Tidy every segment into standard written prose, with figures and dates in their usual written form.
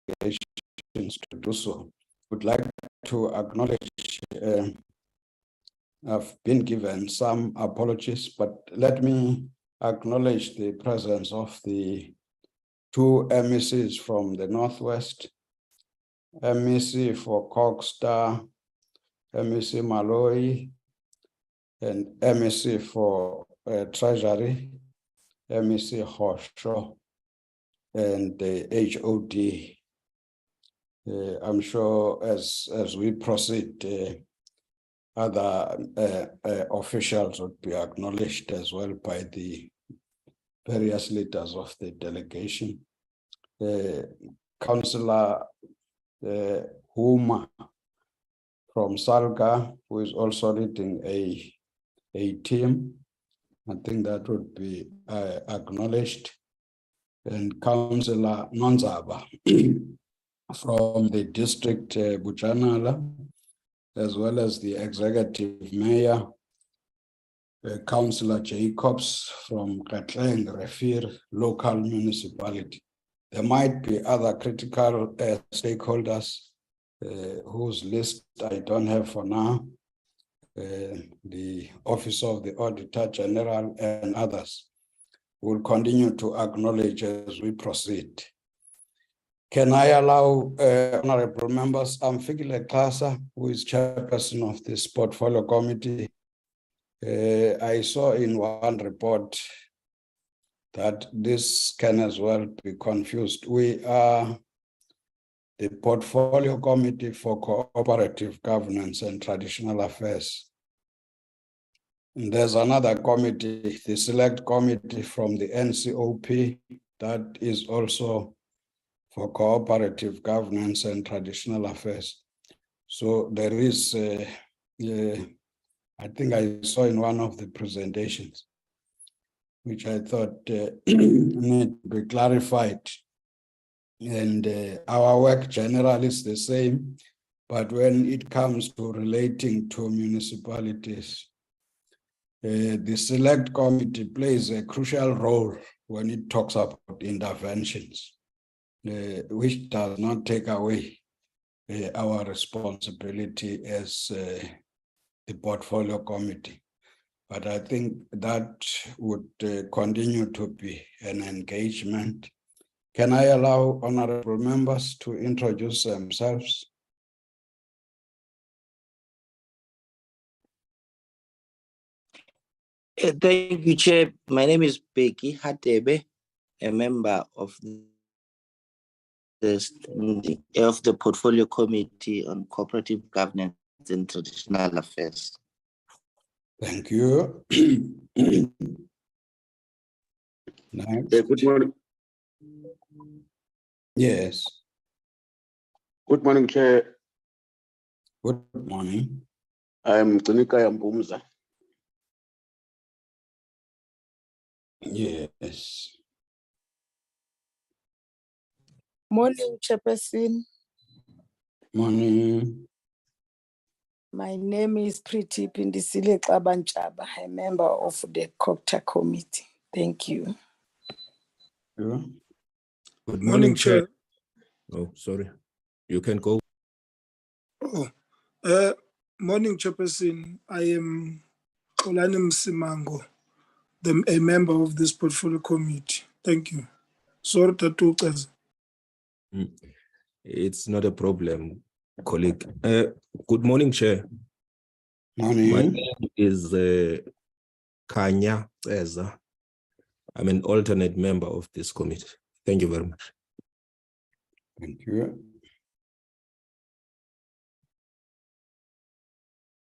delegations to do so. Would like to acknowledge I've been given some apologies, but let me acknowledge the presence of the two MECs from the Northwest, MEC for Coghsta, MEC Malloy, and MEC for Treasury, MEC Hosho, and the HOD. I'm sure as we proceed, other officials would be acknowledged as well by the various leaders of the delegation. Councillor Huma from SALGA, who is also leading a team. I think that would be acknowledged. And Councillor Nonzaba from the district Bojanala, as well as the executive mayor, Councillor Jacobs from Kgetlengrivier local municipality. There might be other critical stakeholders whose list I don't have for now, the Office of the Auditor-General and others. We'll continue to acknowledge as we proceed. Can I allow honorable members, Fikile Klasa, who is chairperson of this portfolio committee? I saw in one report that this can as well be confused. We are the portfolio committee for cooperative governance and traditional affairs. And there's another committee, the select committee from the NCOP, that is also for cooperative governance and traditional affairs. So there is, I think I saw in one of the presentations, which I thought need to be clarified. And our work generally is the same, but when it comes to relating to municipalities, the select committee plays a crucial role when it talks about interventions. Which does not take away our responsibility as the portfolio committee. But I think that would continue to be an engagement. Can I allow honorable members to introduce themselves? Thank you, Chair. My name is Becky Hatebe, a member of the Portfolio Committee on Cooperative Governance and Traditional Affairs. Thank you. Next. Good morning. Yes. Good morning, Chair. Good morning. I'm Tunika Mbumza. Yes. Morning, Chairperson. Morning. My name is Pretty Pindisile Klabanchaba, a member of the Cooperative Committee. Thank you. Sure. Good morning, Chair. Oh, sorry. You can go. Oh, morning, Chairperson. I am Olani Msimango, a member of this portfolio committee. Thank you. Sorry to It's not a problem, colleague. Good morning, Chair. Morning. My name is Kanya Eza. I'm an alternate member of this committee. Thank you very much. Thank you.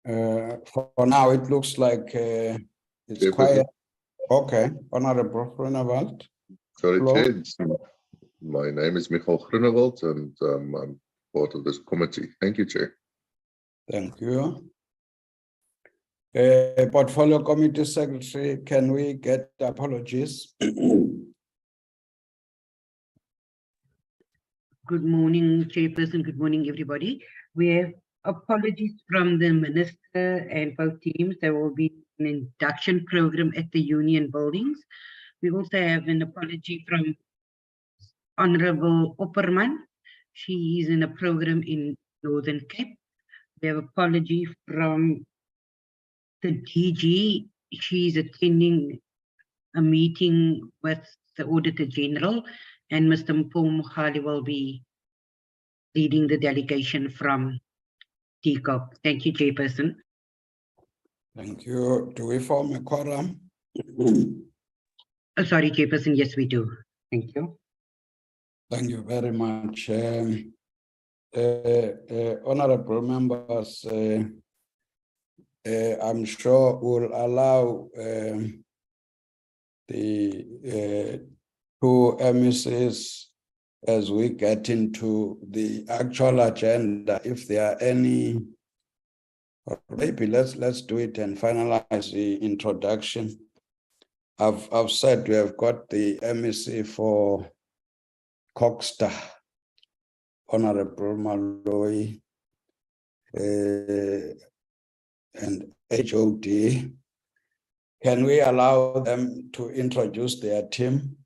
For now, it looks like it's quiet. Okay, Honorable Groenewald. Sorry, Chair. My name is Michael Groenewald, and I'm part of this committee. Thank you, Chair. Thank you. Portfolio Committee Secretary, can we get apologies? Good morning, Chairperson. Good morning, everybody. We have apologies from the Minister and both teams. There will be an induction program at the Union Buildings. We also have an apology from Honorable Opperman She is in a program in Northern Cape. We have apology from the DG. She's attending a meeting with the Auditor-General, and Mr. Mpho Mohale will be leading the delegation from DCOP. Thank you, Chairperson. Thank you. Do we form a quorum? Sorry, Chairperson. Yes, we do. Thank you. Thank you very much. Honorable members, I'm sure we'll allow the two MECs as we get into the actual agenda. If there are any, or maybe let's do it and finalize the introduction. I've said we have got the MEC for Coghsta, Honorable Malloy, and HOD. Can we allow them to introduce their team?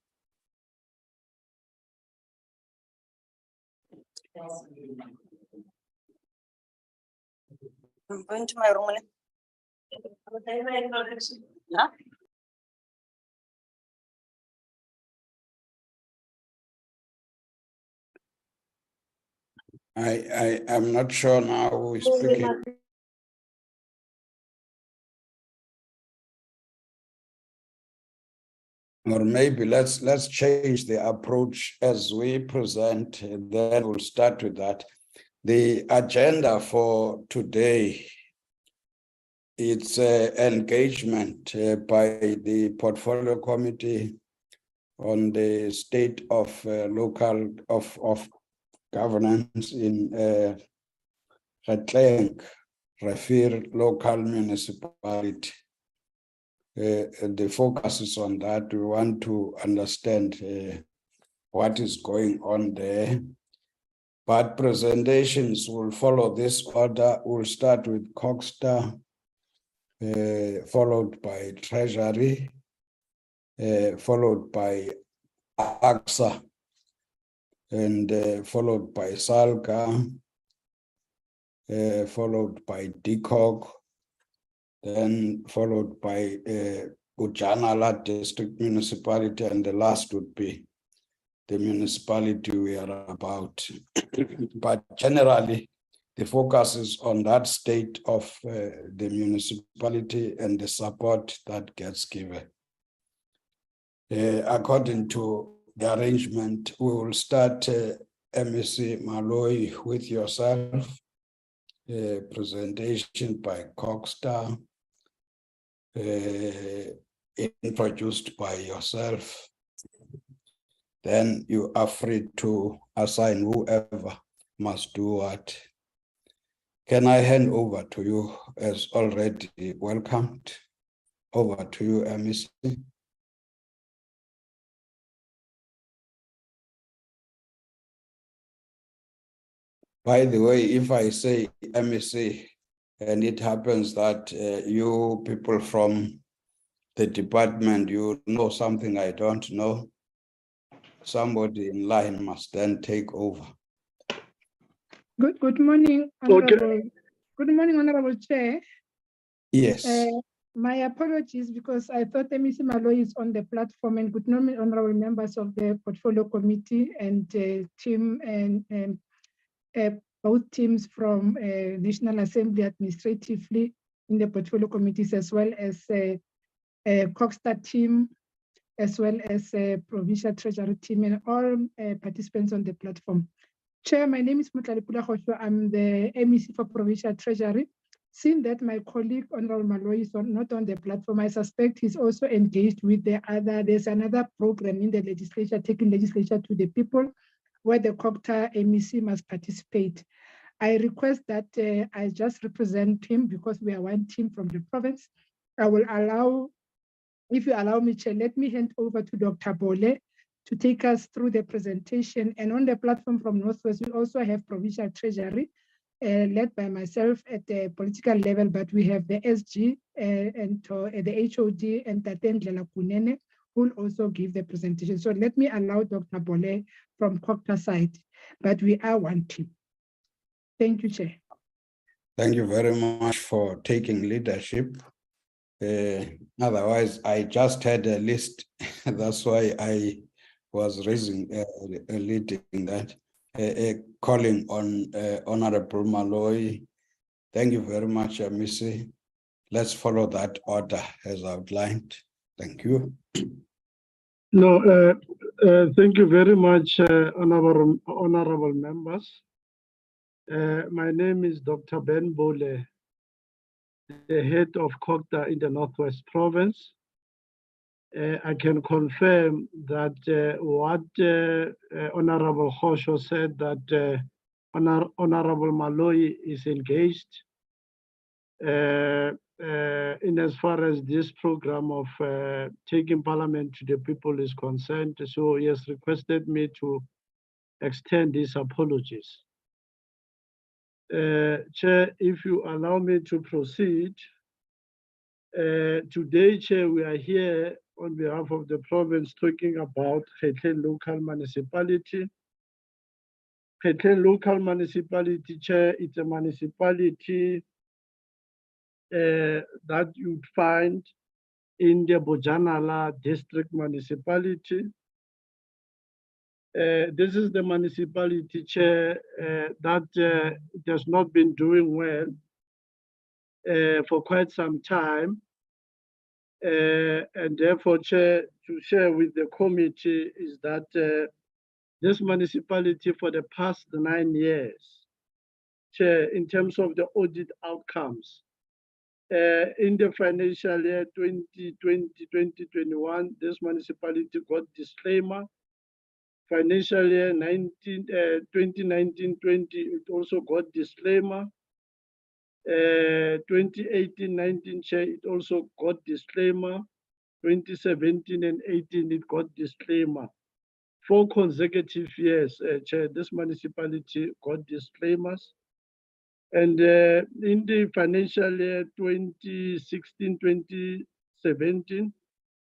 I'm going to my room. Yeah. I'm not sure now who is speaking. Or maybe let's change the approach as we present, and then we'll start with that. The agenda for today, it's engagement by the Portfolio Committee on the state of local governance in Kgetlengrivier local municipality. The focus is on that. We want to understand what is going on there. But presentations will follow this order. We'll start with Coghsta, followed by Treasury, followed by AXA, and followed by SALGA, followed by DCOG, then followed by Bojanala District Municipality, and the last would be the municipality we are about. But generally, the focus is on that state of the municipality and the support that gets given. According to the arrangement, we will start MEC Malloy with yourself, presentation by Coghsta, introduced by yourself. Then you are free to assign whoever must do what. Can I hand over to you as already welcomed? Over to you, MEC. By the way, if I say MEC, and it happens that you people from the department, you know something I don't know, somebody in line must then take over. Good morning, Honorable. Good morning, Honorable Chair. Yes. My apologies because I thought MEC Malloy is on the platform, and good morning, honorable members of the Portfolio Committee and team and both teams from National Assembly administratively in the Portfolio Committees, as well as Coghsta team, as well as Provincial Treasury team, and all participants on the platform. Chair, my name is Mutlalipula Khosho. I'm the MEC for Provincial Treasury. Seeing that my colleague, Honorable Malloy, is not on the platform, I suspect he's also engaged with there's another program in the legislature, taking legislature to the people, where the Coghsta MEC must participate. I request that I just represent him because we are one team from the province. I will allow, if you allow me, Chair, let me hand over to Dr. Bole to take us through the presentation. And on the platform from Northwest, we also have Provincial Treasury, led by myself at the political level, but we have the SG and the HOD and Tatendlela Kunene, who will also give the presentation. So let me allow Dr. Bole from Coghsta side. but we are one team. Thank you, Chair. Thank you very much for taking leadership. Otherwise, I just had a list. That's why I was raising leading that, calling on Honorable Malloy. Thank you very much, Missy. Let's follow that order as outlined. Thank you. No, thank you very much, honorable members. My name is Dr. Ben Bole, the head of Coghsta in the Northwest Province. I can confirm that what Honorable Hosho said, that Honorable Malloy is engaged in as far as this program of taking Parliament to the people is concerned. So he has requested me to extend his apologies. Chair, if you allow me to proceed, today, Chair, we are here on behalf of the province talking about Kgetleng local municipality. Kgetleng local municipality, Chair, it's a municipality that you'd find in the Bojanala district municipality. This is the municipality, Chair, that has not been doing well for quite some time. And therefore, Chair, to share with the committee is that this municipality for the past 9 years, Chair, in terms of the audit outcomes, in the financial year 2020-2021, this municipality got disclaimer. Financial year 2019-20, it also got disclaimer. 2018-19, Chair, it also got disclaimer. 2017 and 18, it got disclaimer. 4 consecutive years, Chair, this municipality got disclaimers. And in the financial year 2016-2017,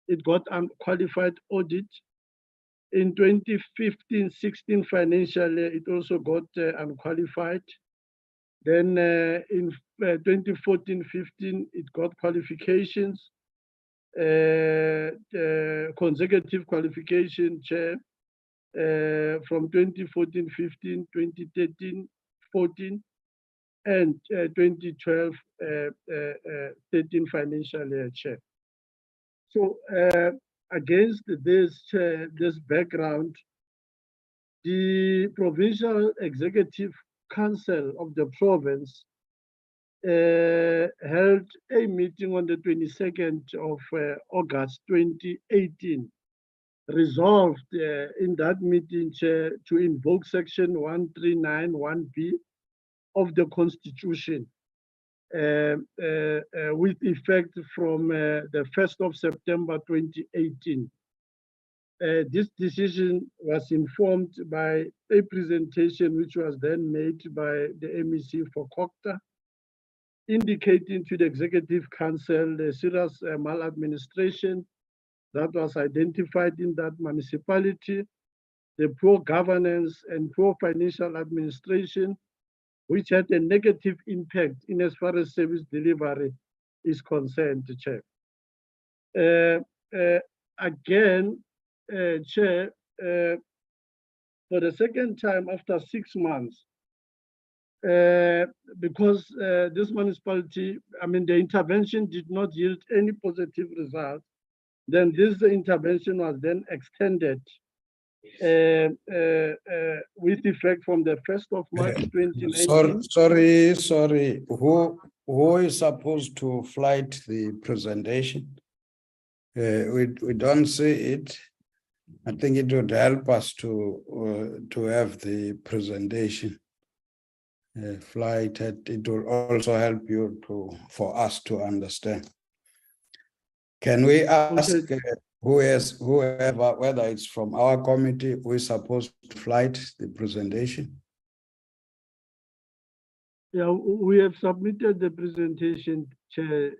it got unqualified audit. In 2015-16 financial year, it also got unqualified. Then in 2014-15, it got qualifications, consecutive qualification, Chair, from 2014-15, 2013-14, and 2012-13 financial year, Chair. So against this background, the Provincial Executive Council of the province held a meeting on the 22nd of August 2018, resolved in that meeting, Chair, to invoke section 1391B of the Constitution with effect from the 1st of September 2018. This decision was informed by a presentation which was then made by the MEC for Coghsta, indicating to the Executive Council the serious maladministration that was identified in that municipality, the poor governance and poor financial administration, which had a negative impact in as far as service delivery is concerned, Chair. Again, Chair, for the second time after 6 months, because this municipality, the intervention did not yield any positive result, then this intervention was then extended with effect from the 1st of March 2019. Sorry. Who is supposed to flight the presentation? We don't see it. I think it would help us to have the presentation flighted. It will also help you for us to understand. Can we ask whoever, whether it's from our committee, who is supposed to flight the presentation? Yeah, we have submitted the presentation, Chair,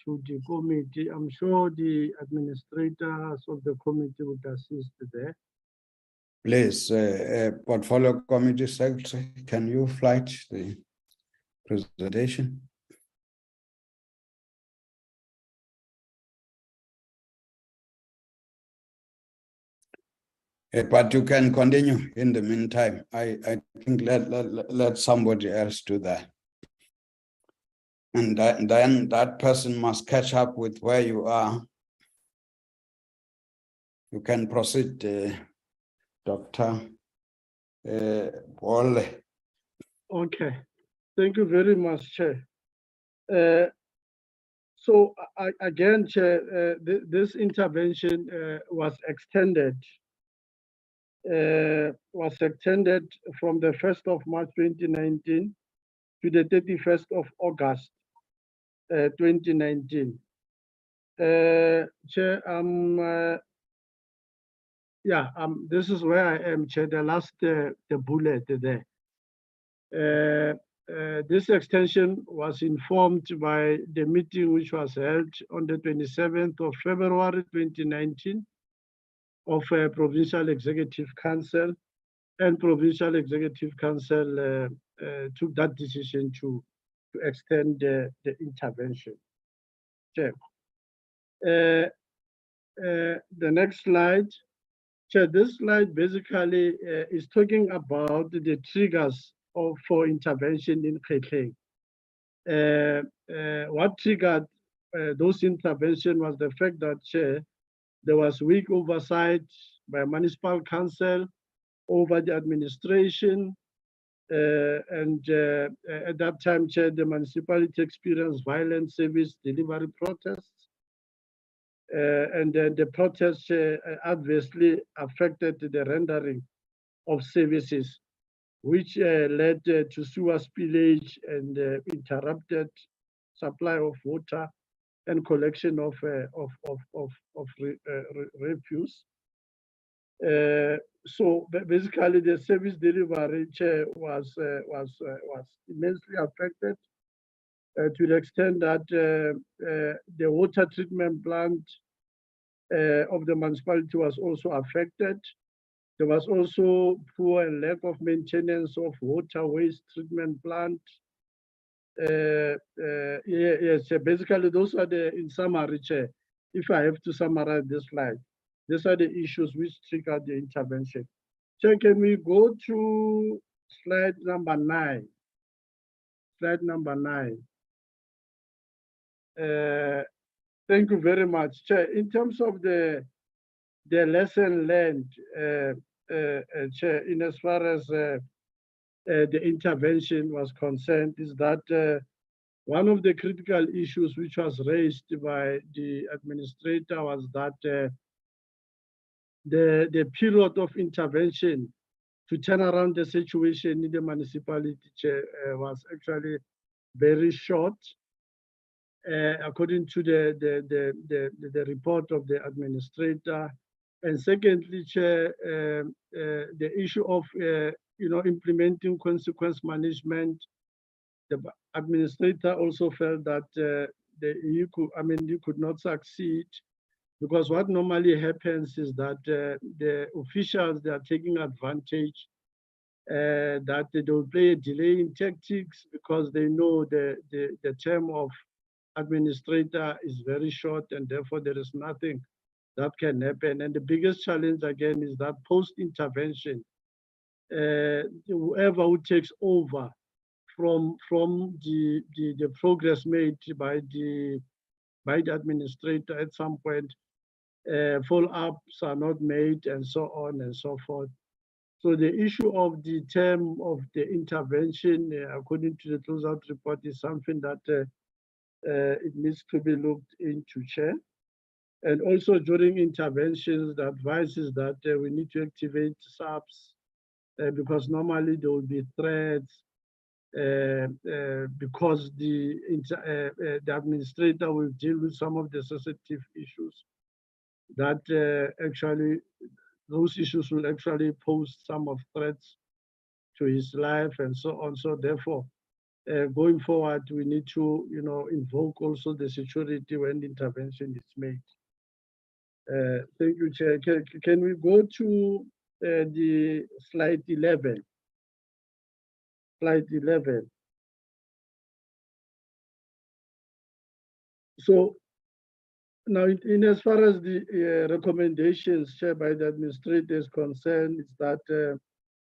to the committee. I'm sure the administrators of the committee would assist there. Please, Portfolio Committee Secretary, can you flight the presentation? But you can continue in the meantime. I think let somebody else do that. And then that person must catch up with where you are. You can proceed, Dr. Wole. Okay, thank you very much, Chair. So again, Chair, this intervention was extended from the 1st of March 2019 to the 31st of August 2019. Chair, this is where I am, Chair, the last the bullet there. This extension was informed by the meeting which was held on the 27th of February 2019 of Provincial Executive Council, and Provincial Executive Council took that decision to extend the intervention. Chair. The next slide. Chair, this slide basically is talking about the triggers for intervention in Kgetleng. What triggered those interventions was the fact that, Chair, there was weak oversight by municipal council over the administration, and at that time, Chair, the municipality experienced violent service delivery protests, and then the protests adversely affected the rendering of services, which led to sewer spillage and interrupted supply of water and collection of refuse. So basically, the service delivery, Chair, was immensely affected to the extent that the water treatment plant of the municipality was also affected. There was also poor and lack of maintenance of water waste treatment plant. Yes, basically those are the, in summary, Chair, if I have to summarize this slide, these are the issues which triggered the intervention. Chair, can we go to slide number 9? Slide number 9. Thank you very much, Chair. In terms of the lesson learned, Chair, in as far as the intervention was concerned, is that one of the critical issues which was raised by the administrator was that the period of intervention to turn around the situation in the municipality, Chair, was actually very short. According to the report of the administrator. And secondly, Chair, the issue of implementing consequence management, the administrator also felt that you could not succeed, because what normally happens is that the officials, they are taking advantage that they will play a delaying tactics because they know the term of administrator is very short, and therefore there is nothing that can happen. And the biggest challenge again is that post-intervention, whoever who takes over from the progress made by the administrator at some point, follow-ups are not made, and so on and so forth. So the issue of the term of the intervention, according to the closeout report, is something that it needs to be looked into, Chair. And also during interventions, the advice is that we need to activate SAPs because normally there will be threats because the administrator will deal with some of the sensitive issues that actually those issues will actually pose some of threats to his life and so on. So therefore, going forward, we need to, invoke also the security when intervention is made. Thank you, Chair. Can we go to the slide 11. Slide 11. So now, in as far as the recommendations shared by the administrator is concerned, is that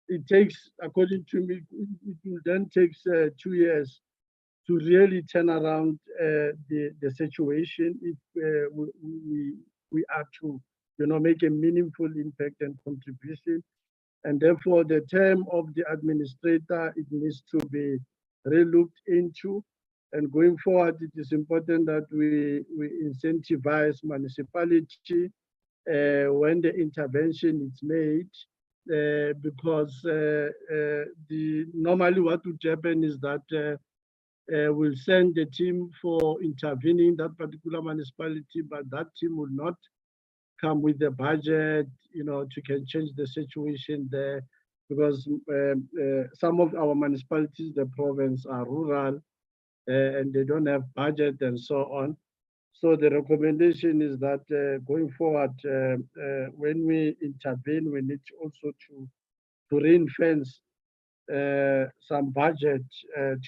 it takes, according to me, it will then takes 2 years to really turn around the situation if we are to, make a meaningful impact and contribution. And therefore, the term of the administrator, it needs to be re-looked into. And going forward, it is important that we incentivize municipality when the intervention is made, because normally what would happen is that we'll send the team for intervening that particular municipality, but that team will not come with the budget, to can change the situation there, because some of our municipalities, the province, are rural and they don't have budget and so on. So the recommendation is that going forward, when we intervene, we need also to ring-fence some budget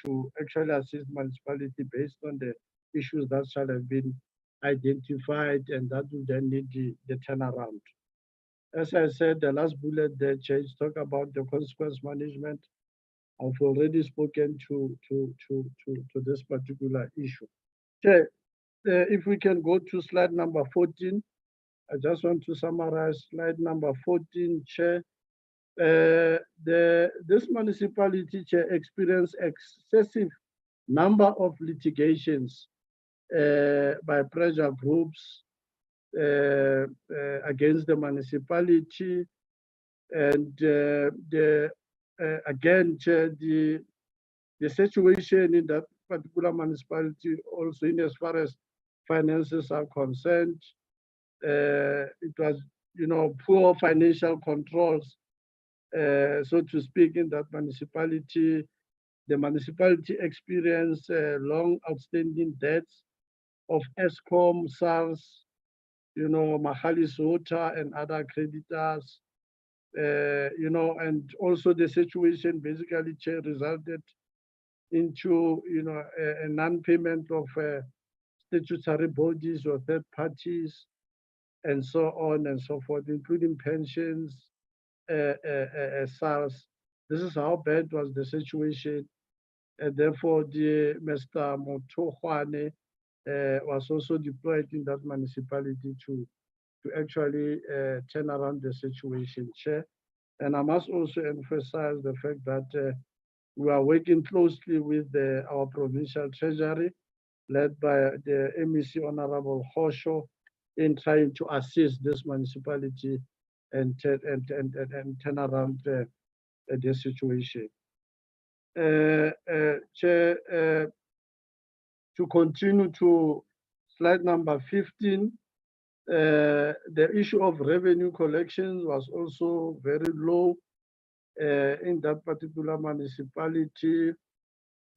to actually assist municipality based on the issues that shall have been identified, and that will then need the turnaround. As I said, the last bullet there, Change, talk about the consequence management. I've already spoken to this particular issue. Okay, if we can go to slide number 14, I just want to summarize slide number 14, Chair. This municipality, Chair, experienced excessive number of litigations by pressure groups against the municipality, and again, Chair, the situation in that particular municipality, also in as far as finances are concerned, it was, poor financial controls, so to speak, in that municipality. The municipality experienced long outstanding debts of ESCOM, SARS, Mahali Sota and other creditors, and also the situation basically, Chair, resulted into, a non-payment of statutory bodies or third parties, and so on and so forth, including pensions, SARS. This is how bad was the situation. And therefore, Mr. Motohwane was also deployed in that municipality to actually turn around the situation, Chair. And I must also emphasize the fact that we are working closely with our Provincial Treasury, led by the MEC Honorable Hosho, in trying to assist this municipality and turn around the situation. Chair, to continue to slide number 15, the issue of revenue collections was also very low in that particular municipality.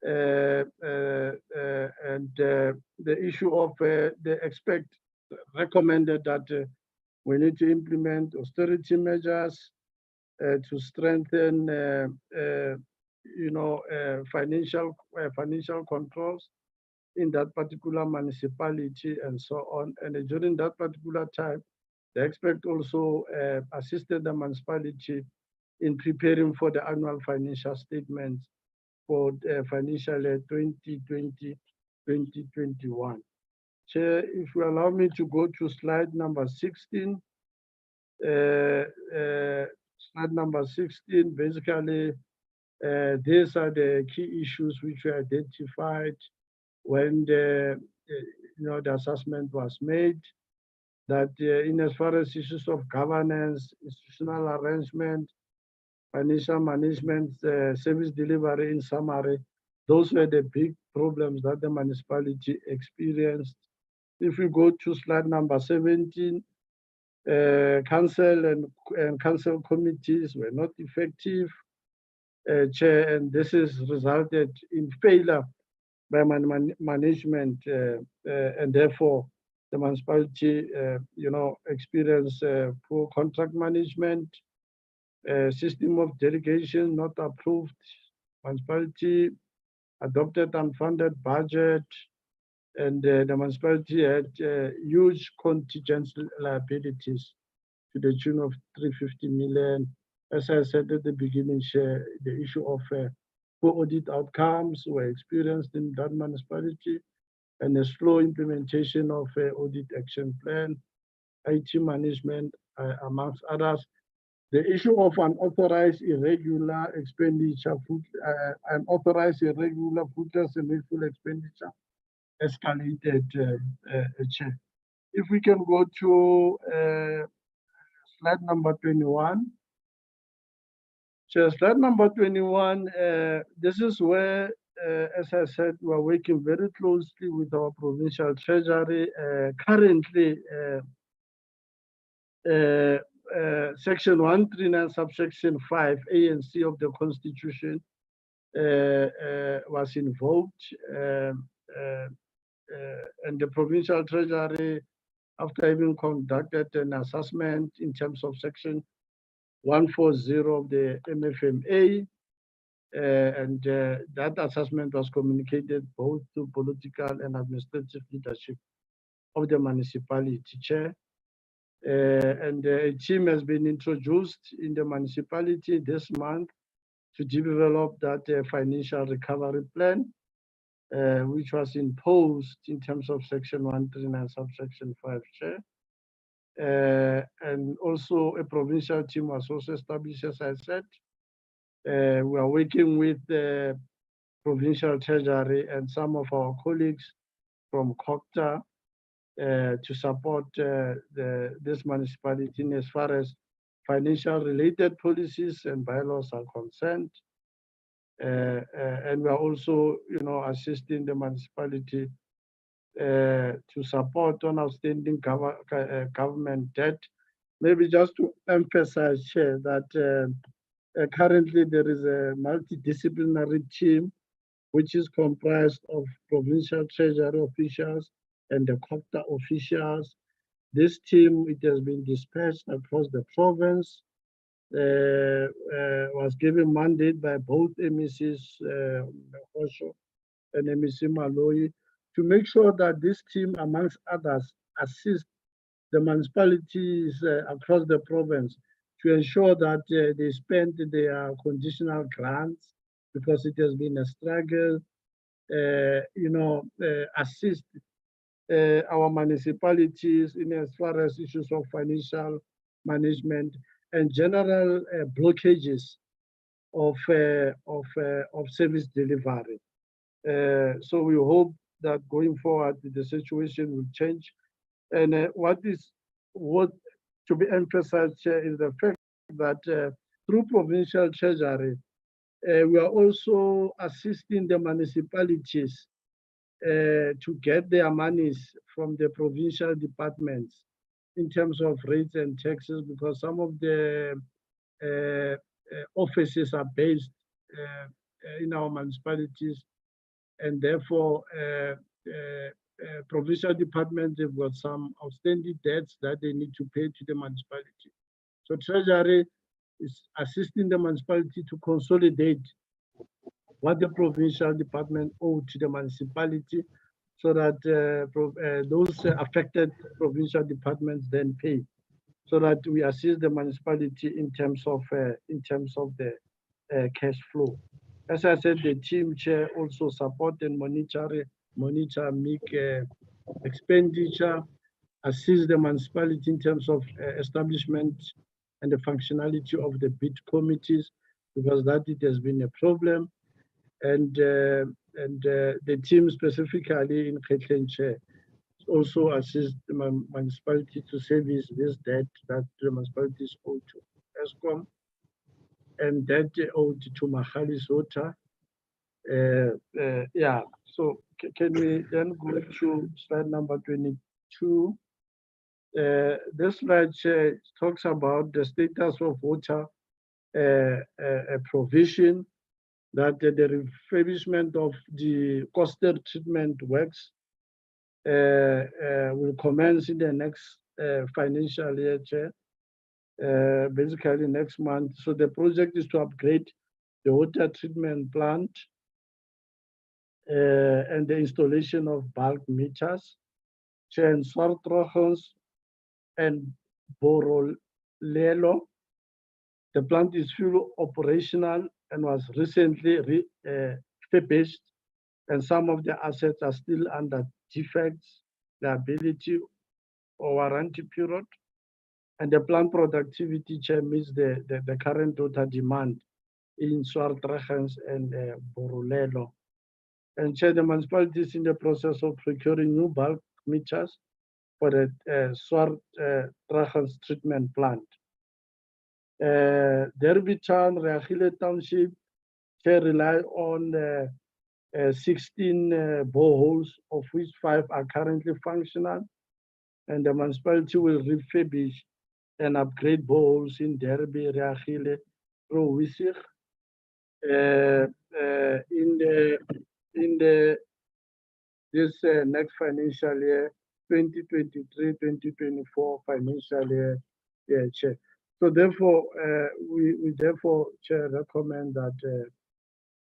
And the issue of the recommended that we need to implement austerity measures to strengthen, financial controls in that particular municipality and so on. And during that particular time, the expert also assisted the municipality in preparing for the annual financial statements for the financial year 2020-2021. Chair, if you allow me to go to slide number 16. Slide number 16, basically, these are the key issues which were identified when the assessment was made, that in as far as issues of governance, institutional arrangement, financial management, service delivery, in summary, those were the big problems that the municipality experienced. If we go to slide number 17, council and council committees were not effective, Chair, and this has resulted in failure by management, and therefore the municipality, experienced poor contract management, System of delegation not approved. Municipality adopted unfunded budget, and the municipality had huge contingency liabilities to the tune of 350 million. As I said at the beginning, the issue of poor audit outcomes were experienced in that municipality, and a slow implementation of audit action plan, IT management, amongst others. The issue of unauthorized irregular expenditure, unauthorized irregular fruitless and wasteful expenditure escalated, Chair. If we can go to slide number 21. Chair, slide number 21, this is where, as I said, we're working very closely with our provincial treasury. Currently, Section 139, subsection 5, A and C of the Constitution was invoked, and the provincial treasury, after having conducted an assessment in terms of Section 140 of the MFMA, and that assessment was communicated both to political and administrative leadership of the municipality, Chair. And a team has been introduced in the municipality this month to develop that financial recovery plan, which was imposed in terms of Section 139, subsection 5, Chair. And also a provincial team was also established, as I said. We are working with the provincial treasury and some of our colleagues from Coghsta to support this municipality as far as financial related policies and bylaws are concerned. And we are also, assisting the municipality to support on outstanding government debt. Maybe just to emphasize, Chair, that currently there is a multidisciplinary team which is comprised of provincial treasury officials and the Coghsta officials. This team, it has been dispatched across the province, was given mandate by both MECs, Osho and MEC Malloy, to make sure that this team, amongst others, assist the municipalities across the province to ensure that they spend their conditional grants, because it has been a struggle, assist our municipalities in as far as issues of financial management and general blockages of service delivery. So we hope that going forward the situation will change. And what to be emphasized here is the fact that through provincial treasury, we are also assisting the municipalities to get their monies from the provincial departments in terms of rates and taxes, because some of the offices are based in our municipalities, and therefore provincial departments have got some outstanding debts that they need to pay to the municipality. So Treasury is assisting the municipality to consolidate what the provincial department owe to the municipality, so that those affected provincial departments then pay, so that we assist the municipality in terms of the cash flow. As I said, the team chair also support and monitor make expenditure, assist the municipality in terms of establishment and the functionality of the bid committees, because that it has been a problem. And the team specifically in Kgetlengrivier also assist the municipality to service this debt that the municipality is owed to ESCOM, and that owed to Magalies Water. Yeah, so can we then go to slide number 22? This slide talks about the status of water provision, that the refurbishment of the Coghsta treatment works will commence in the next financial year, Chair. basically next month. So the project is to upgrade the water treatment plant and the installation of bulk meters, and Swartrochens and Borolelo. The plant is fully operational and was recently refurbished, and some of the assets are still under defects, liability or warranty period. And the plant productivity meets the current water demand in Swartrochens and Borolelo. And the municipality is in the process of procuring new bulk meters for the Swartrochens treatment plant. Derby Town, Reagile Township, rely on 16 boreholes, of which 5 are currently functional. And the municipality will refurbish and upgrade boreholes in Derby, Reagile, Provincial. In this next financial year, 2023-2024 financial year, Chair. So therefore, we therefore, Chair, recommend that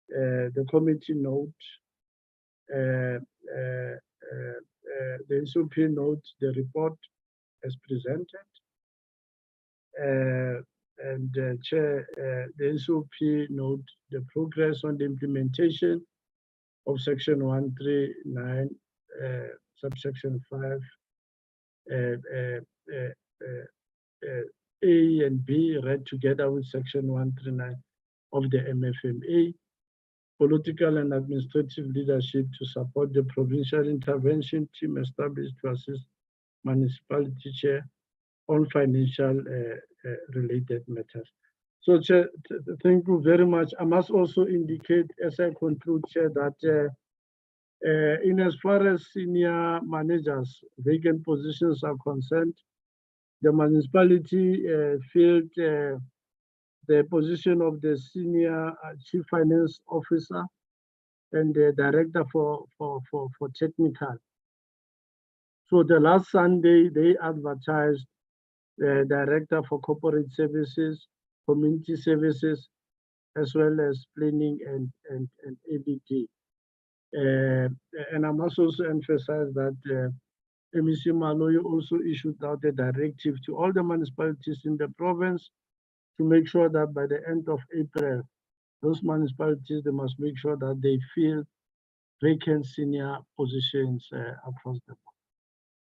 the committee note, the SOP note the report as presented, and Chair, the SOP note the progress on the implementation of Section 139, subsection 5, A and B read together with Section 139 of the MFMA, political and administrative leadership to support the provincial intervention team established to assist municipality chair on financial related matters. So, Chair, thank you very much. I must also indicate, as I conclude, Chair, that in as far as senior managers, vacant positions are concerned, the municipality filled the position of the senior chief finance officer and the director for technical. So the last Sunday, they advertised the director for corporate services, community services, as well as planning and ADD. And I must also emphasize that MEC Maloyi also issued out a directive to all the municipalities in the province to make sure that by the end of April, those municipalities, they must make sure that they fill vacant senior positions across the board.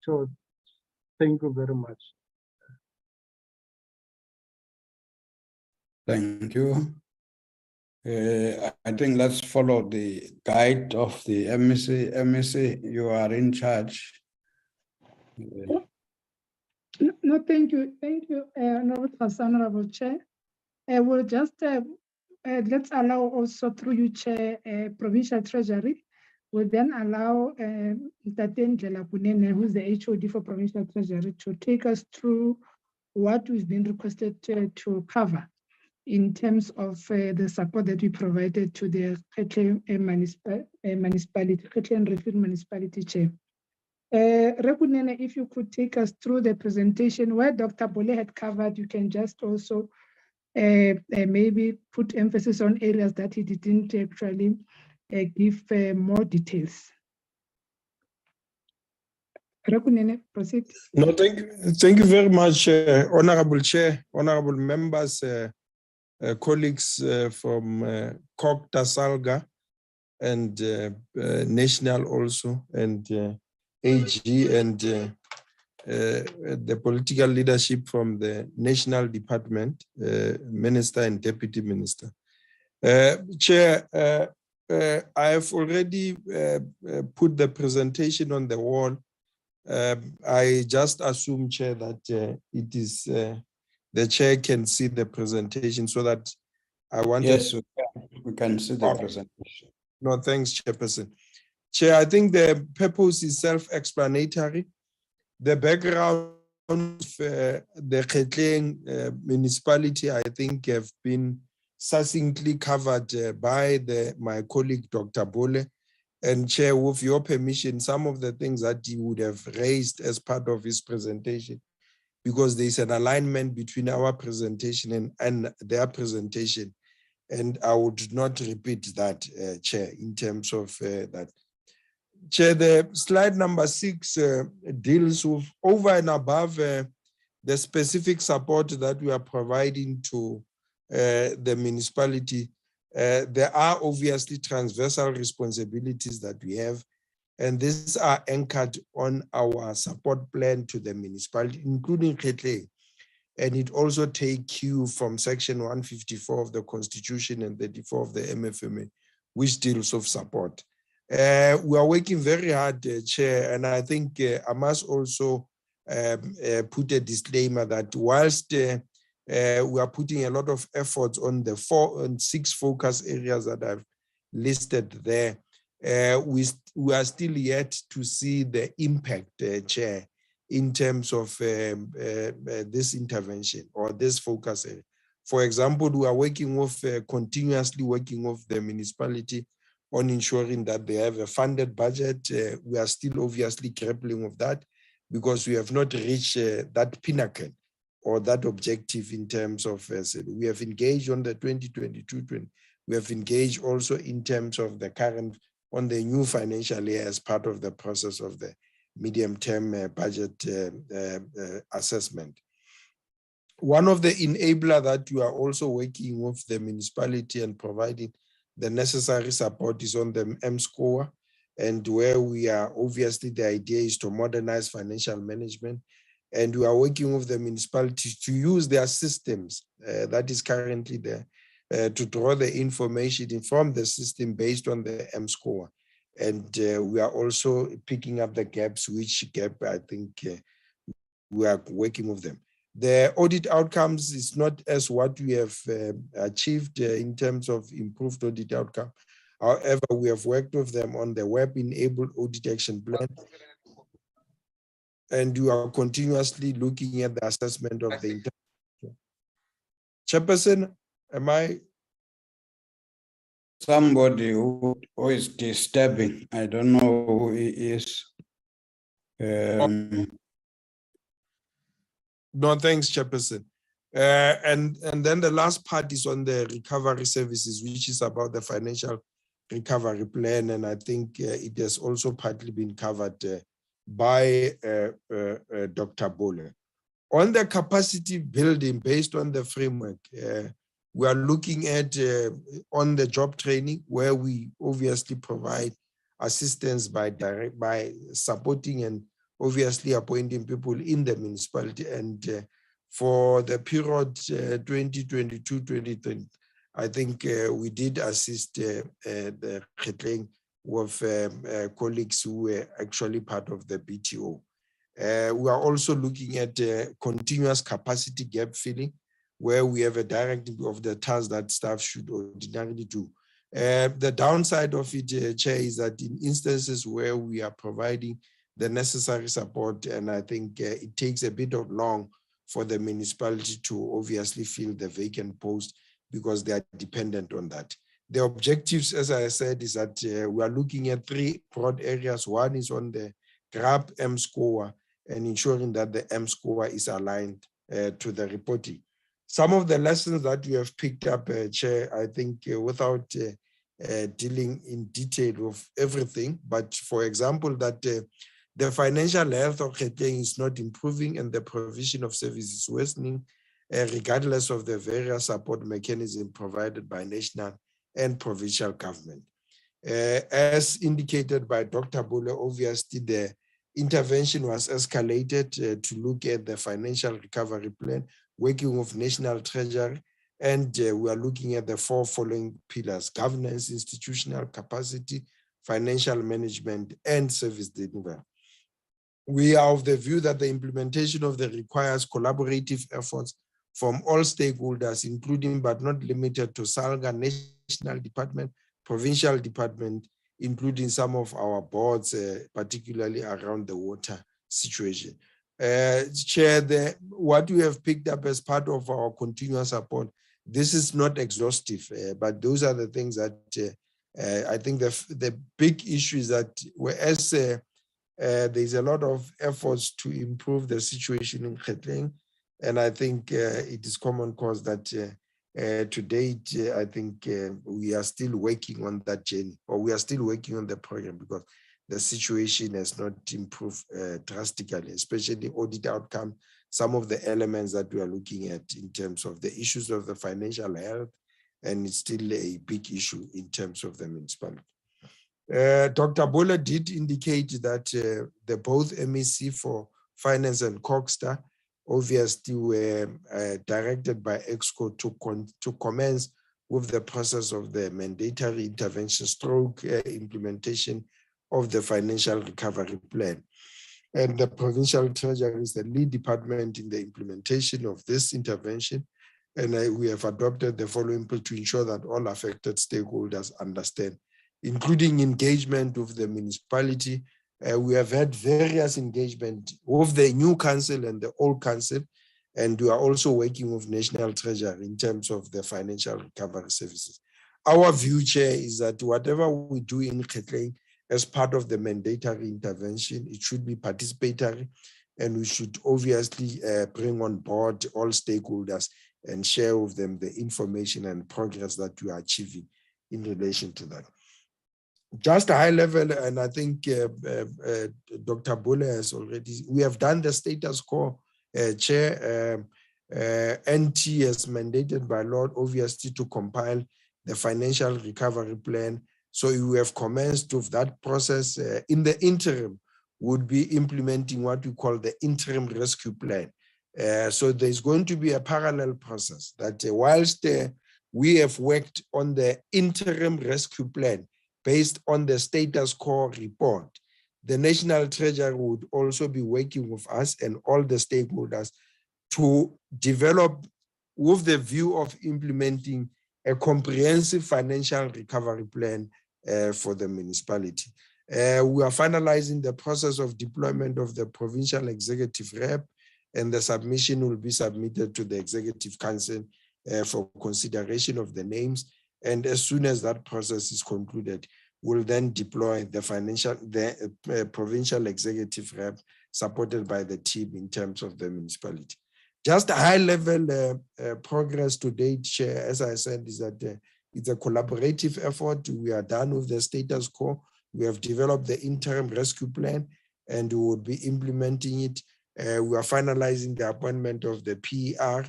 So thank you very much. Thank you. I think let's follow the guide of the MEC. MEC, you are in charge. No, thank you. Thank you, Honorable Chair. I will just, let's allow also through you, Chair, Provincial Treasury, will then allow Mr. Kunene, who's the HOD for Provincial Treasury, to take us through what we've been requested to cover in terms of the support that we provided to the Kgetlengrivier municipality chair. Rekunene, if you could take us through the presentation where Dr. Bole had covered, you can just also maybe put emphasis on areas that he didn't actually give more details. Rekunene, proceed. No, thank you very much, Honorable Chair, honorable members, colleagues from Coghsta, SALGA, and National also, and AG, and the political leadership from the National Department, Minister and Deputy Minister. Chair, I have already put the presentation on the wall. I just assume, Chair, that it is the Chair can see the presentation, so that I want. Yes, we can see the presentation. No, thanks, Chairperson. Chair, I think the purpose is self-explanatory. The background of the Kgetleng municipality, I think, have been succinctly covered by my colleague, Dr. Bole. And Chair, with your permission, some of the things that he would have raised as part of his presentation, because there's an alignment between our presentation and their presentation. And I would not repeat that, Chair, in terms of that. Chair, the slide number 6 deals with over and above the specific support that we are providing to the municipality. There are obviously transversal responsibilities that we have, and these are anchored on our support plan to the municipality, including Kgetleng. And it also takes cue from section 154 of the Constitution and 34 of the MFMA, which deals with support. We are working very hard, Chair, and I think I must also put a disclaimer that whilst we are putting a lot of efforts on the 4 and 6 focus areas that I've listed there, we are still yet to see the impact, Chair, in terms of this intervention or this focus area. For example, we are working with, continuously working with the municipality on ensuring that they have a funded budget. We are still obviously grappling with that because we have not reached that pinnacle or that objective in terms of, we have engaged on the 2022, we have engaged also in terms of the current, on the new financial year as part of the process of the medium-term budget assessment. One of the enabler that you are also working with the municipality and providing the necessary support is on the M-score, and where we are obviously the idea is to modernize financial management, and we are working with the municipalities to use their systems that is currently there to draw the information from the system based on the M-score. And we are also picking up the gaps, which gap I think we are working with them. The audit outcomes is not as what we have achieved in terms of improved audit outcome. However, we have worked with them on the web-enabled audit action plan. And you are continuously looking at the assessment of the Chairperson, am I? Somebody who is disturbing. I don't know who he is. No, thanks, Chairperson. And then the last part is on the recovery services, which is about the financial recovery plan. And I think it has also partly been covered by Dr. Bole. On the capacity building based on the framework, we are looking at on the job training, where we obviously provide assistance by supporting and obviously appointing people in the municipality. And for the period 2022-2020, I think we did assist the Kgetleng with colleagues who were actually part of the BTO. We are also looking at continuous capacity gap filling, where we have a directive of the tasks that staff should ordinarily do. The downside of it, Chair, is that in instances where we are providing the necessary support, and I think it takes a bit of long for the municipality to obviously fill the vacant post because they are dependent on that. The objectives, as I said, is that we are looking at 3 broad areas. One is on the GRAP M-score and ensuring that the M-score is aligned to the reporting. Some of the lessons that we have picked up, Chair, I think without dealing in detail with everything, but for example, that the financial health of Kgetleng is not improving and the provision of services is worsening, regardless of the various support mechanisms provided by national and provincial government. As indicated by Dr. Bole, obviously the intervention was escalated to look at the financial recovery plan, working with National Treasury, and we are looking at the 4 following pillars: governance, institutional capacity, financial management, and service delivery. We are of the view that the implementation of the requires collaborative efforts from all stakeholders, including but not limited to SALGA, national department, provincial department, including some of our boards, particularly around the water situation. Chair, what we have picked up as part of our continuous support, this is not exhaustive, but those are the things that I think the big issue is that whereas There's a lot of efforts to improve the situation in Kgetleng, and I think it is common cause that to date, I think we are still working on that journey, or we are still working on the program, because the situation has not improved drastically, especially audit outcome, some of the elements that we are looking at in terms of the issues of the financial health, and it's still a big issue in terms of the municipality. Dr. Bola did indicate that the both MEC for Finance and Coghsta obviously were directed by EXCO to commence with the process of the mandatory intervention stroke implementation of the financial recovery plan. And the Provincial Treasury is the lead department in the implementation of this intervention. And we have adopted the following to ensure that all affected stakeholders understand, including engagement with the municipality. We have had various engagement with the new council and the old council, and we are also working with National Treasury in terms of the financial recovery services. Our view, Chair, is that whatever we do in Kgetleng as part of the mandatory intervention, it should be participatory, and we should obviously bring on board all stakeholders and share with them the information and progress that we are achieving in relation to that. Just a high level, and I think Dr. Bola has already, we have done the status quo, Chair. NT has mandated by law, obviously, to compile the financial recovery plan. So we have commenced with that process. In the interim, would be implementing what we call the interim rescue plan. So there's going to be a parallel process that whilst we have worked on the interim rescue plan based on the status quo report, the National Treasury would also be working with us and all the stakeholders to develop with the view of implementing a comprehensive financial recovery plan for the municipality. We are finalizing the process of deployment of the provincial executive rep, and the submission will be submitted to the Executive Council for consideration of the names. And as soon as that process is concluded, we'll then deploy the provincial executive rep supported by the team in terms of the municipality. Just a high level progress to date, Chair, as I said, is that it's a collaborative effort. We are done with the status quo. We have developed the interim rescue plan, and we will be implementing it. We are finalizing the appointment of the PER,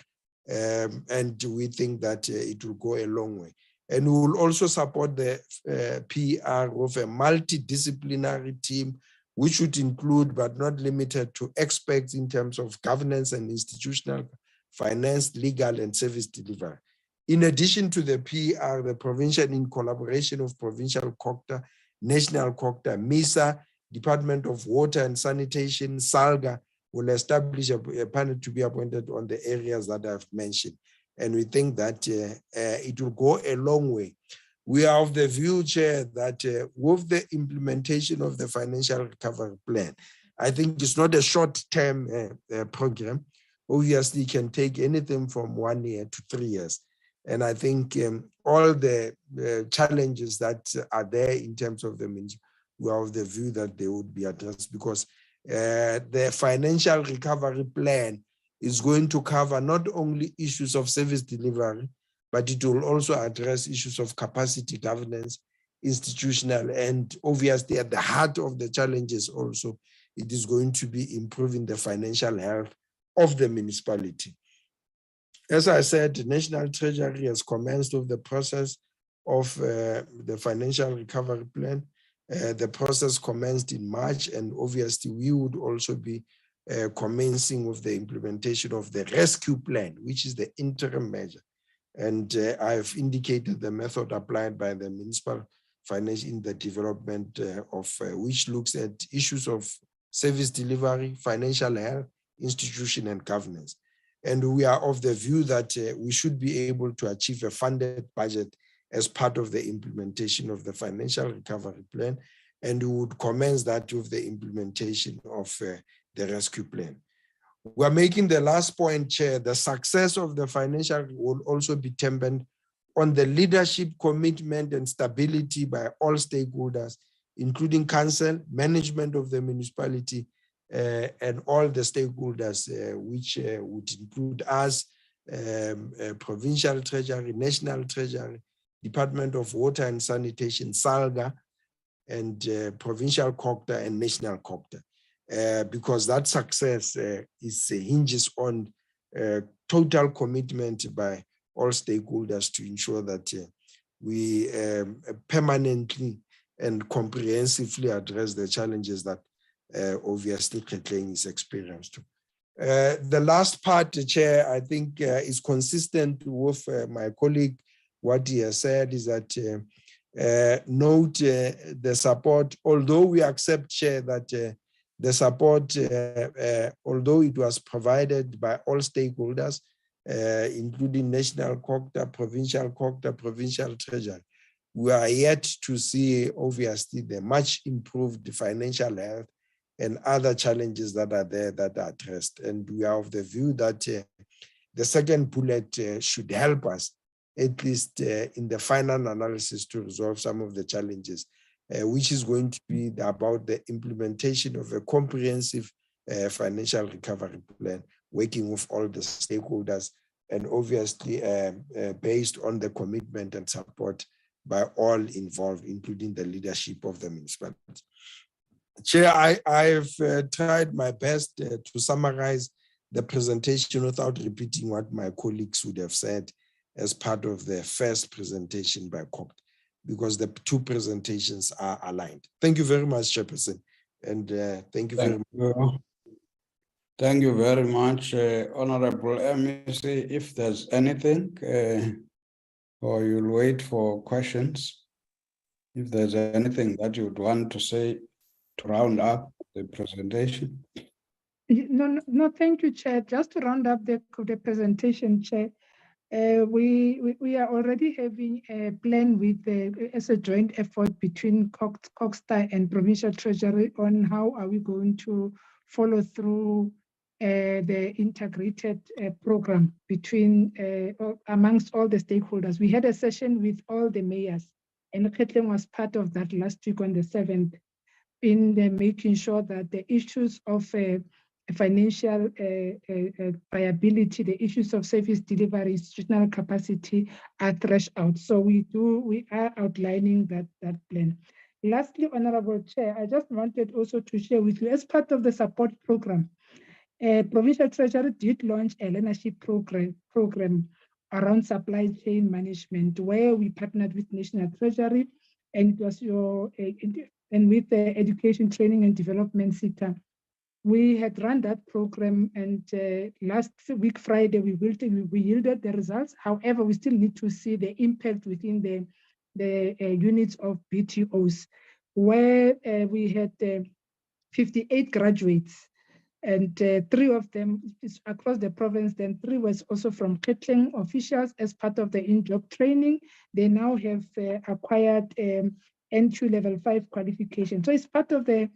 and we think that it will go a long way. And we will also support the PER with a multidisciplinary team, which would include, but not limited to, experts in terms of governance and institutional, finance, legal, and service delivery. In addition to the PER, the provincial, in collaboration with Provincial Coghsta, National Coghsta, MISA, Department of Water and Sanitation, SALGA, will establish a panel to be appointed on the areas that I've mentioned. And we think that it will go a long way. We are of the view, Chair, that with the implementation of the financial recovery plan, I think it's not a short-term program. Obviously, it can take anything from 1 year to 3 years. And I think all the challenges that are there in terms of the ministry, we are of the view that they would be addressed, because the financial recovery plan is going to cover not only issues of service delivery, but it will also address issues of capacity governance, institutional, and obviously at the heart of the challenges also, it is going to be improving the financial health of the municipality. As I said, the National Treasury has commenced with the process of the financial recovery plan. The process commenced in March, and obviously we would also be commencing with the implementation of the rescue plan, which is the interim measure. And I've indicated the method applied by the municipal finance in the development of which looks at issues of service delivery, financial health, institution, and governance. And we are of the view that we should be able to achieve a funded budget as part of the implementation of the financial recovery plan, and we would commence that with the implementation of the rescue plan. We're making the last point, Chair. The success of the financial will also be dependent on the leadership, commitment, and stability by all stakeholders including council, management of the municipality, and all the stakeholders, which would include us, Provincial Treasury, National Treasury, Department of Water and Sanitation, SALGA, and Provincial Coghsta and National Coghsta, because that success hinges on total commitment by all stakeholders to ensure that we permanently and comprehensively address the challenges that obviously Kgetleng is experienced. The last part, Chair, I think is consistent with my colleague. What he has said is that note the support, although we accept, Chair, that the support, although it was provided by all stakeholders, including National Coghsta, Provincial Treasury, we are yet to see, obviously, the much improved financial health and other challenges that are there that are addressed. And we are of the view that the second bullet should help us, at least in the final analysis, to resolve some of the challenges, which is going to be about the implementation of a comprehensive financial recovery plan, working with all the stakeholders, and obviously based on the commitment and support by all involved, including the leadership of the municipality. Chair, I've tried my best to summarize the presentation without repeating what my colleagues would have said as part of the first presentation by Coghsta, because the two presentations are aligned. Thank you very much, Chairperson, and thank you very much. Thank you very much, Honorable MEC. If there's anything, or you'll wait for questions, if there's anything that you'd want to say to round up the presentation. No, thank you, Chair. Just to round up the presentation, Chair, we are already having a plan with as a joint effort between Coghsta and Provincial Treasury on how are we going to follow through the integrated program between amongst all the stakeholders. We had a session with all the mayors, and Kgetleng was part of that last week on the 7th, in making sure that the issues of financial viability, the issues of service delivery, institutional capacity are threshed out. So we are outlining that plan. Lastly, Honorable Chair, I just wanted also to share with you, as part of the support program, Provincial Treasury did launch a leadership program around supply chain management, where we partnered with National Treasury, and it was and with the Education, Training and Development sector. We had run that program, and last week, Friday, we yielded the results. However, we still need to see the impact within the units of BTOs, where we had 58 graduates, and 3 of them is across the province. Then 3 was also from Kgetleng officials as part of the in-job training. They now have acquired N2 level 5 qualification. So it's part of the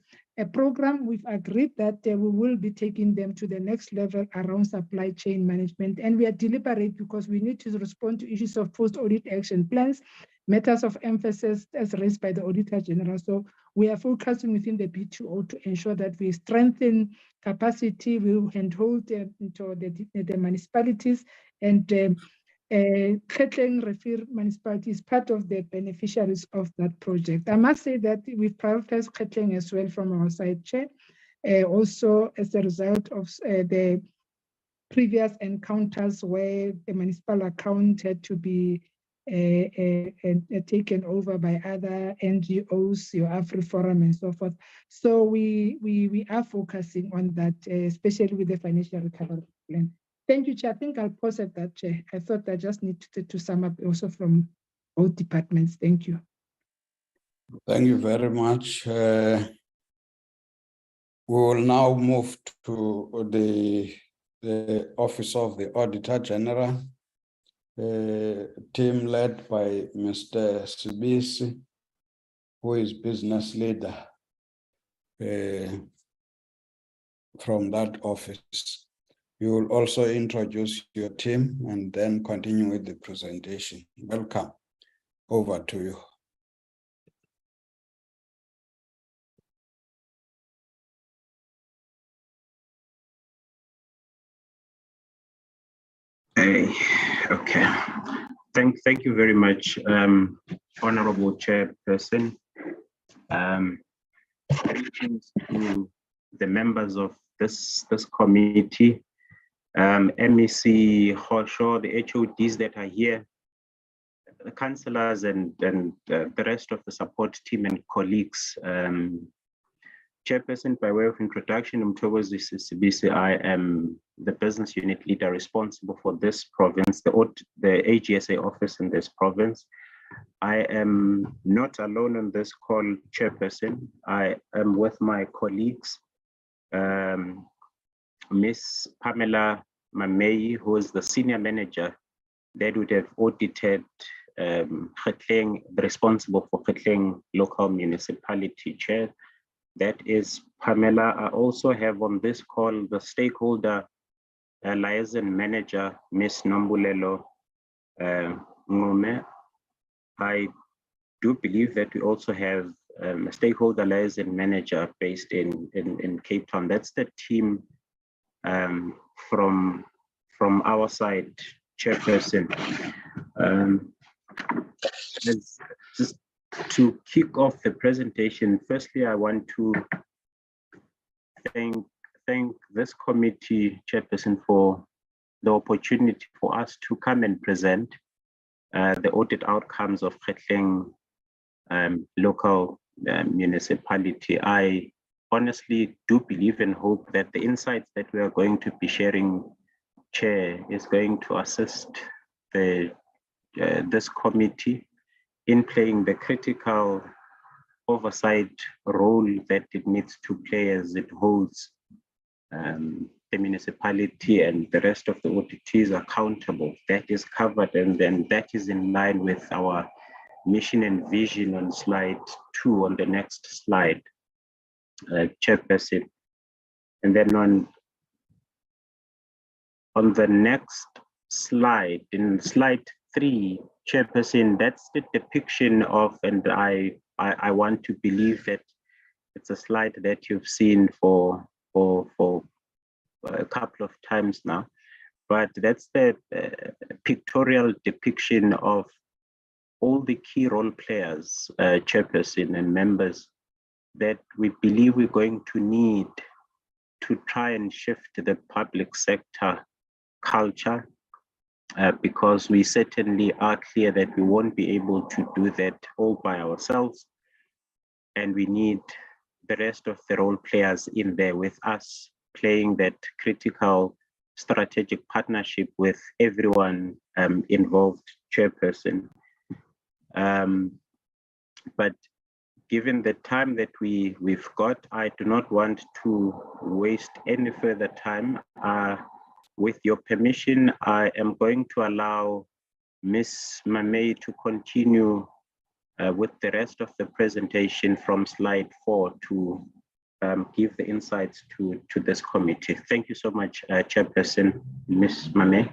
program. We've agreed that we will be taking them to the next level around supply chain management. And we are deliberate because we need to respond to issues of post-audit action plans, matters of emphasis as raised by the Auditor-General. So we are focusing within the B2O to ensure that we strengthen capacity, we handhold into the municipalities, and Kgetlengrivier municipality is part of the beneficiaries of that project. I must say that we've prioritized Kgetleng as well from our side, Chair, also as a result of the previous encounters where the municipal account had to be taken over by other NGOs, your AfriForum and so forth. So we are focusing on that, especially with the financial recovery plan. Thank you, Chair. I think I'll pause at that, Chair. I thought I just needed to sum up also from both departments. Thank you. Thank you very much. We will now move to the Office of the Auditor-General, team led by Mr. Sibisi, who is business leader from that office. You will also introduce your team and then continue with the presentation. Welcome. Over to you. Okay. Thank you very much, Honorable Chairperson. Greetings to the members of this committee, MEC Hosho, the HODs that are here, the councillors, and the rest of the support team and colleagues. Chairperson, by way of introduction, I'm Thokozi Sisibisi. I am the business unit leader responsible for this province, the AGSA office in this province. I am not alone on this call, Chairperson. I am with my colleagues, Miss Pamela Mamei, who is the senior manager that would have audited Kgetleng, responsible for Kgetleng local municipality chair. That is Pamela. I also have on this call the stakeholder liaison manager, Miss Nombulelo Ngome. I do believe that we also have a stakeholder liaison manager based in Cape Town. That's the team from our side, Chairperson. Just to kick off the presentation, firstly, I want to thank this committee, Chairperson, for the opportunity for us to come and present the audit outcomes of Kgetleng local municipality. I honestly do believe and hope that the insights that we are going to be sharing, Chair, is going to assist this committee in playing the critical oversight role that it needs to play as it holds the municipality and the rest of the auditees accountable. That is covered, and then that is in line with our mission and vision on slide 2 on the next slide, Chairperson. And then on the next slide, in slide 3, Chairperson, that's the depiction of, and I want to believe that it's a slide that you've seen for a couple of times now, but that's the pictorial depiction of all the key role players, Chairperson and members, that we believe we're going to need to try and shift the public sector culture, because we certainly are clear that we won't be able to do that all by ourselves, and we need the rest of the role players in there with us, playing that critical strategic partnership with everyone involved, Chairperson. But given the time that we've got, I do not want to waste any further time. With your permission, I am going to allow Ms. Mamei to continue with the rest of the presentation from slide 4 to give the insights to this committee. Thank you so much, Chairperson, Ms. Mamei.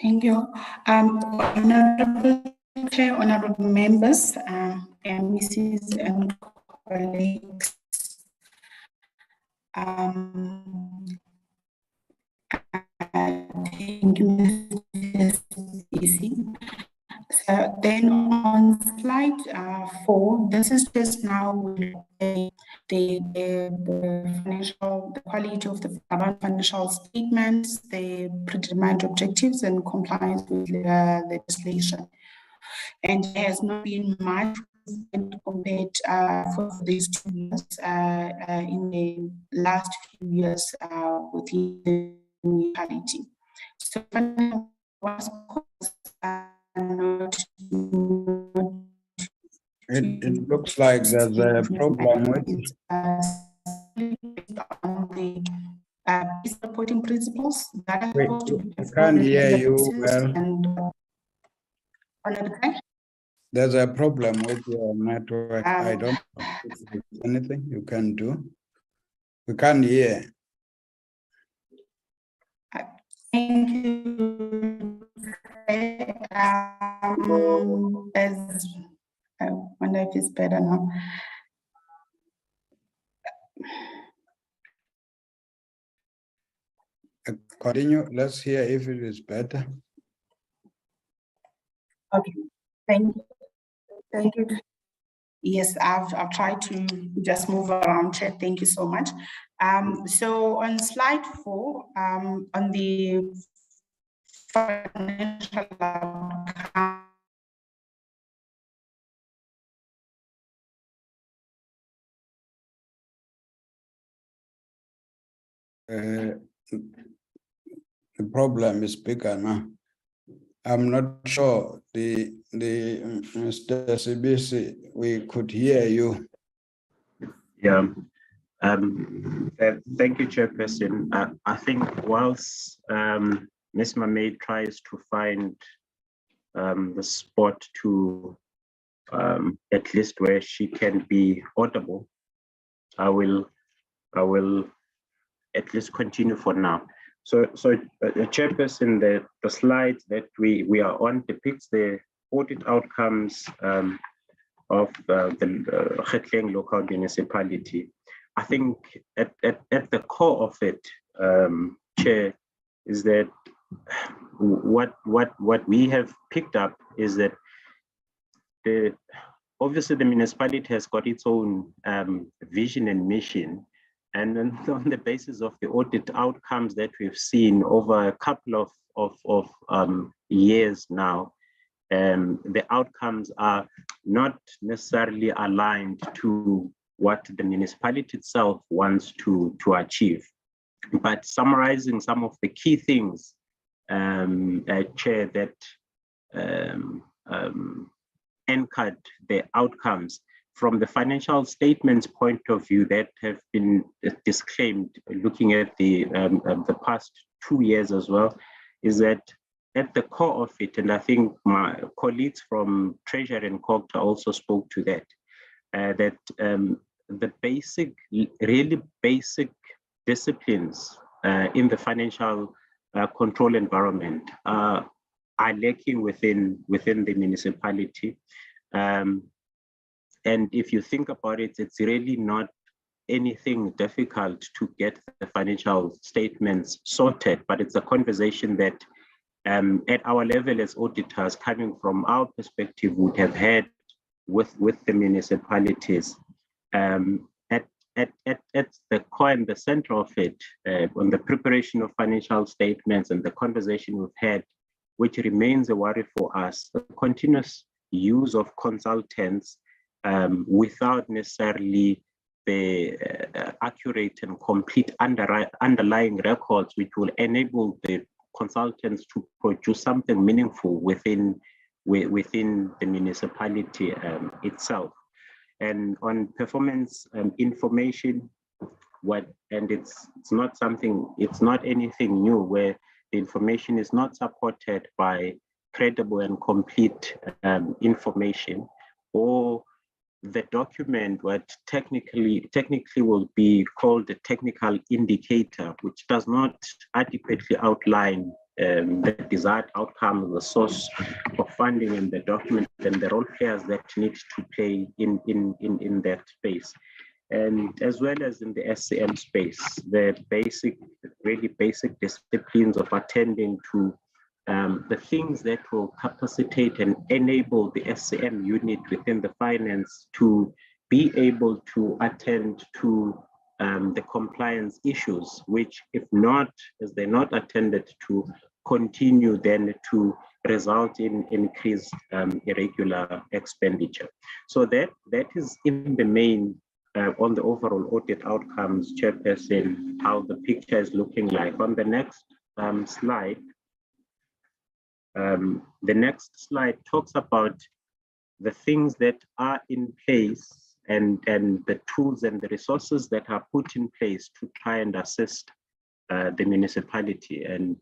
Thank you. Honorable Chair, honorable members, and Mrs. and colleagues. Thank you, Mrs. So then on slide 4, this is just now the quality of the financial statements, the predetermined objectives, and compliance with legislation. And there has not been much compared for these 2 years in the last few years within the municipality. So it looks like there's a problem with reporting principles that are Wait, I can't hear you well. There's a problem with your network. I don't know if there's anything you can do. We can't hear. Thank you. I wonder if it's better now. Continue. Let's hear if it is better. Okay, thank you. Thank you. Yes, I've tried to just move around, Chair. Thank you so much. So on slide 4, on the financial outcome, The problem is bigger now. I'm not sure the Mr. CBC, we could hear you. Yeah. Thank you, Chairperson. I think whilst Ms. Mamade tries to find the spot to at least where she can be audible, I will at least continue for now. So Chairperson, the slide that we are on depicts the audit outcomes of the Kgetleng local municipality. I think at the core of it, Chair, is that what we have picked up is that obviously the municipality has got its own vision and mission, and then on the basis of the audit outcomes that we've seen over a couple of years now, the outcomes are not necessarily aligned to what the municipality itself wants to achieve. But summarizing some of the key things, Chair, that anchored the outcomes from the financial statements point of view that have been disclaimed, looking at the past 2 years as well, is that at the core of it, and I think my colleagues from Treasury and Coghsta also spoke to that, that the basic, really basic disciplines in the financial control environment are lacking within the municipality. And if you think about it, it's really not anything difficult to get the financial statements sorted, but it's a conversation that at our level as auditors, coming from our perspective, would have had with the municipalities. At the core and the center of it, on the preparation of financial statements and the conversation we've had, which remains a worry for us, the continuous use of consultants without necessarily the accurate and complete underlying records, which will enable the consultants to produce something meaningful within the municipality itself. And on performance information, it's not anything new where the information is not supported by credible and complete information, or the document what technically will be called a technical indicator, which does not adequately outline the desired outcome, the source of funding in the document, and the role players that need to play in that space. And as well as in the SCM space, the really basic disciplines of attending to the things that will capacitate and enable the SCM unit within the finance to be able to attend to the compliance issues, which if not, as they're not attended to, continue then to result in increased irregular expenditure. So that is in the main on the overall audit outcomes, Chairperson, how the picture is looking like. On the next slide, the next slide talks about the things that are in place and the tools and the resources that are put in place to try and assist the municipality. And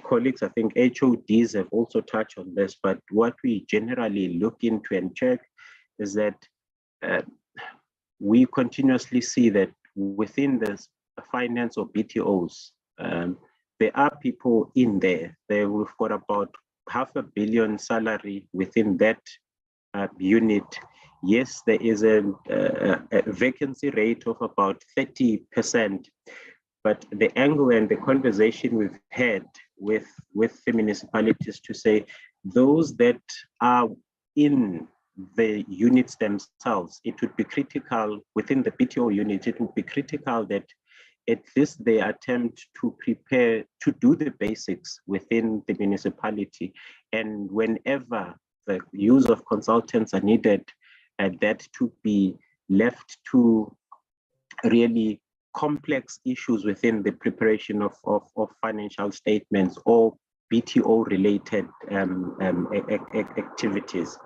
colleagues, I think HODs have also touched on this, but what we generally look into and check is that we continuously see that within the finance or BTOs, there are people in there. We've got about $500 million salary within that unit. Yes, there is a vacancy rate of about 30%, but the angle and the conversation we've had with the municipalities to say those that are in the units themselves, it would be critical within the BTO unit, it would be critical that at least they attempt to prepare to do the basics within the municipality. And whenever the use of consultants are needed, that to be left to really complex issues within the preparation of financial statements or BTO related activities.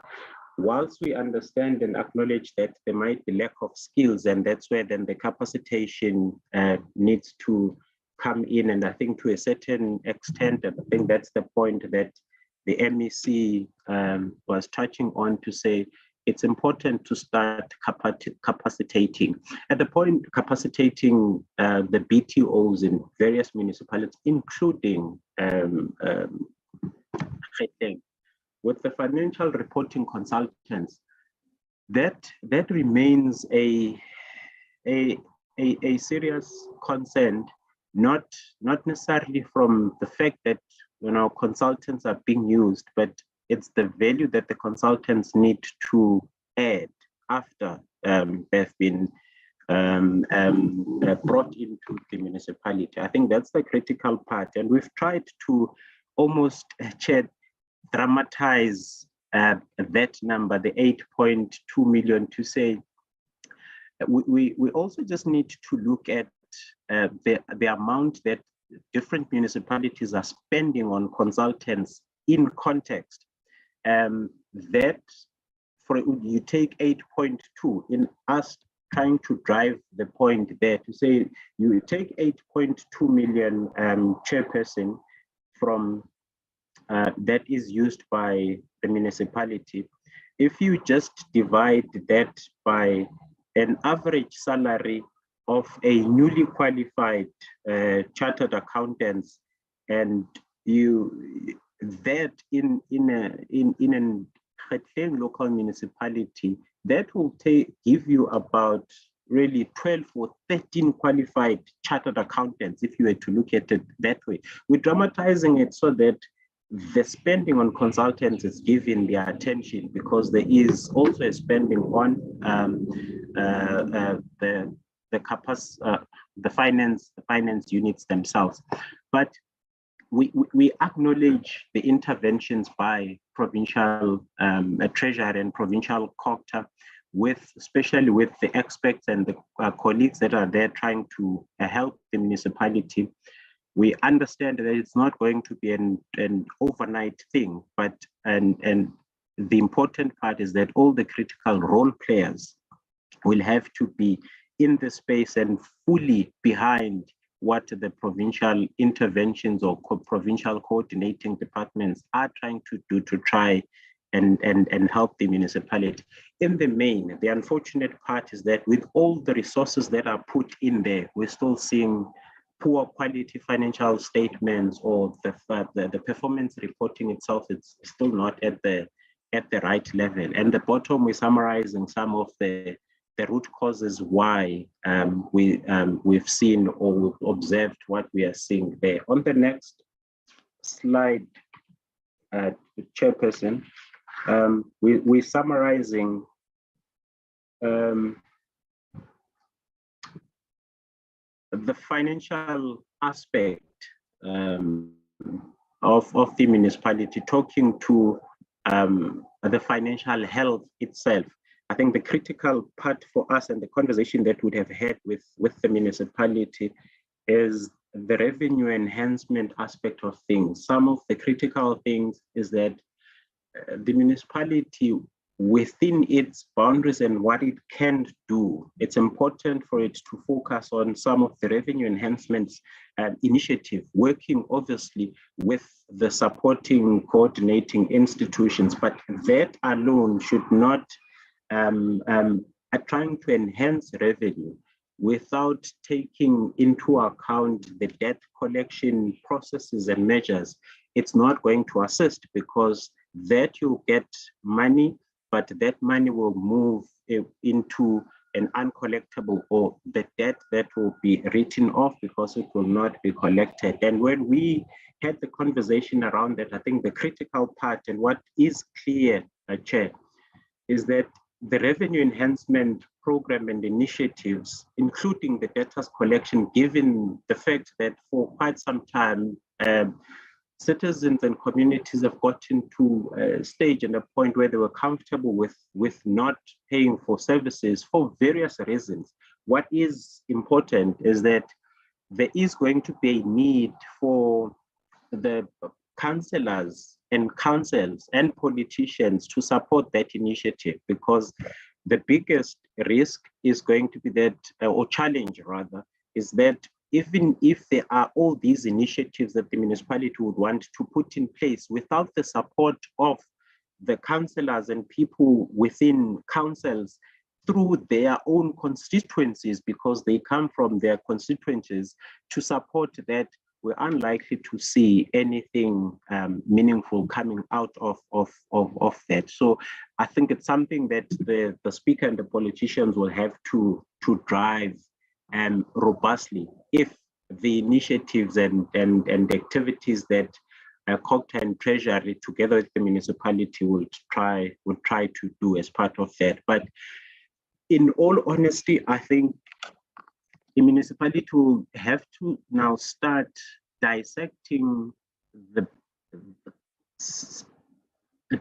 Whilst we understand and acknowledge that there might be lack of skills, and that's where then the capacitation needs to come in. And I think to a certain extent, I think that's the point that the MEC was touching on, to say it's important to start capacitating. At the point, capacitating the BTOs in various municipalities, including Kgetleng, with the financial reporting consultants, that remains a serious concern, not necessarily from the fact that consultants are being used, but it's the value that the consultants need to add after they've been brought into the municipality. I think that's the critical part, and we've tried to almost dramatize that number, the 8.2 million, to say we also just need to look at the amount that different municipalities are spending on consultants in context. That for you take 8.2 in us trying to drive the point there, to say you take 8.2 million chairperson from that is used by the municipality. If you just divide that by an average salary of a newly qualified chartered accountants, and you that in an Kgetleng local municipality, that will give you about really 12 or 13 qualified chartered accountants, if you were to look at it that way. We're dramatizing it so that the spending on consultants is given their attention, because there is also a spending on the finance units themselves. But we acknowledge the interventions by provincial treasury and provincial Coghsta, especially with the experts and the colleagues that are there trying to help the municipality. We understand that it's not going to be an overnight thing, but and the important part is that all the critical role players will have to be in the space and fully behind what the provincial interventions or provincial coordinating departments are trying to do to try and help the municipality. In the main, the unfortunate part is that with all the resources that are put in there, we're still seeing poor quality financial statements, or the performance reporting itself is still not at the right level. And the bottom, we're summarizing some of the root causes why we've seen or observed what we are seeing there. On the next slide, Chairperson, we're summarizing the financial aspect of the municipality, talking to the financial health itself. I think the critical part for us and the conversation that we'd have had with the municipality is the revenue enhancement aspect of things. Some of the critical things is that the municipality, within its boundaries and what it can do, it's important for it to focus on some of the revenue enhancements initiative, working obviously with the supporting coordinating institutions, but that alone should not trying to enhance revenue without taking into account the debt collection processes and measures. It's not going to assist, because that you get money, but that money will move into an uncollectible or the debt that will be written off because it will not be collected. And when we had the conversation around that, I think the critical part and what is clear, Chair, is that the revenue enhancement program and initiatives, including the debtors collection, given the fact that for quite some time, citizens and communities have gotten to a stage and a point where they were comfortable with not paying for services for various reasons. What is important is that there is going to be a need for the councillors and councils and politicians to support that initiative, because the biggest risk is going to be that, or challenge rather, is that even if there are all these initiatives that the municipality would want to put in place, without the support of the councillors and people within councils through their own constituencies, because they come from their constituencies, to support that, we're unlikely to see anything meaningful coming out of that. So I think it's something that the speaker and the politicians will have to drive robustly if the initiatives and activities that Coghsta and Treasury together with the municipality will try to do as part of that. But in all honesty, I think the municipality will have to now start dissecting the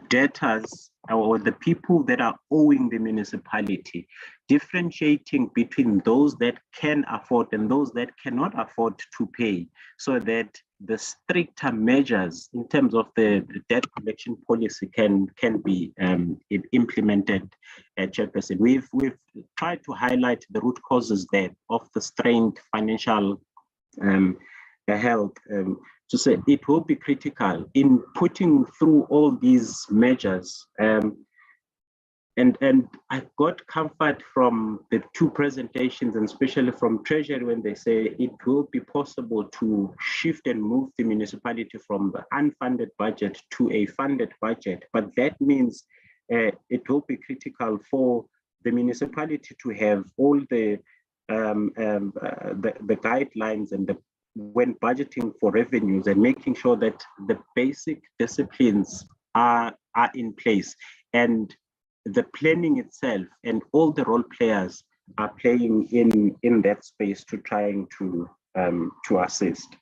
debtors or the people that are owing the municipality, differentiating between those that can afford and those that cannot afford to pay, so that the stricter measures in terms of the debt collection policy can be implemented. Chairperson, we've tried to highlight the root causes there of the strained financial health. To say it will be critical in putting through all these measures. And I got comfort from the two presentations, and especially from Treasury, when they say it will be possible to shift and move the municipality from the unfunded budget to a funded budget. But that means it will be critical for the municipality to have all the guidelines and when budgeting for revenues, and making sure that the basic disciplines are in place, and the planning itself and all the role players are playing in that space to trying to assist.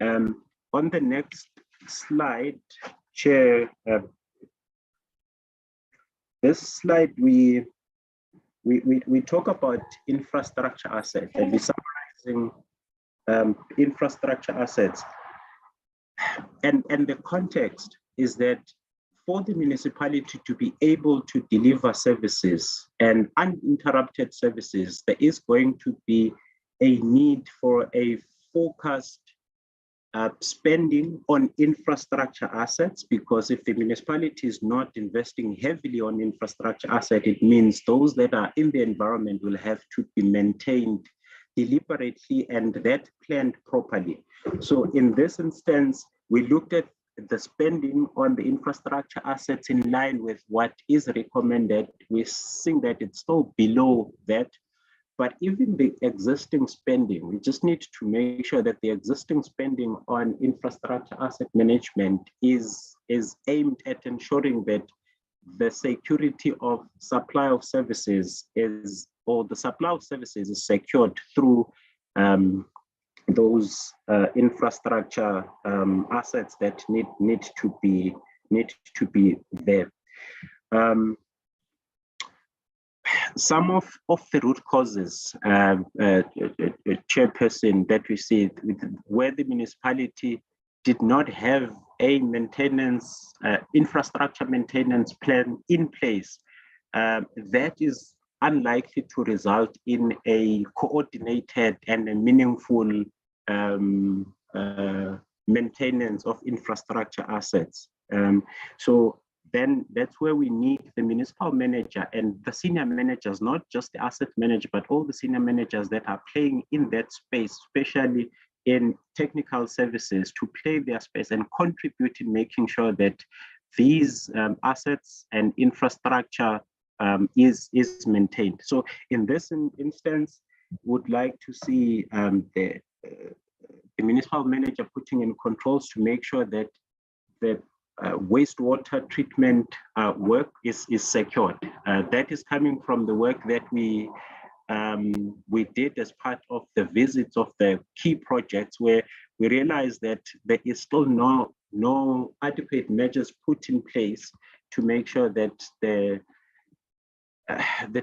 On the next slide, Chair, this slide we talk about infrastructure assets, and we're summarizing infrastructure assets, and the context is that for the municipality to be able to deliver services and uninterrupted services, there is going to be a need for a focused spending on infrastructure assets, because if the municipality is not investing heavily on infrastructure asset, it means those that are in the environment will have to be maintained deliberately and that planned properly. So in this instance, we looked at the spending on the infrastructure assets in line with what is recommended. We're seeing that it's still below that, but even the existing spending, we just need to make sure that the existing spending on infrastructure asset management is aimed at ensuring that the security of supply of services is secured through those infrastructure assets that need to be there. Some of the root causes, Chairperson, that we see where the municipality did not have a maintenance infrastructure maintenance plan in place, that is unlikely to result in a coordinated and a meaningful maintenance of infrastructure assets. So then that's where we need the municipal manager and the senior managers, not just the asset manager, but all the senior managers that are playing in that space, especially in technical services, to play their space and contribute in making sure that these assets and infrastructure is maintained. So in this instance, would like to see the municipal manager putting in controls to make sure that the wastewater treatment work is secured. That is coming from the work that we did as part of the visits of the key projects, where we realized that there is still no adequate measures put in place to make sure that the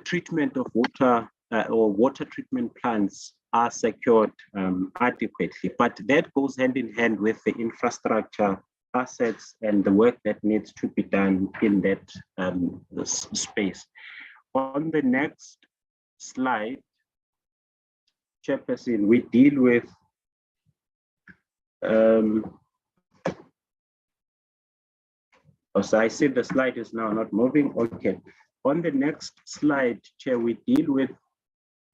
treatment of water or water treatment plants are secured adequately. But that goes hand in hand with the infrastructure assets and the work that needs to be done in that space. On the next slide, Chairperson, we deal with so I see the slide is now not moving. Okay. On the next slide, Chair, we deal with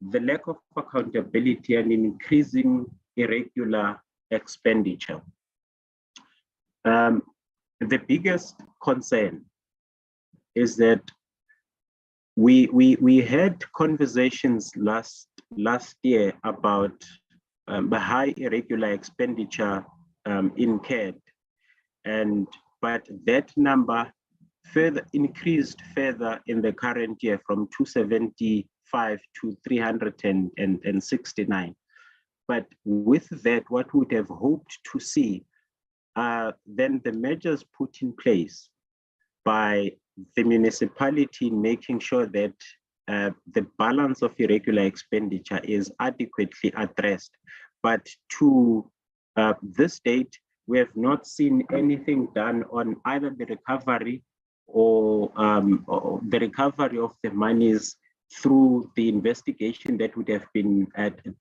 the lack of accountability and increasing irregular expenditure. The biggest concern is that we had conversations last year about the high irregular expenditure incurred, but that number further increased further in the current year from 275 to 369. But with that, what we would have hoped to see then the measures put in place by the municipality, making sure that the balance of irregular expenditure is adequately addressed. But to this date, we have not seen anything done on either the recovery or the recovery of the monies through the investigation that would have been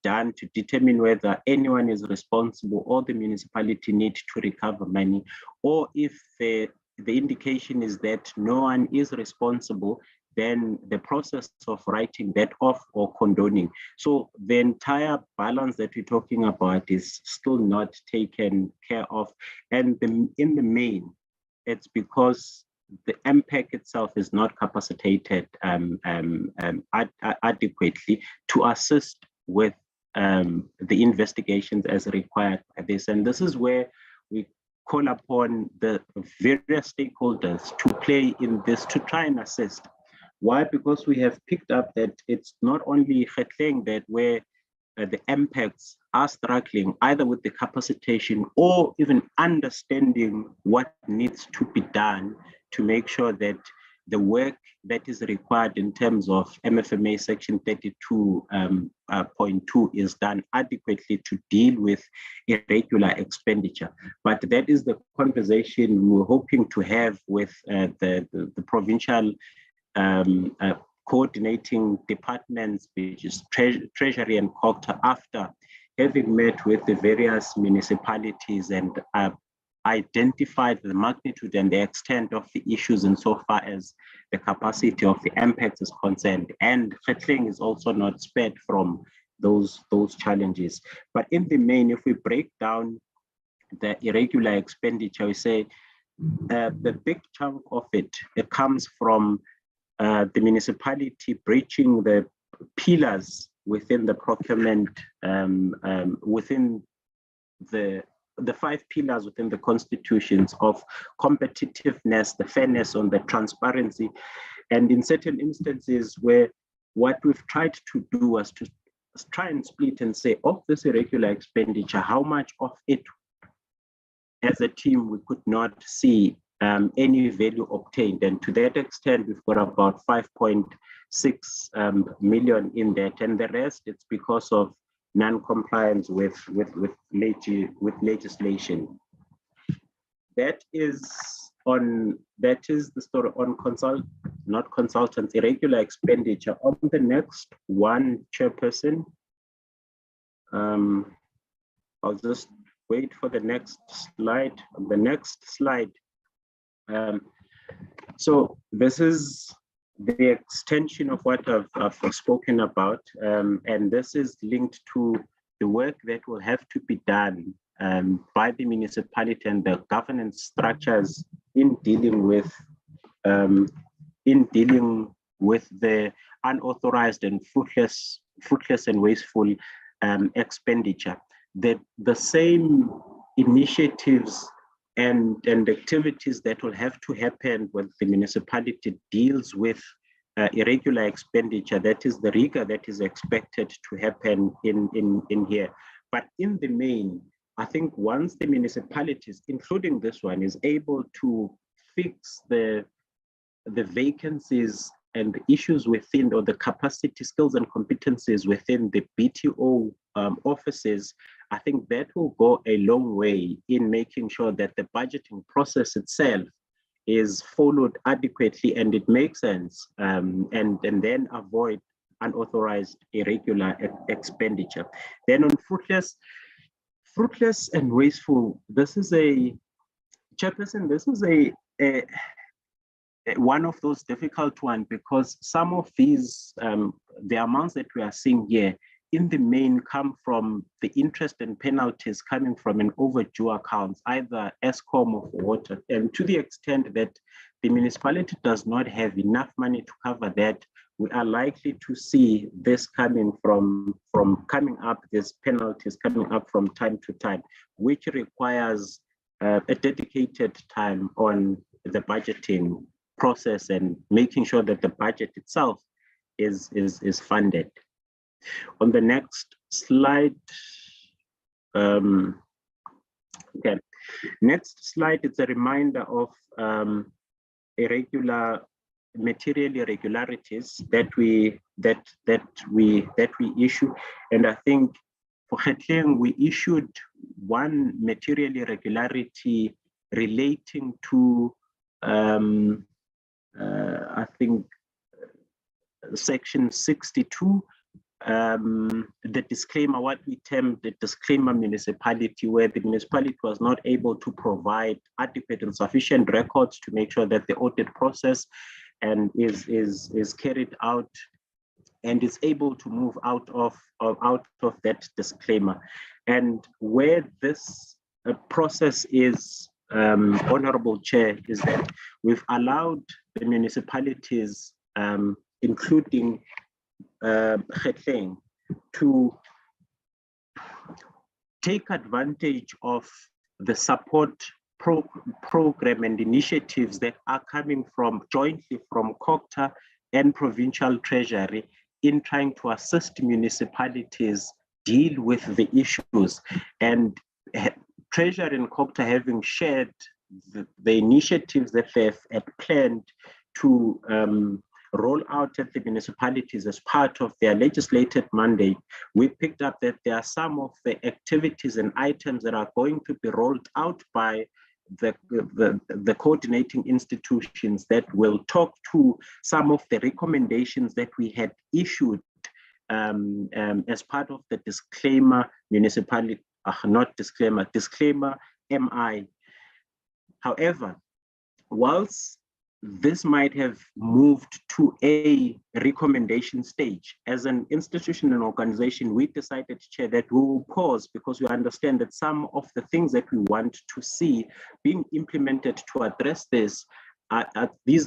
done to determine whether anyone is responsible or the municipality need to recover money, or if the indication is that no one is responsible, then the process of writing that off or condoning. So the entire balance that we're talking about is still not taken care of. And in the main, it's because the MPEC itself is not capacitated adequately to assist with the investigations as required by this. And this is where we call upon the various stakeholders to play in this, to try and assist. Why? Because we have picked up that it's not only Kgetleng that where the MPECs are struggling either with the capacitation or even understanding what needs to be done to make sure that the work that is required in terms of MFMA section 32.2 is done adequately to deal with irregular expenditure. But that is the conversation we were hoping to have with the provincial coordinating departments, which is Treasury and Coghsta, after having met with the various municipalities and identified the magnitude and the extent of the issues insofar as the capacity of the MPECs is concerned. And Kgetleng is also not spared from those challenges. But in the main, if we break down the irregular expenditure, we say the big chunk of it comes from the municipality breaching the pillars within the procurement, within the 5 pillars within the constitutions of competitiveness, the fairness, on the transparency. And in certain instances where what we've tried to do was to try and split and say, of this irregular expenditure, how much of it as a team we could not see any value obtained. And to that extent, we've got about 5.6 million in that. And the rest, it's because of non-compliance with legislation. That is the story on irregular expenditure. On the next one, Chairperson, I'll just wait for the next slide. On the next slide, so this is the extension of what I've spoken about, and this is linked to the work that will have to be done by the municipality and the governance structures in dealing with with the unauthorized and fruitless and wasteful expenditure. That the same initiatives and activities that will have to happen when the municipality deals with irregular expenditure, that is the rigor that is expected to happen in here. But in the main, I think once the municipalities, including this one, is able to fix the vacancies and the issues within, or the capacity, skills and competencies within the BTO offices, I think that will go a long way in making sure that the budgeting process itself is followed adequately and it makes sense, and then avoid unauthorized irregular expenditure. Then on fruitless and wasteful, this is a, Chairperson, this is a one of those difficult ones, because some of these, the amounts that we are seeing here in the main come from the interest and penalties coming from an overdue accounts, either ESCOM or water. And to the extent that the municipality does not have enough money to cover that, we are likely to see this coming these penalties coming up from time to time, which requires a dedicated time on the budgeting process and making sure that the budget itself is funded. On the next slide, okay. Next slide, it's a reminder of material irregularities that we issue, and I think for Kgetleng we issued one material irregularity relating to I think section 62. The disclaimer, what we termed the disclaimer municipality, where the municipality was not able to provide adequate and sufficient records to make sure that the audit process and is carried out and is able to move out of that disclaimer. And where this process is, Honorable Chair, is that we've allowed the municipalities, including Kgetleng, to take advantage of the support program and initiatives that are coming from jointly from Coghsta and Provincial Treasury in trying to assist municipalities deal with the issues. And Treasury and Coghsta having shared the initiatives that they've planned to roll out at the municipalities as part of their legislated mandate, we picked up that there are some of the activities and items that are going to be rolled out by the coordinating institutions that will talk to some of the recommendations that we had issued as part of the disclaimer municipality, disclaimer MI. However, whilst this might have moved to a recommendation stage, as an institution and organization, we decided, Chair, that we will pause, because we understand that some of the things that we want to see being implemented to address this,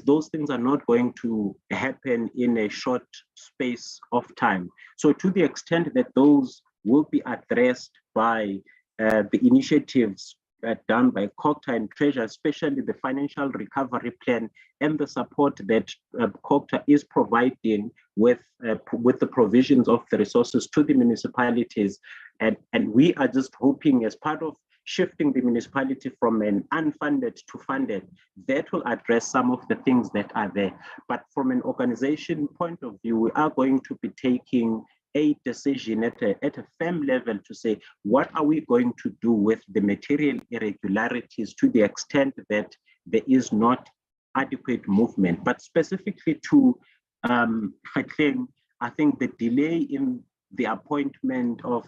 those things are not going to happen in a short space of time. So to the extent that those will be addressed by the initiatives done by Coghsta and Treasury, especially the financial recovery plan and the support that Coghsta is providing with the provisions of the resources to the municipalities. And we are just hoping, as part of shifting the municipality from an unfunded to funded, that will address some of the things that are there. But from an organization point of view, we are going to be taking a decision at a firm level to say, what are we going to do with the material irregularities to the extent that there is not adequate movement. But specifically to Kgetleng, I think the delay in the appointment of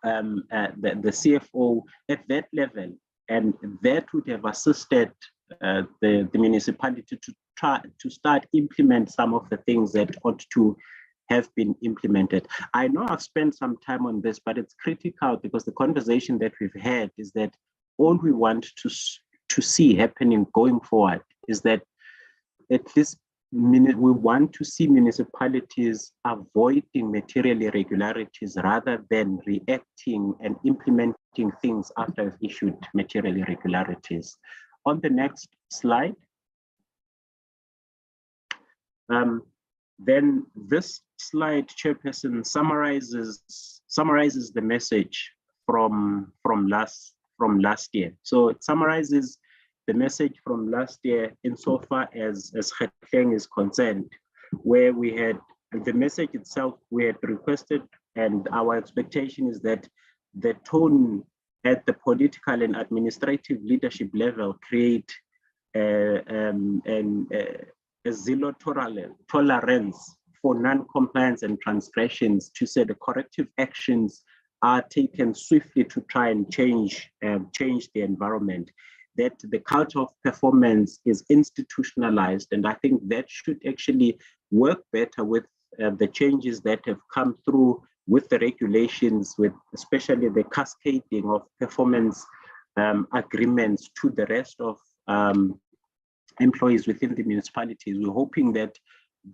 the CFO at that level, and that would have assisted the municipality to start implement some of the things that ought to have been implemented. I know I've spent some time on this, but it's critical, because the conversation that we've had is that all we want to see happening going forward is that at least we want to see municipalities avoiding material irregularities rather than reacting and implementing things after issued material irregularities. On the next slide, then this slide, Chairperson, summarizes the message from last year. So it summarizes the message from last year insofar as Kgetleng is concerned, where we had the message itself, we had requested, and our expectation is that the tone at the political and administrative leadership level create a zero tolerance for non-compliance and transgressions, to say the corrective actions are taken swiftly to try and change the environment, that the culture of performance is institutionalized. And I think that should actually work better with the changes that have come through with the regulations, with especially the cascading of performance agreements to the rest of employees within the municipalities. We're hoping that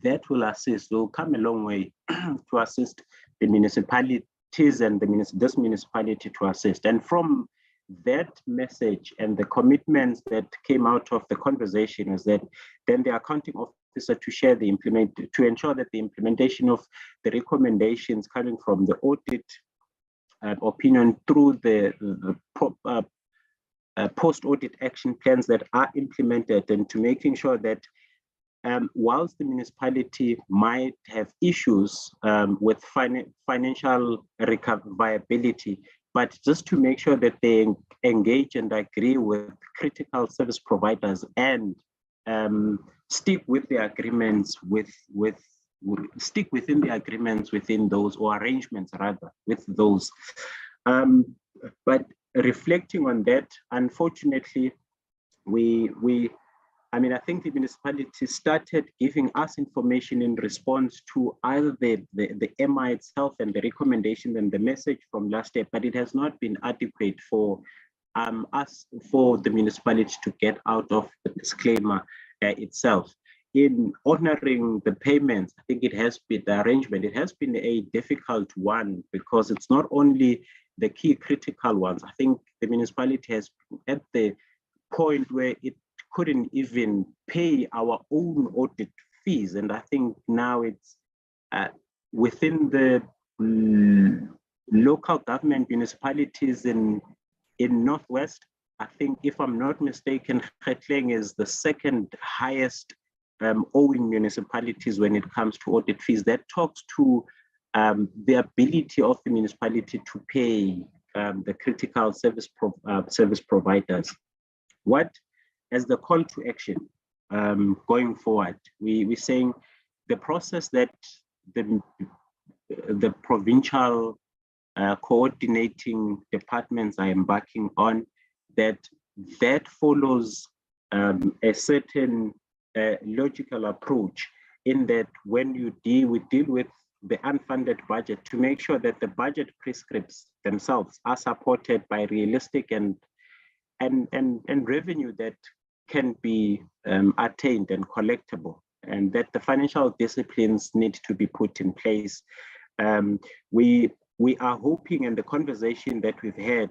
that will assist, will come a long way to assist the municipalities and this municipality to assist. And from that message and the commitments that came out of the conversation is that then the accounting officer to share the to ensure that the implementation of the recommendations coming from the audit opinion through the post-audit action plans that are implemented, and to making sure that whilst the municipality might have issues with financial viability, but just to make sure that they engage and agree with critical service providers and stick with the agreements stick within the agreements within those, or arrangements rather with those. But reflecting on that, unfortunately, I think the municipality started giving us information in response to either the MI itself and the recommendation and the message from last year, but it has not been adequate for the municipality to get out of the disclaimer itself. In honoring the payments, I think the arrangement, it has been a difficult one, because it's not only the key critical ones. I think the municipality has at the point where it couldn't even pay our own audit fees. And I think now it's within the local government municipalities in Northwest. I think, if I'm not mistaken, Kgetleng is the second highest owing municipalities when it comes to audit fees. That talks to the ability of the municipality to pay the critical service providers. What, as the call to action going forward, we're saying the process that the provincial coordinating departments are embarking on, that follows a certain logical approach, in that when we deal with the unfunded budget, to make sure that the budget prescripts themselves are supported by realistic and revenue that can be attained and collectible, and that the financial disciplines need to be put in place. We are hoping, in the conversation that we've had,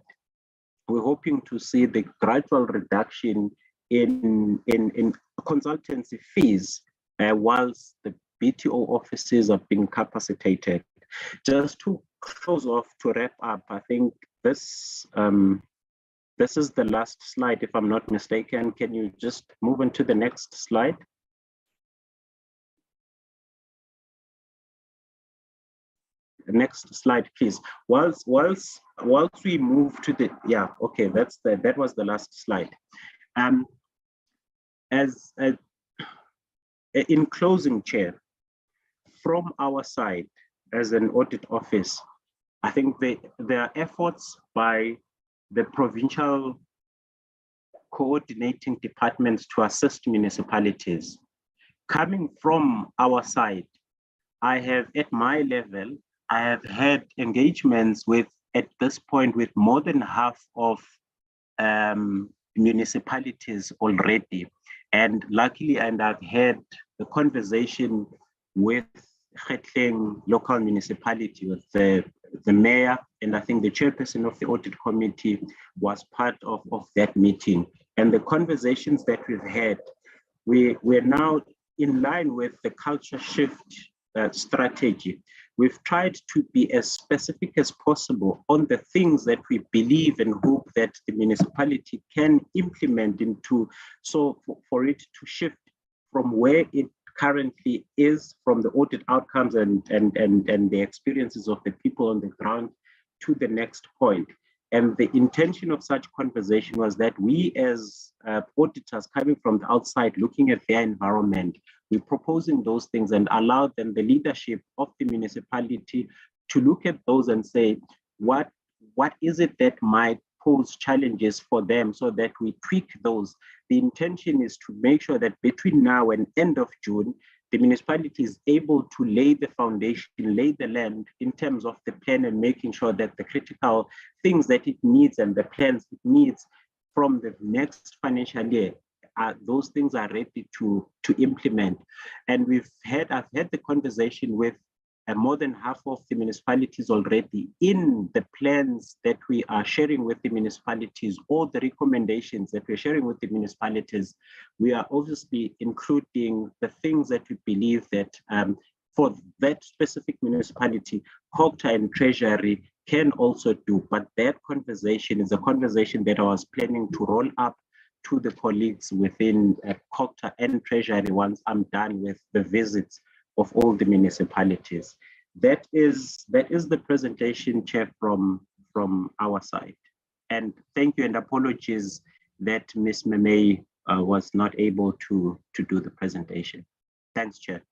we're hoping to see the gradual reduction in consultancy fees whilst the BTO offices are being capacitated. Just to close off, to wrap up, I think this is the last slide, if I'm not mistaken. Can you just move on to the next slide? The next slide, please. Whilst we move to the, yeah, okay, that was the last slide. In closing, Chair, from our side as an audit office, I think there are efforts by the provincial coordinating departments to assist municipalities. Coming from our side, I have, at my level, I have had engagements with, at this point, with more than half of municipalities already. And luckily, and I've had a conversation with Kgetleng local municipality, with the mayor, and I think the chairperson of the audit committee was part of that meeting. And the conversations that we've had, we're now in line with the culture shift strategy. We've tried to be as specific as possible on the things that we believe and hope that the municipality can implement into, so for it to shift from where it currently is, from the audit outcomes and the experiences of the people on the ground, to the next point. And the intention of such conversation was that we as auditors coming from the outside, looking at their environment, we're proposing those things and allow them, the leadership of the municipality, to look at those and say, what is it that might pose challenges for them, so that we tweak those. The intention is to make sure that between now and end of June, the municipality is able to lay the foundation, lay the land in terms of the plan, and making sure that the critical things that it needs and the plans it needs from the next financial year, those things are ready to implement. And I've had the conversation with more than half of the municipalities already. In the plans that we are sharing with the municipalities, or the recommendations that we're sharing with the municipalities, we are obviously including the things that we believe that for that specific municipality, Coghsta and Treasury can also do. But that conversation is a conversation that I was planning to roll up to the colleagues within Coghsta and Treasury once I'm done with the visits of all the municipalities. That is the presentation, Chair, from our side. And thank you, and apologies that Ms. Memey was not able to do the presentation. Thanks, Chair.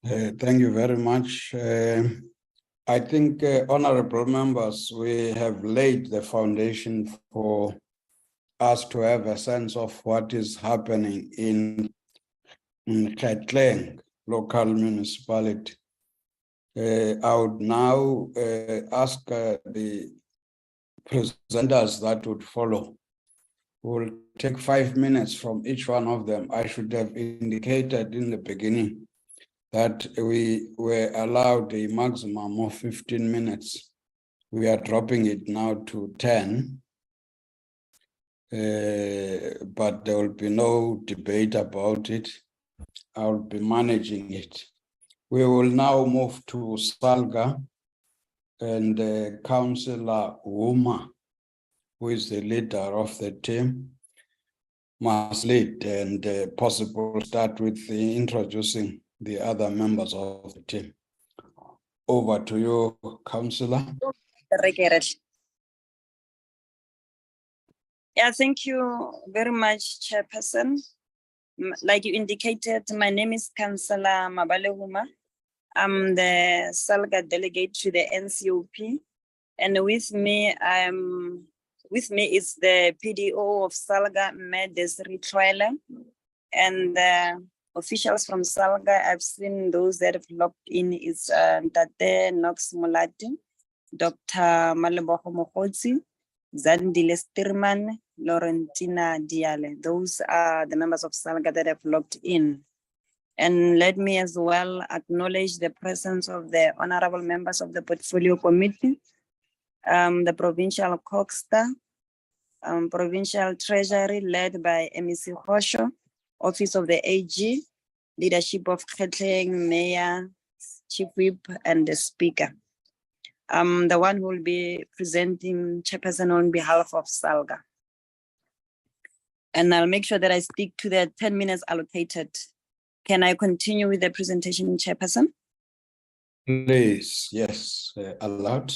Thank you very much. I think, honorable members, we have laid the foundation for us to have a sense of what is happening in Kgetleng local municipality. I would now ask the presenters that would follow. We'll take 5 minutes from each one of them. I should have indicated in the beginning that we were allowed a maximum of 15 minutes. We are dropping it now to 10. But there will be no debate about it. I'll be managing it. We will now move to SALGA, and Councillor Wuma, who is the leader of the team, must lead, and possible start with introducing the other members of the team. Over to you, Councillor. Yeah, thank you very much, Chairperson. Like you indicated, my name is Councillor Mabalehuma. I'm the SALGA delegate to the NCOP, and with me is the PDO of SALGA, Desiree Troile, and the officials from SALGA. I've seen those that have logged in is Tate Knox Mulati, Dr. Malebogo Mogotsi, Zandile Stirman, Laurentina Diale. Those are the members of SALGA that have logged in. And let me as well acknowledge the presence of the honorable members of the Portfolio Committee, the Provincial Coghsta, Provincial Treasury led by MEC Hosho, Office of the AG, leadership of Kgetleng, Mayor, Chief Whip, and the Speaker. I'm the one who will be presenting, Chairperson, on behalf of SALGA. And I'll make sure that I stick to the 10 minutes allocated. Can I continue with the presentation, Chairperson? Please, yes, allowed.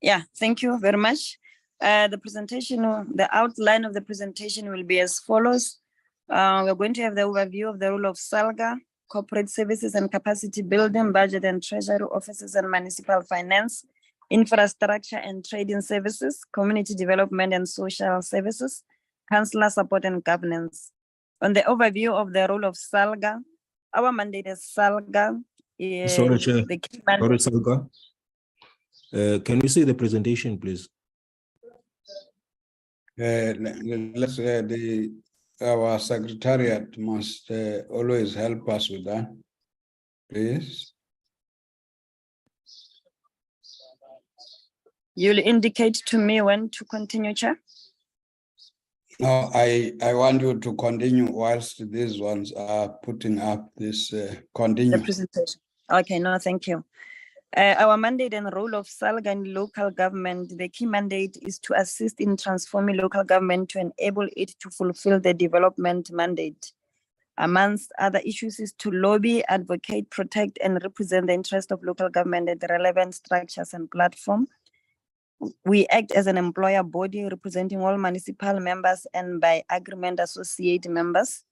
Yeah, thank you very much. The presentation, the outline of the presentation will be as follows. We're going to have the overview of the role of SALGA, corporate services and capacity building, budget and treasury offices and municipal finance, infrastructure and trading services, community development and social services, councillor support and governance. On the overview of the role of SALGA, our mandate as SALGA is Sorry, Chair. the key mandate. Sorry, SALGA. Can we see the presentation, please? Let's our secretariat must always help us with that, please. You'll indicate to me when to continue, Chair. No, I want you to continue whilst these ones are putting up this continue. The presentation. Okay, no, thank you. Our mandate and role of SALGA in local government, the key mandate is to assist in transforming local government to enable it to fulfill the development mandate. Amongst other issues is to lobby, advocate, protect, and represent the interest of local government at the relevant structures and platform. We act as an employer body representing all municipal members and by agreement associate members,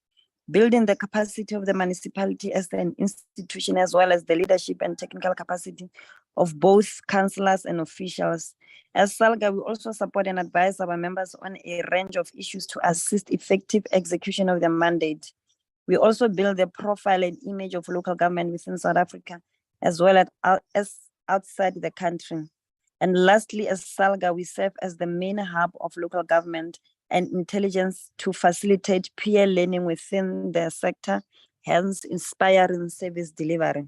building the capacity of the municipality as an institution, as well as the leadership and technical capacity of both councillors and officials. As SALGA, we also support and advise our members on a range of issues to assist effective execution of the mandate. We also build the profile and image of local government within South Africa, as well as outside the country. And lastly, as SALGA, we serve as the main hub of local government and intelligence to facilitate peer learning within the sector, hence inspiring service delivery.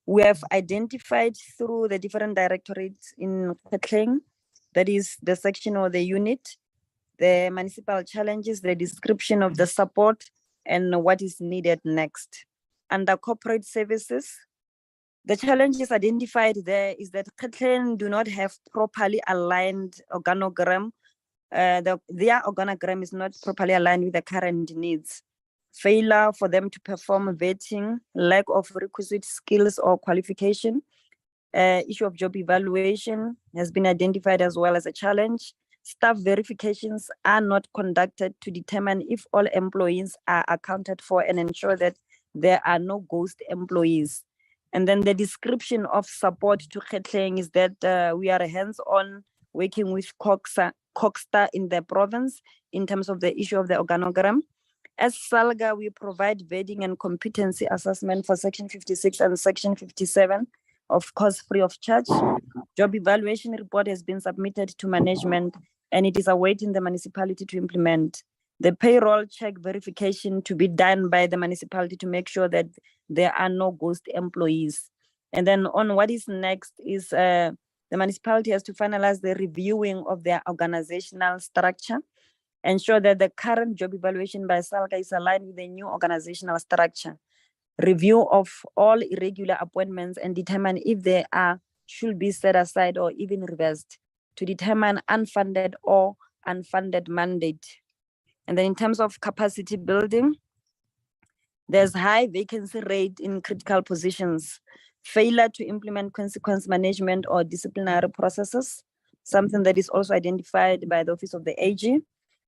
We have identified through the different directorates in Kgetleng, that is the section or the unit, the municipal challenges, the description of the support, and what is needed next. Under corporate services, the challenges identified there is that Kgetleng do not have properly aligned organogram. Their organogram is not properly aligned with the current needs. Failure for them to perform vetting, lack of requisite skills or qualification, issue of job evaluation has been identified as well as a challenge. Staff verifications are not conducted to determine if all employees are accounted for and ensure that there are no ghost employees. And then the description of support to Kgetleng is that we are hands-on working with Coghsta in the province in terms of the issue of the organogram. As SALGA, we provide vetting and competency assessment for Section 56 and Section 57, of course, free of charge. Job evaluation report has been submitted to management and it is awaiting the municipality to implement. The payroll check verification to be done by the municipality to make sure that there are no ghost employees. And then on what is next is the municipality has to finalize the reviewing of their organizational structure, ensure that the current job evaluation by SALGA is aligned with the new organizational structure, review of all irregular appointments and determine if they should be set aside or even reversed, to determine unfunded or unfunded mandate. And then in terms of capacity building, there's high vacancy rate in critical positions, failure to implement consequence management or disciplinary processes, something that is also identified by the Office of the AG,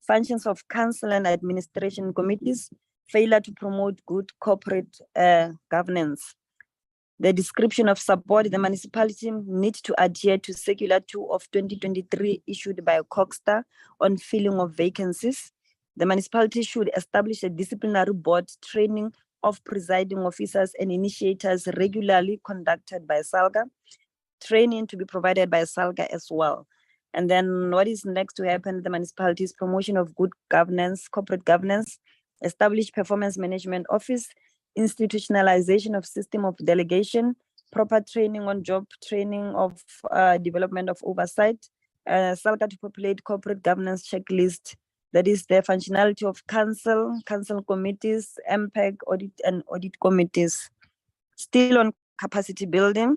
functions of council and administration committees, failure to promote good corporate governance. The description of support, the municipality needs to adhere to Circular 2 of 2023 issued by Coghsta on filling of vacancies. The municipality should establish a disciplinary board training of presiding officers and initiators regularly conducted by SALGA, training to be provided by SALGA as well. And then what is next to happen, the municipality's promotion of good governance, corporate governance, establish performance management office, institutionalization of system of delegation, proper training on job training of development of oversight, SALGA to populate corporate governance checklist, that is the functionality of council committees, MPEG, audit and audit committees. Still on capacity building,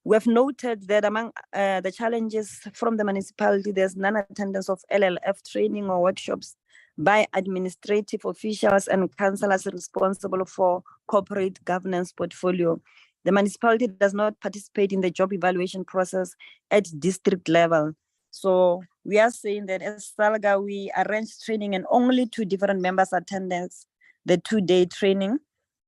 we have noted that among the challenges from the municipality, there's non-attendance of LLF training or workshops by administrative officials and councillors responsible for corporate governance portfolio. The municipality does not participate in the job evaluation process at district level. So we are saying that as SALGA, we arrange training and only 2 different members attended the 2-day training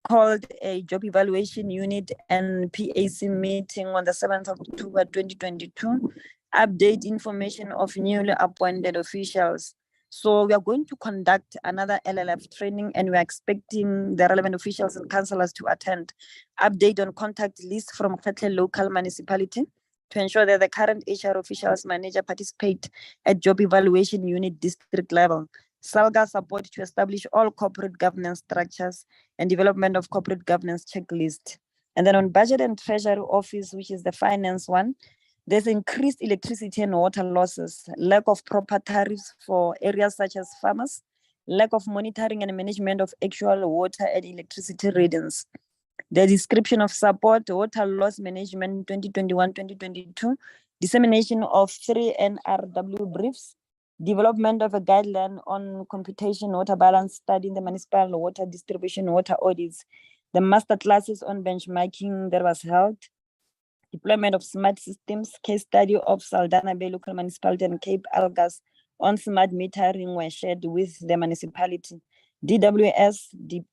called a job evaluation unit and PAC meeting on the 7th of October 2022, update information of newly appointed officials. So we are going to conduct another LLF training and we're expecting the relevant officials and councillors to attend. Update on contact list from Kgetleng local municipality to ensure that the current HR officials manager participate at job evaluation unit district level. SALGA support to establish all corporate governance structures and development of corporate governance checklist. And then on budget and treasury office, which is the finance one, there's increased electricity and water losses, lack of proper tariffs for areas such as farmers, lack of monitoring and management of actual water and electricity readings. The description of support, water loss management 2021-2022, dissemination of 3 NRW briefs, development of a guideline on computation water balance study in the municipal water distribution water audits, the master classes on benchmarking that was held, deployment of smart systems, case study of Saldanha Bay local municipality and Cape Algas on smart metering were shared with the municipality. DWS,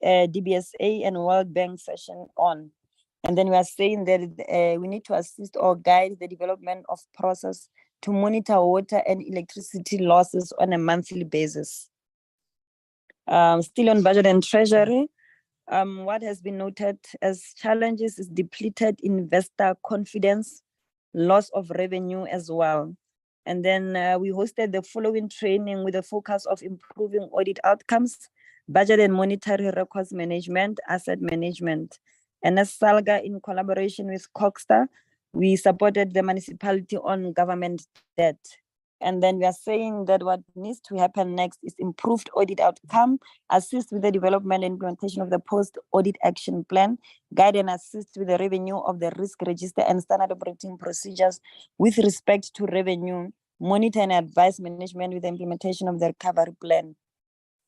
DBSA and World Bank session on. And then we are saying that we need to assist or guide the development of process to monitor water and electricity losses on a monthly basis. Still on budget and treasury, what has been noted as challenges is depleted investor confidence, loss of revenue as well. And then we hosted the following training with a focus of improving audit outcomes, budget and monetary records management, asset management. And as SALGA, in collaboration with Coghsta, we supported the municipality on government debt. And then we are saying that what needs to happen next is improved audit outcome, assist with the development and implementation of the post-audit action plan, guide and assist with the revenue of the risk register and standard operating procedures with respect to revenue, monitor and advise management with the implementation of the recovery plan.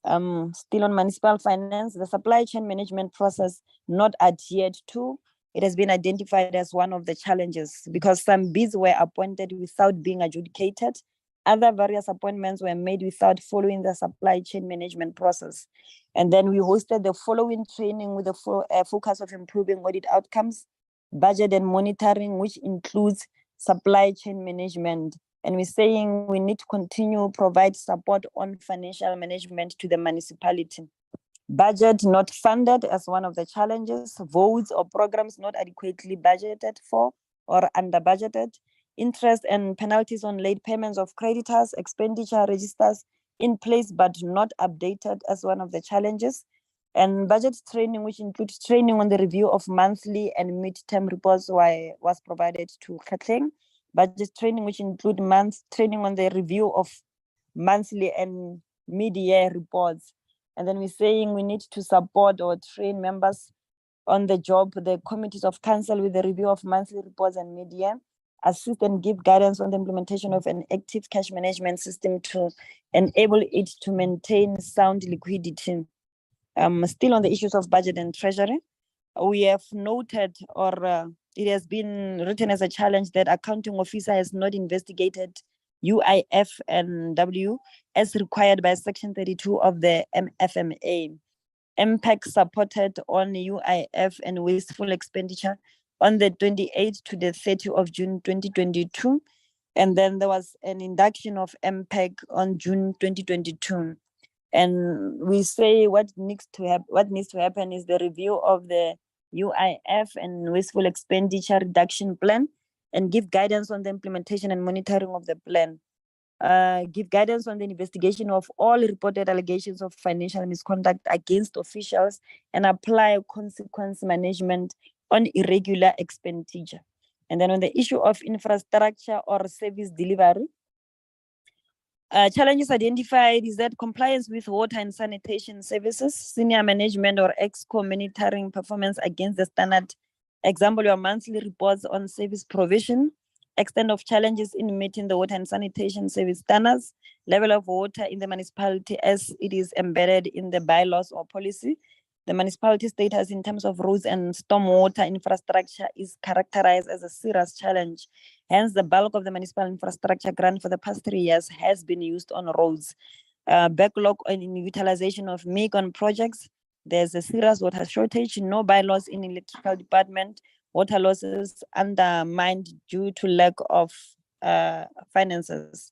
Still on municipal finance, the supply chain management process not adhered to. It has been identified as one of the challenges because some bids were appointed without being adjudicated. Other various appointments were made without following the supply chain management process. And then we hosted the following training with the focus of improving audit outcomes, budget and monitoring, which includes supply chain management. And we're saying we need to continue provide support on financial management to the municipality. Budget not funded as one of the challenges, votes or programs not adequately budgeted for or under budgeted, interest and penalties on late payments of creditors, expenditure registers in place but not updated as one of the challenges, and budget training, which includes training on the review of monthly and mid-term reports was provided to Kgetleng. Budget training, which include training on the review of monthly and mid-year reports. And then we're saying we need to support or train members on the job, the committees of council with the review of monthly reports and mid-year, assist and give guidance on the implementation of an active cash management system to enable it to maintain sound liquidity. Still on the issues of budget and treasury, we have noted or it has been written as a challenge that accounting officer has not investigated UIF and W as required by Section 32 of the MFMA. MPEC supported on UIF and wasteful expenditure on the 28th to the 30th of June 2022. And then there was an induction of MPEC on June 2022. And we say what needs to happen is the review of the UIF and wasteful expenditure reduction plan and give guidance on the implementation and monitoring of the plan. Give guidance on the investigation of all reported allegations of financial misconduct against officials and apply consequence management on irregular expenditure. And then on the issue of infrastructure or service delivery, challenges identified is that compliance with water and sanitation services, senior management or EXCO monitoring performance against the standard. Example, your monthly reports on service provision, extent of challenges in meeting the water and sanitation service standards, level of water in the municipality as it is embedded in the bylaws or policy. The municipality status in terms of roads and stormwater infrastructure is characterized as a serious challenge. Hence, the bulk of the municipal infrastructure grant for the past 3 years has been used on roads. Backlog in utilization of MECON projects. There's a serious water shortage, no bylaws in electrical department, water losses undermined due to lack of finances.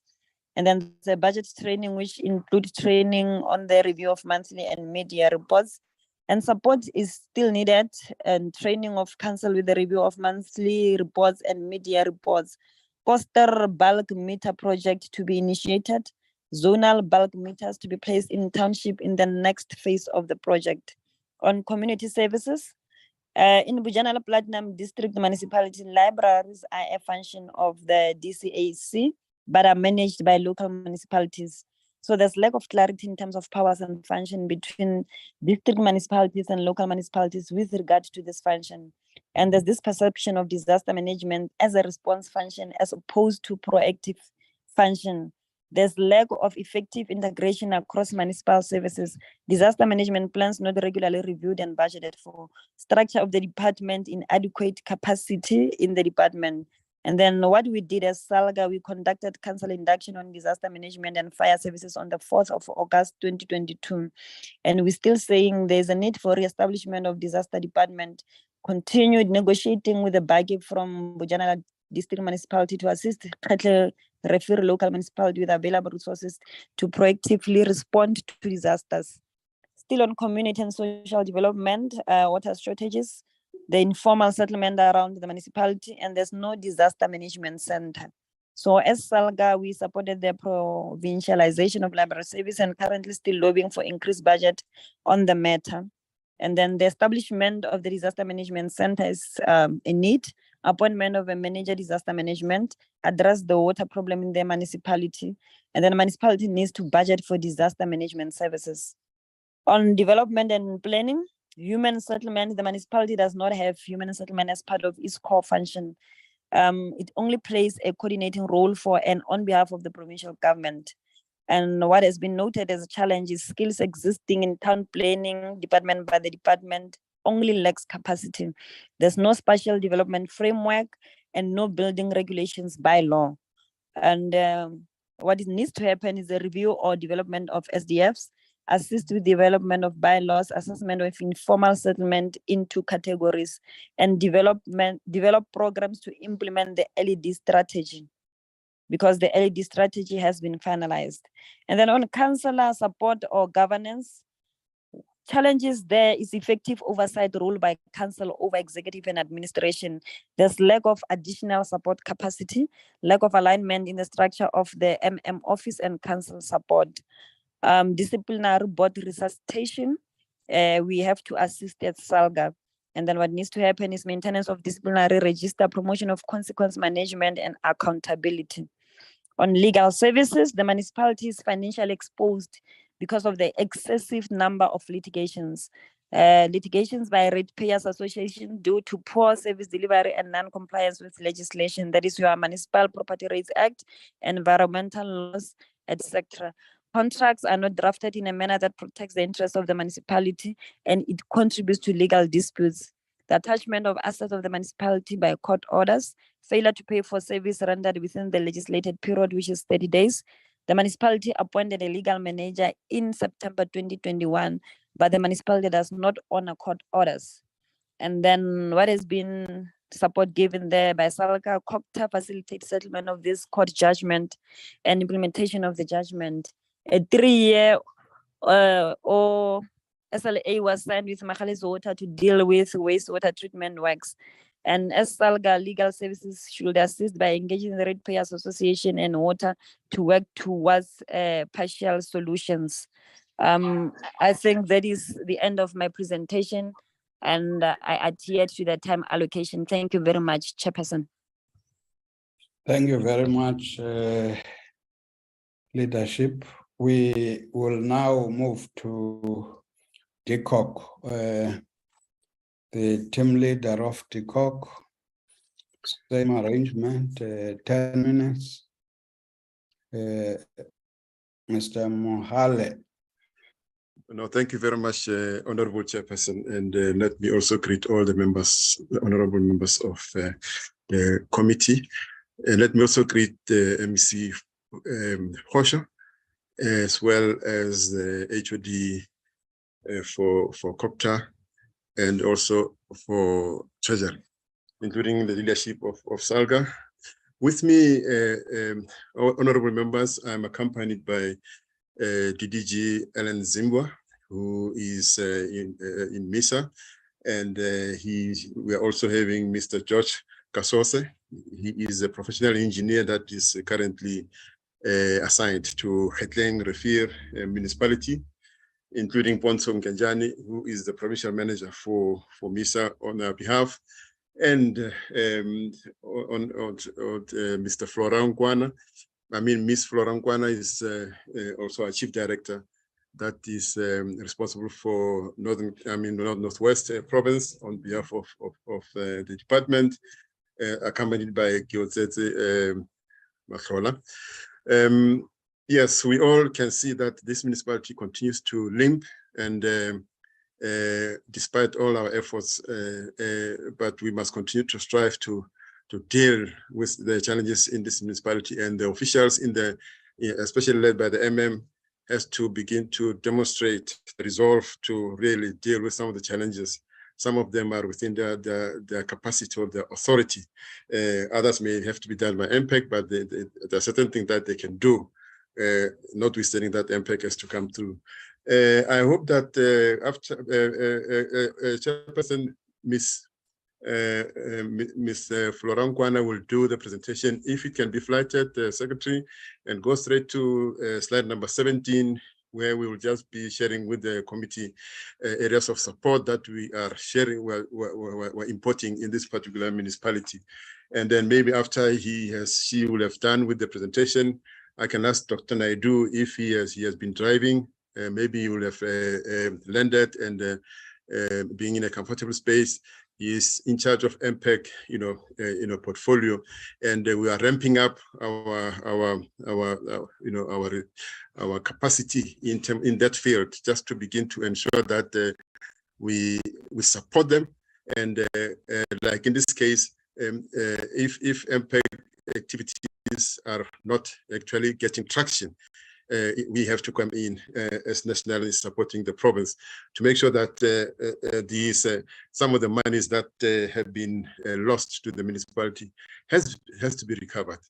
And then the budget training, which include training on the review of monthly and mid-year reports. And support is still needed, and training of council with the review of monthly reports and mid-year reports. Coastal bulk meter project to be initiated. zonal bulk meters to be placed in township in the next phase of the project. On community services, in Bojanala Platinum District Municipality, libraries are a function of the DCAC, but are managed by local municipalities. So there's lack of clarity in terms of powers and function between district municipalities and local municipalities with regard to this function. And there's this perception of disaster management as a response function as opposed to proactive function. There's lack of effective integration across municipal services. Disaster management plans not regularly reviewed and budgeted for. Structure of the department, inadequate capacity in the department. And then what we did as SALGA, we conducted council induction on disaster management and fire services on the 4th of August 2022. And we're still saying there's a need for reestablishment of disaster department, continued negotiating with the BAGIP from Bojanala District Municipality to assist Kgetlengrivier local municipality with available resources to proactively respond to disasters. Still on community and social development, water shortages, the informal settlement around the municipality, and there's no disaster management center. So as SALGA, we supported the provincialization of library service and currently still lobbying for increased budget on the matter. And then the establishment of the disaster management center is a need. Appointment of a manager disaster management, address the water problem in the municipality, and then the municipality needs to budget for disaster management services. On development and planning, human settlement, the municipality does not have human settlement as part of its core function. It only plays a coordinating role for and on behalf of the provincial government. And what has been noted as a challenge is skills existing in town planning department by the department only lacks capacity. There's no spatial development framework and no building regulations by law. And what needs to happen is a review or development of SDFs, assist with development of bylaws, assessment of informal settlement into categories, and develop programs to implement the LED strategy, because the LED strategy has been finalized. And then on councillor support or governance, challenges there is effective oversight role by council over executive and administration. There's lack of additional support capacity, lack of alignment in the structure of the MM office and council support. Disciplinary board resuscitation, we have to assist at SALGA. And then what needs to happen is maintenance of disciplinary register, promotion of consequence management and accountability. On legal services, the municipality is financially exposed because of the excessive number of litigations. Litigations by ratepayers association due to poor service delivery and non-compliance with legislation, that is your Municipal Property Rates Act, environmental laws, etc. Contracts are not drafted in a manner that protects the interests of the municipality, and it contributes to legal disputes. The attachment of assets of the municipality by court orders, failure to pay for service rendered within the legislated period, which is 30 days. The municipality appointed a legal manager in September 2021, but the municipality does not honor court orders. And then what has been support given there by SALGA, Coghsta facilitates settlement of this court judgment and implementation of the judgment. A 3-year or SLA was signed with Magalies Water to deal with wastewater treatment works. And as SALGA, legal services should assist by engaging the Ratepayers Association and Water to work towards partial solutions. I think that is the end of my presentation, and I adhere to the time allocation. Thank you very much, Chairperson. Thank you very much, leadership. We will now move to DCOG. The team leader of DCOG, same arrangement, 10 minutes. Mr. Mohale. No, thank you very much, Honorable Chairperson, and let me also greet all the members, the honorable members of the committee. And let me also greet the MEC Hosha, as well as the HOD for Cooperative, and also for Treasury, including the leadership of SALGA. With me, honorable members, I'm accompanied by DDG Ellen Zimbwa, who is in MISA, and we are also having Mr. George Kasose. He is a professional engineer that is currently assigned to Kgetlengrivier Municipality, including Ponso Nkenjani, who is the provincial manager for MISA on our behalf, and Mr. Flora Nkwana. Miss Flora Nkwana is also a chief director that is responsible for Northwest province on behalf of the department, accompanied by Kgetlengrivier Makrola. Yes, we all can see that this municipality continues to limp, and despite all our efforts, but we must continue to strive to deal with the challenges in this municipality, and the officials in the, especially led by the MM, has to begin to demonstrate the resolve to really deal with some of the challenges. Some of them are within their capacity or their authority. Others may have to be done by MPEC, but there are certain things that they can do, notwithstanding that MPEC has to come through. I hope that after Chairperson Ms. Flora Nkwana will do the presentation. If it can be flighted, Secretary, and go straight to slide number 17, where we will just be sharing with the committee areas of support that we are sharing, we're importing in this particular municipality. And then maybe after she will have done with the presentation, I can ask Dr. Naidu if he has been driving. Maybe he will have landed and being in a comfortable space. He is in charge of MPEC, portfolio, and we are ramping up our capacity in that field, just to begin to ensure that we support them, and like in this case, if MPEC activities are not actually getting traction, we have to come in as nationally supporting the province to make sure that some of the monies that have been lost to the municipality has to be recovered.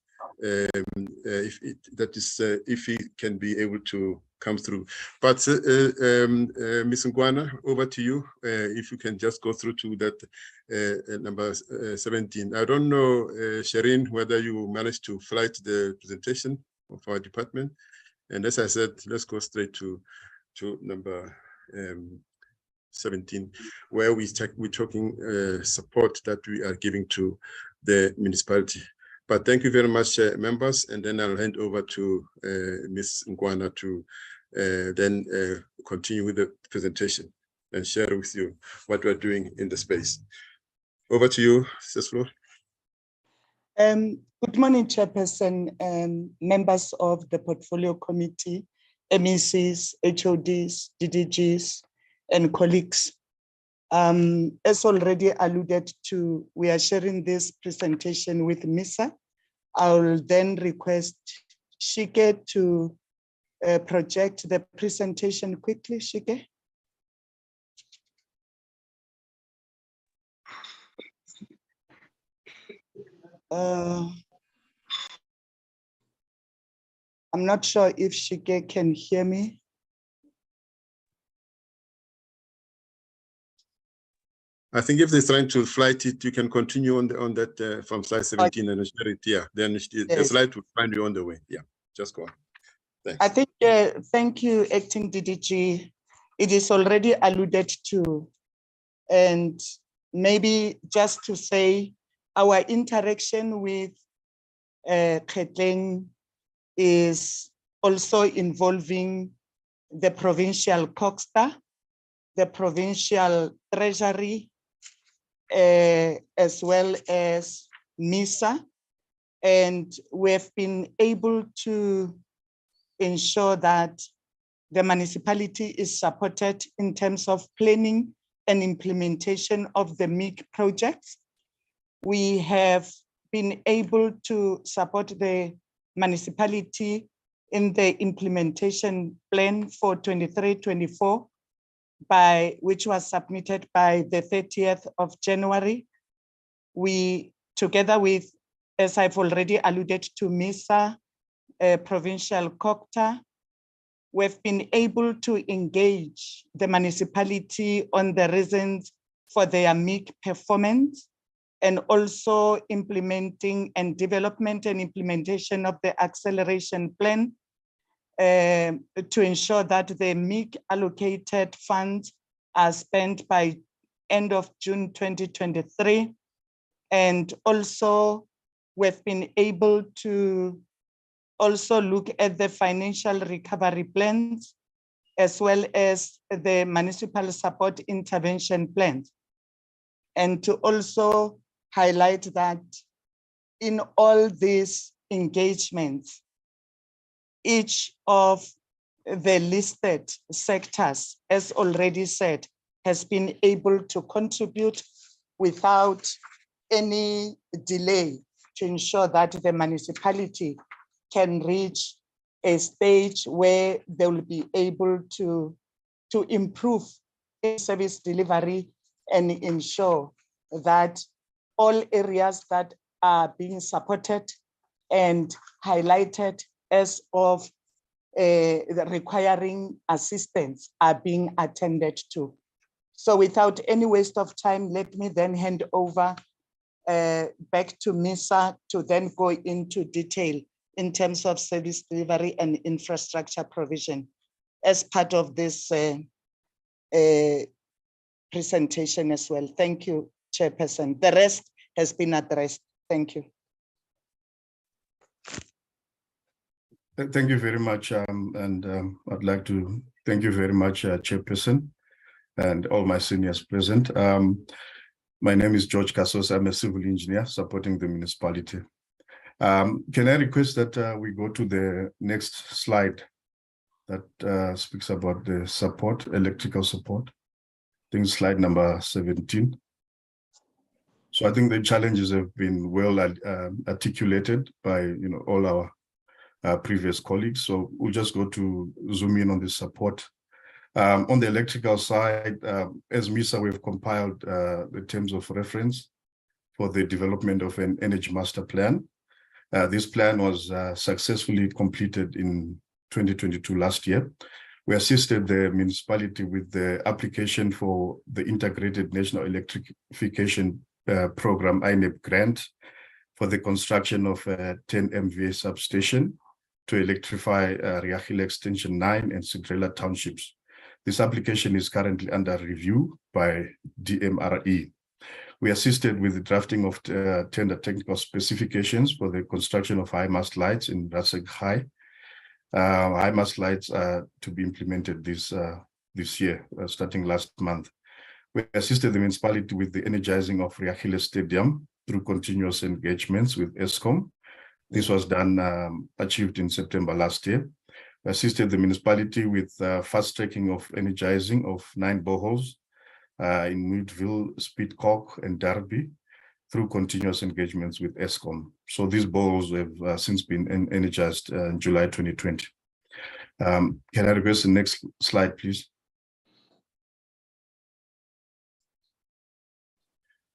If he can be able to come through. But Ms. Nkwana, over to you. If you can just go through to that number 17. I don't know, Shireen, whether you managed to flight the presentation of our department. And as I said, let's go straight to number 17, where we're talking support that we are giving to the municipality. But thank you very much, members. And then I'll hand over to Ms. Nkwana to then continue with the presentation and share with you what we're doing in the space. Over to you, Ms. Flor. Good morning, Chairperson, members of the Portfolio Committee, MECs, HODs, DDGs, and colleagues. As already alluded to, we are sharing this presentation with MISA. I will then request Shike to project the presentation quickly. Shike. I'm not sure if Shike can hear me. I think if they're trying to flight it, you can continue on that from slide 17 and share it here. Then the slide will find you on the way. Yeah, just go on. Thanks. I think, thank you, Acting DDG. It is already alluded to. And maybe just to say, our interaction with Kgetleng is also involving the Provincial Coghsta, the Provincial Treasury, as well as MISA. And we have been able to ensure that the municipality is supported in terms of planning and implementation of the MIG projects. We have been able to support the municipality in the implementation plan for 23-24, which was submitted by the 30th of January. We, together with, as I've already alluded to, MISA, Provincial Coghsta, we've been able to engage the municipality on the reasons for their MIG performance. and also implementing and development and implementation of the acceleration plan to ensure that the MIC allocated funds are spent by end of June 2023. And also we've been able to also look at the financial recovery plans as well as the municipal support intervention plans. And to also highlight that in all these engagements, each of the listed sectors, as already said, has been able to contribute without any delay to ensure that the municipality can reach a stage where they will be able to improve service delivery and ensure that all areas that are being supported and highlighted as of requiring assistance are being attended to. So without any waste of time, let me then hand over back to Misa to then go into detail in terms of service delivery and infrastructure provision as part of this presentation as well. Thank you, Chairperson. The rest has been addressed. Thank you. Thank you very much. I'd like to thank you very much, Chairperson, and all my seniors present. My name is George Kasos. I'm a civil engineer supporting the municipality. Can I request that we go to the next slide that speaks about the support, electrical support? I think slide number 17. So I think the challenges have been well articulated by all our previous colleagues. So we'll just go to zoom in on the support. On the electrical side, as MISA, we've compiled the terms of reference for the development of an energy master plan. This plan was successfully completed in 2022 last year. We assisted the municipality with the application for the Integrated National Electrification Program, INEP grant, for the construction of a 10 MVA substation to electrify Riachile Extension 9 and Sigrela townships. This application is currently under review by DMRE. We assisted with the drafting of tender technical specifications for the construction of high mast lights in Rasek High. High mast lights are to be implemented this year, starting last month. We assisted the municipality with the energizing of Riachile Stadium through continuous engagements with ESCOM. This was achieved in September last year. We assisted the municipality with fast-tracking of energizing of 9 boreholes in Midville, Speedcock, and Derby through continuous engagements with ESCOM. So these boreholes have since been energized in July 2020. Can I request the next slide, please?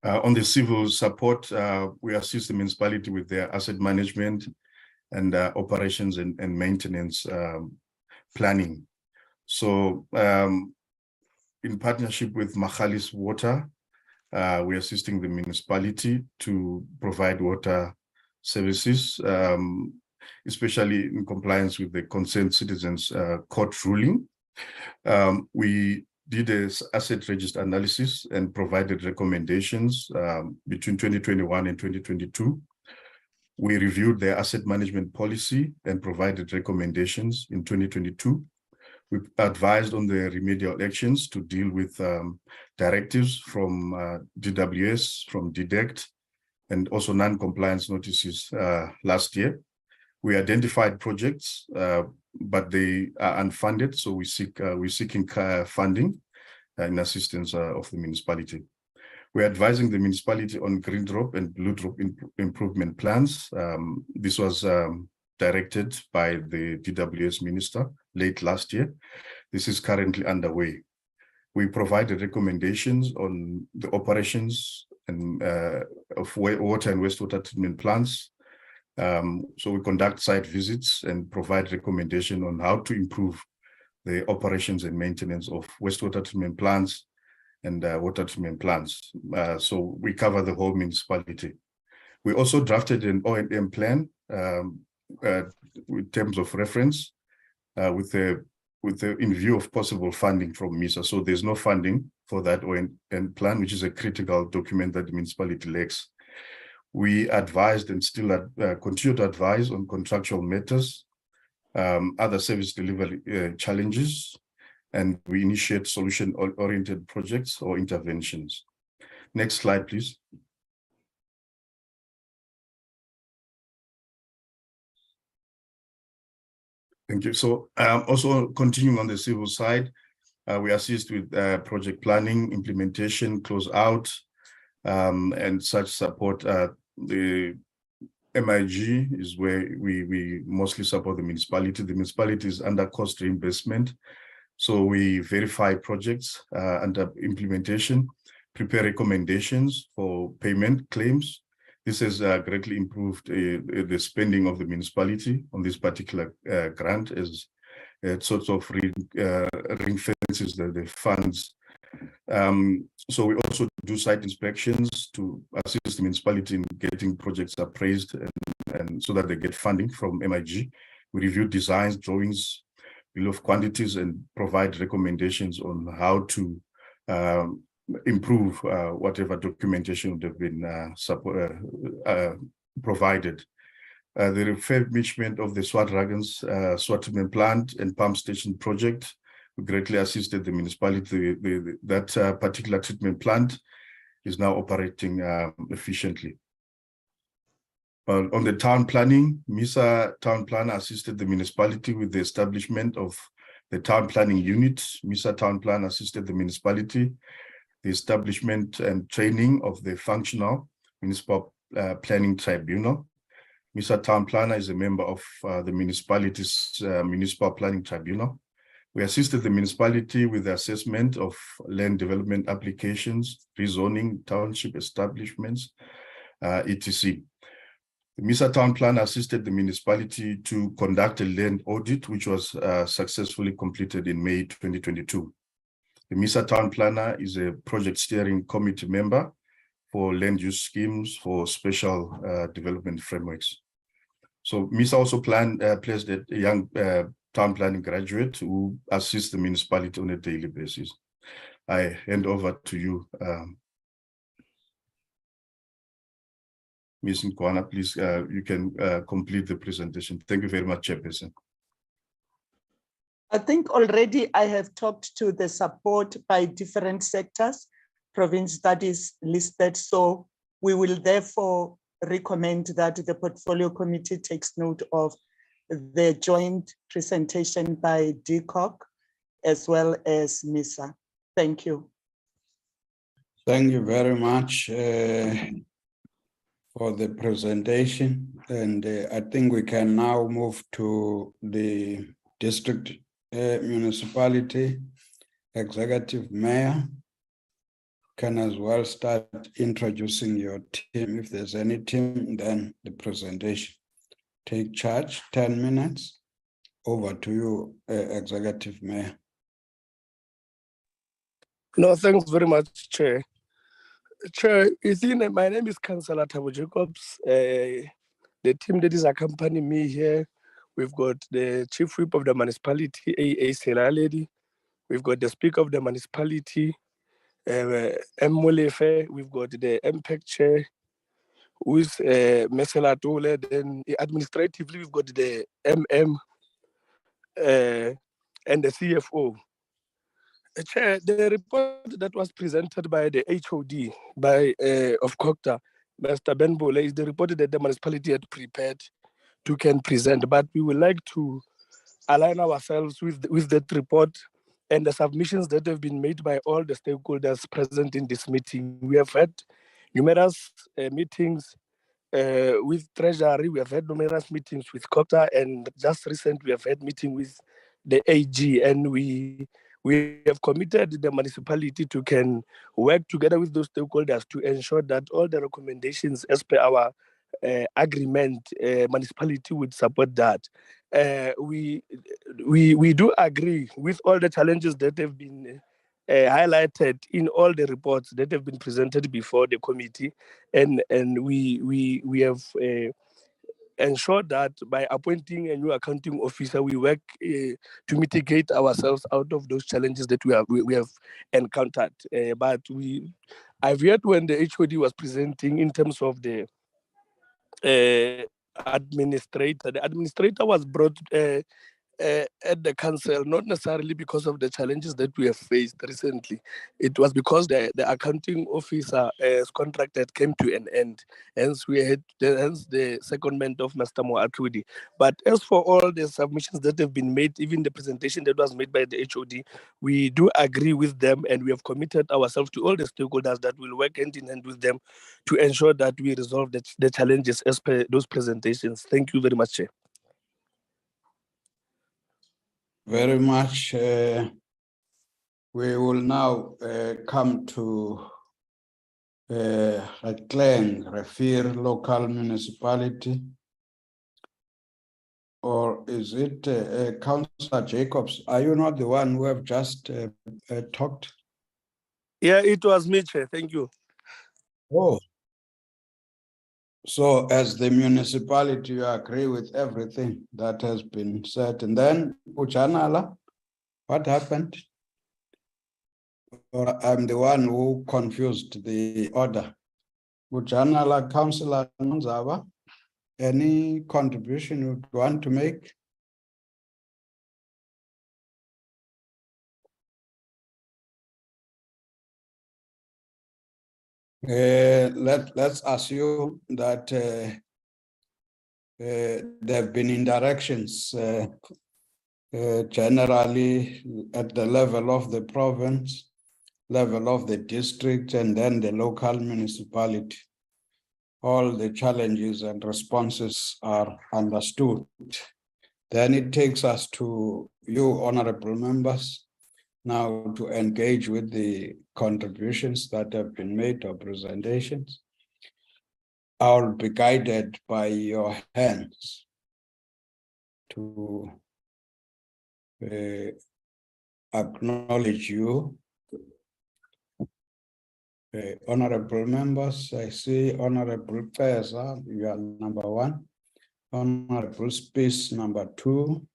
On the civil support, we assist the municipality with their asset management and operations and maintenance planning. So in partnership with Machalis Water, we're assisting the municipality to provide water services, especially in compliance with the Concerned Citizens Court ruling. We did an asset register analysis and provided recommendations between 2021 and 2022. We reviewed their asset management policy and provided recommendations in 2022. We advised on the remedial actions to deal with directives from DWS, from DDECT, and also non-compliance notices last year. We identified projects, but they are unfunded, so we're seeking funding in assistance of the municipality. We're advising the municipality on green drop and blue drop improvement plans. This was directed by the DWS minister late last year. This is currently underway. We provided recommendations on the operations and of water and wastewater treatment plants. So we conduct site visits and provide recommendation on how to improve the operations and maintenance of wastewater treatment plants and water treatment plants. So we cover the whole municipality. We also drafted an O&M plan with terms of reference in view of possible funding from MISA. So there's no funding for that O&M plan, which is a critical document that the municipality lacks. We advised and still continue to advise on contractual matters, other service delivery challenges, and we initiate solution-oriented projects or interventions. Next slide, please. Thank you. So also continuing on the civil side, we assist with project planning, implementation, close out, and such support. The MIG is where we mostly support the municipality. The municipality is under cost reimbursement. So we verify projects under implementation, prepare recommendations for payment claims. This has greatly improved the spending of the municipality on this particular grant, as it sort of ring fences the funds. So we also do site inspections to assist the municipality in getting projects appraised and so that they get funding from MIG. We review designs, drawings, bill of quantities, and provide recommendations on how to improve whatever documentation would have been provided. The refurbishment of the SWAT Dragons SWAT treatment plant and pump station project greatly assisted the municipality. That particular treatment plant is now operating efficiently. On the town planning, MISA town planner assisted the municipality with the establishment of the town planning unit. MISA town plan assisted the municipality, the establishment and training of the functional municipal planning tribunal. MISA town planner is a member of the municipality's municipal planning tribunal. We assisted the municipality with the assessment of land development applications, rezoning township establishments, etc. The MISA town plan assisted the municipality to conduct a land audit, which was successfully completed in May 2022. The MISA town planner is a project steering committee member for land use schemes for special development frameworks. So MISA also placed a young town planning graduate who assists the municipality on a daily basis. I hand over to you, Ms. Nkwana, please, you can complete the presentation. Thank you very much, Chairperson. I think already I have talked to the support by different sectors, province that is listed. So we will therefore recommend that the portfolio committee takes note of the joint presentation by DCOG as well as MISA. Thank you. Thank you very much for the presentation. And I think we can now move to the district municipality executive mayor. Can as well start introducing your team. If there's any team, then the presentation. Take charge, 10 minutes. Over to you, executive mayor. No, thanks very much, Chair. Chair, my name is Councillor Thabo Jacobs. The team that is accompanying me here, we've got the Chief Whip of the municipality, A.A. Selaledi. We've got the Speaker of the municipality, M. Molefe. We've got the MPEC Chair, who is Mesela Tole. Then administratively, we've got the MM and the CFO. Chair, the report that was presented by the HOD of Coghsta, Mr. Ben Bole, is the report that the municipality had prepared to can present, but we would like to align ourselves with that report and the submissions that have been made by all the stakeholders present in this meeting. We have had numerous meetings with Treasury, we have had numerous meetings with Coghsta, and just recently we have had meeting with the AG, and we have committed the municipality to can work together with those stakeholders to ensure that all the recommendations as per our agreement, municipality would support that. We do agree with all the challenges that have been highlighted in all the reports that have been presented before the committee, and we have ensured that by appointing a new accounting officer, we work to mitigate ourselves out of those challenges that we have encountered. But I've heard when the HOD was presenting in terms of the administrator. The administrator was brought at the council, not necessarily because of the challenges that we have faced recently. It was because the accounting officer as contracted came to an end. Hence, we had the secondment of Mr. Moatudi. But as for all the submissions that have been made, even the presentation that was made by the HOD, we do agree with them, and we have committed ourselves to all the stakeholders that will work hand in hand with them to ensure that we resolve the challenges as per those presentations. Thank you very much, Chair. Very much. We will now come to Kgetlengrivier local municipality. Or is it Councillor Jacobs? Are you not the one who have just talked? Yeah, it was me, Chair. Thank you. Oh. So as the municipality, you agree with everything that has been said. And then Bojanala, what happened? Or I'm the one who confused the order. Bojanala, Councillor Nzaba, any contribution you want to make? Let's assume that there have been interactions generally at the level of the province, level of the district, and then the local municipality. All the challenges and responses are understood. Then it takes us to you, honorable members, now to engage with the contributions that have been made or presentations. I'll be guided by your hands to acknowledge you. Honorable members, I see Honorable Pesa, you are number 1. Honorable Space, number 2.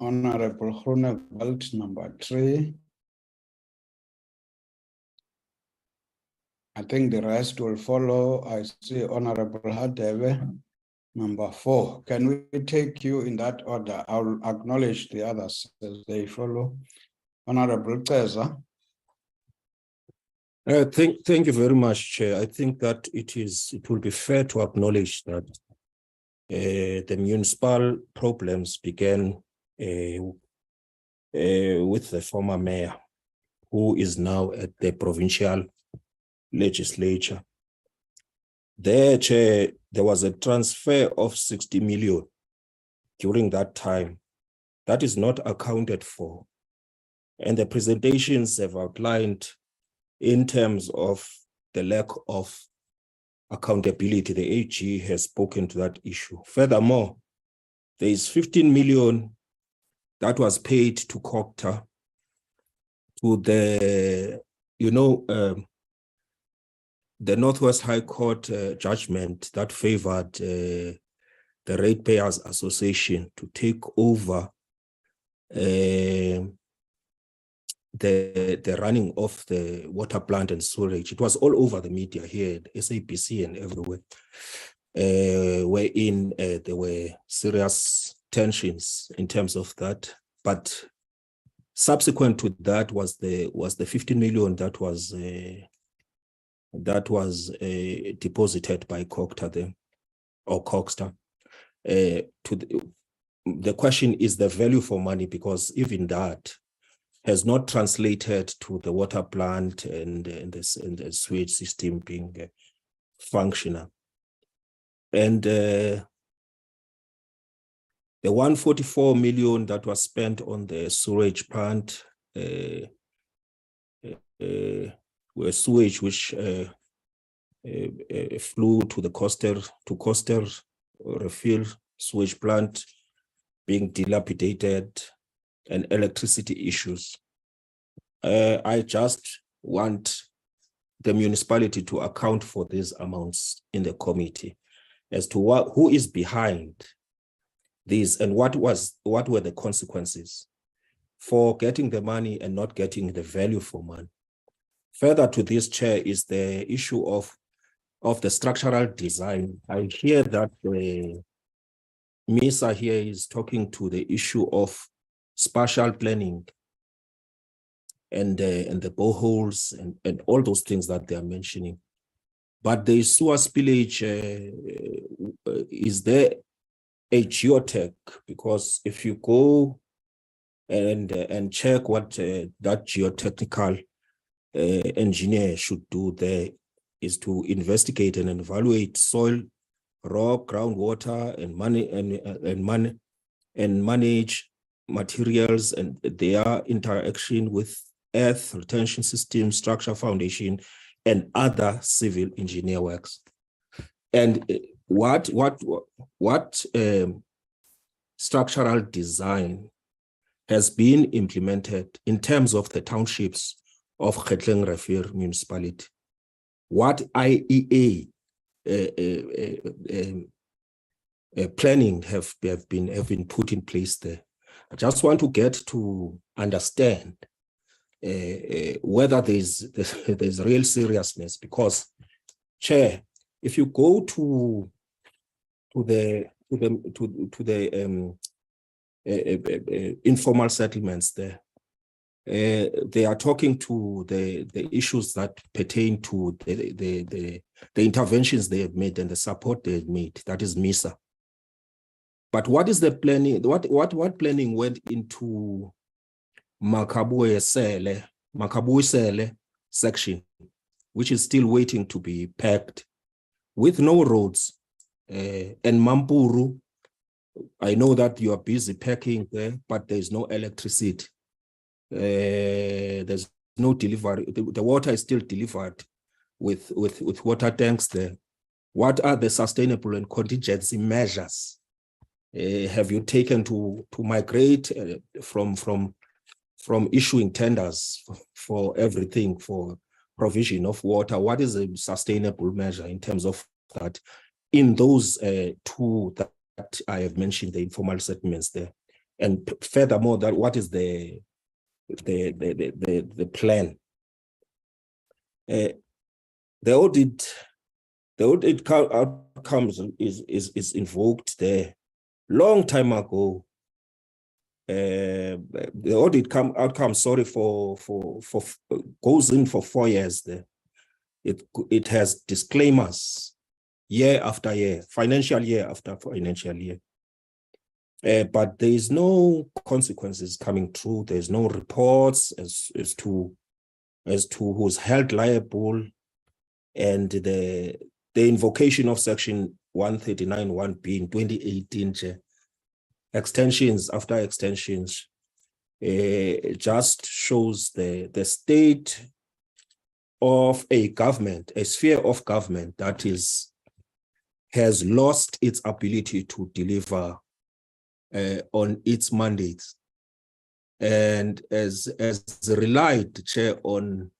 Honorable Grunewald, number 3. I think the rest will follow. I see Honorable Hadebe, number 4. Can we take you in that order? I'll acknowledge the others as they follow. Honorable Pesa. Thank you very much, Chair. I think that it will be fair to acknowledge that the municipal problems began with the former mayor, who is now at the provincial legislature. There, Chair, there was a transfer of 60 million during that time. That is not accounted for. And the presentations have outlined in terms of the lack of accountability. The AG has spoken to that issue. Furthermore, there is 15 million that was paid to Coghsta to the, the Northwest High Court judgment that favored the Ratepayers Association to take over the running of the water plant and storage. It was all over the media here at SABC and everywhere, wherein there were serious tensions in terms of that. But subsequent to that was the 15 million that was deposited by Coghsta or Coghsta. The question is the value for money, because even that has not translated to the water plant and the sewage system being functional. And the 144 million that was spent on the sewage plant were sewage which flew to the Coghsta refill sewage plant being dilapidated, and electricity issues. I just want the municipality to account for these amounts in the committee as to who is behind these and what were the consequences for getting the money and not getting the value for money. Further to this, Chair, is the issue of the structural design. I hear that MISA here is talking to the issue of spatial planning and the boreholes and all those things that they are mentioning. But the sewer spillage, is there a geotech? Because if you go and check what that geotechnical engineer should do there is to investigate and evaluate soil, rock, groundwater, and manage materials and their interaction with earth retention system, structure, foundation, and other civil engineer works. And what structural design has been implemented in terms of the townships of Kgetlengrivier municipality? What IEA planning have been put in place there? I just want to get to understand whether there's real seriousness, because, Chair, if you go to the informal settlements there, they are talking to the issues that pertain to the interventions they have made and the support they have made. That is MISA. But what is the planning? What planning went into Makabuisele section, which is still waiting to be packed, with no roads? And Mampuru, I know that you are busy packing there, but there's no electricity. There's no delivery. The water is still delivered with water tanks there. What are the sustainable and contingency measures have you taken to migrate from issuing tenders for everything for provision of water? What is a sustainable measure in terms of that in those two that I have mentioned, the informal settlements there? And furthermore, that what is the plan? The audit outcomes is invoked there long time ago. The audit outcome, sorry, for goes in for 4 years there. It has disclaimers year after year, financial year after financial year. But there is no consequences coming through. There's no reports as to who's held liable, and the invocation of section 139(1)(b) in 2018, extensions after extensions, just shows the state of a government, a sphere of government that has lost its ability to deliver on its mandates, and as relied, Chair, on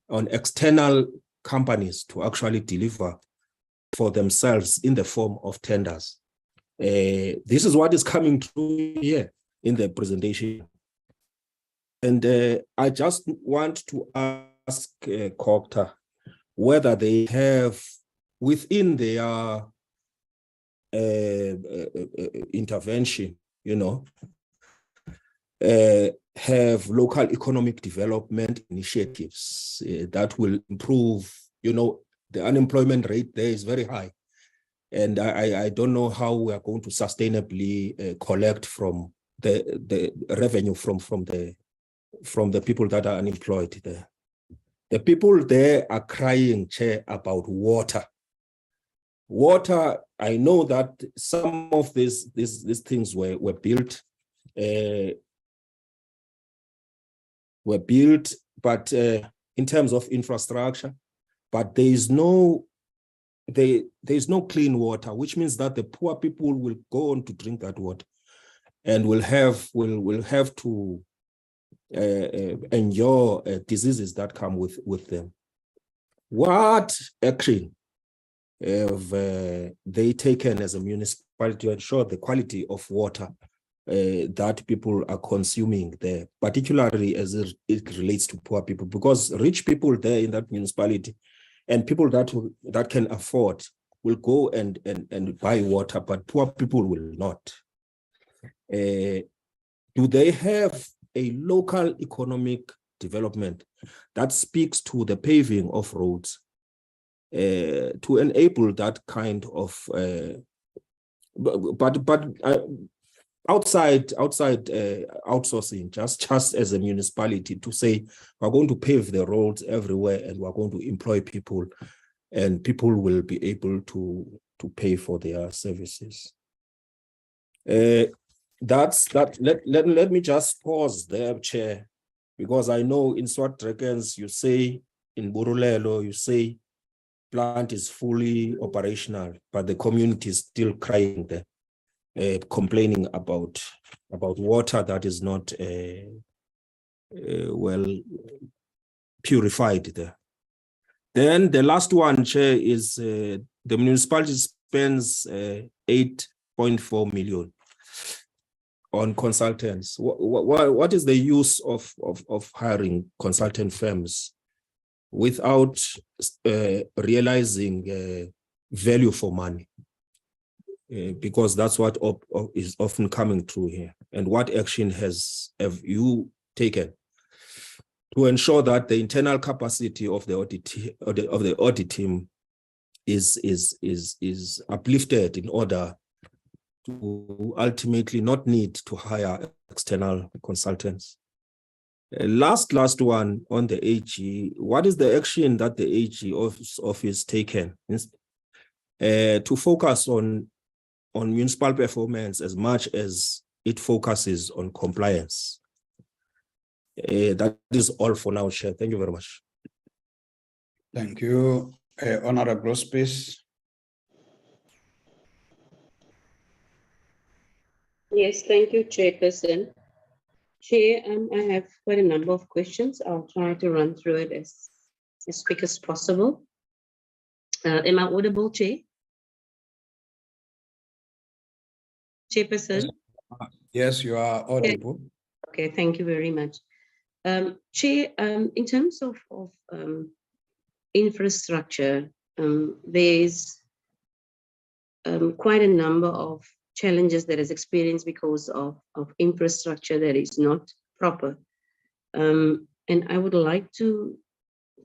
external companies to actually deliver for themselves in the form of tenders. This is what is coming through here in the presentation. And I just want to ask Coghsta whether they have within their intervention, have local economic development initiatives that will improve, the unemployment rate there is very high. And I don't know how we are going to sustainably collect from the revenue from the people that are unemployed there. The people there are crying, Chair, about water. Water, I know that some of these things were built, but in terms of infrastructure, but there is no clean water, which means that the poor people will go on to drink that water. and will have to endure diseases that come with them. What action have they taken as a municipality to ensure the quality of water that people are consuming there, particularly as it relates to poor people? Because rich people there in that municipality and people that can afford will go and buy water, but poor people will not. Do they have a local economic development that speaks to the paving of roads to enable that kind of outside outsourcing, just as a municipality, to say we're going to pave the roads everywhere and we're going to employ people, and people will be able to pay for their services. That's that. Let me just pause there, Chair, because I know in Swartrekens you say, in Burulelo you say plant is fully operational, but the community is still crying there, complaining about water that is not well purified there. Then the last one, Chair, is the municipality spends 8.4 million on consultants. What is the use of hiring consultant firms without realizing value for money? Because that's what is often coming through here. And what action have you taken to ensure that the internal capacity of the audit team is uplifted in order to ultimately not need to hire external consultants? Last one on the AG. What is the action that the AG office taken to focus on municipal performance as much as it focuses on compliance? That is all for now, Chair. Thank you very much. Thank you. Honorable Space. Yes, thank you, Chairperson. Chair, I have quite a number of questions. I'll try to run through it as quick as possible. Am I audible, Chair? Chairperson? Yes, you are audible. Okay, thank you very much. Chair, in terms of infrastructure, there's quite a number of challenges that is experienced because of infrastructure that is not proper. And I would like to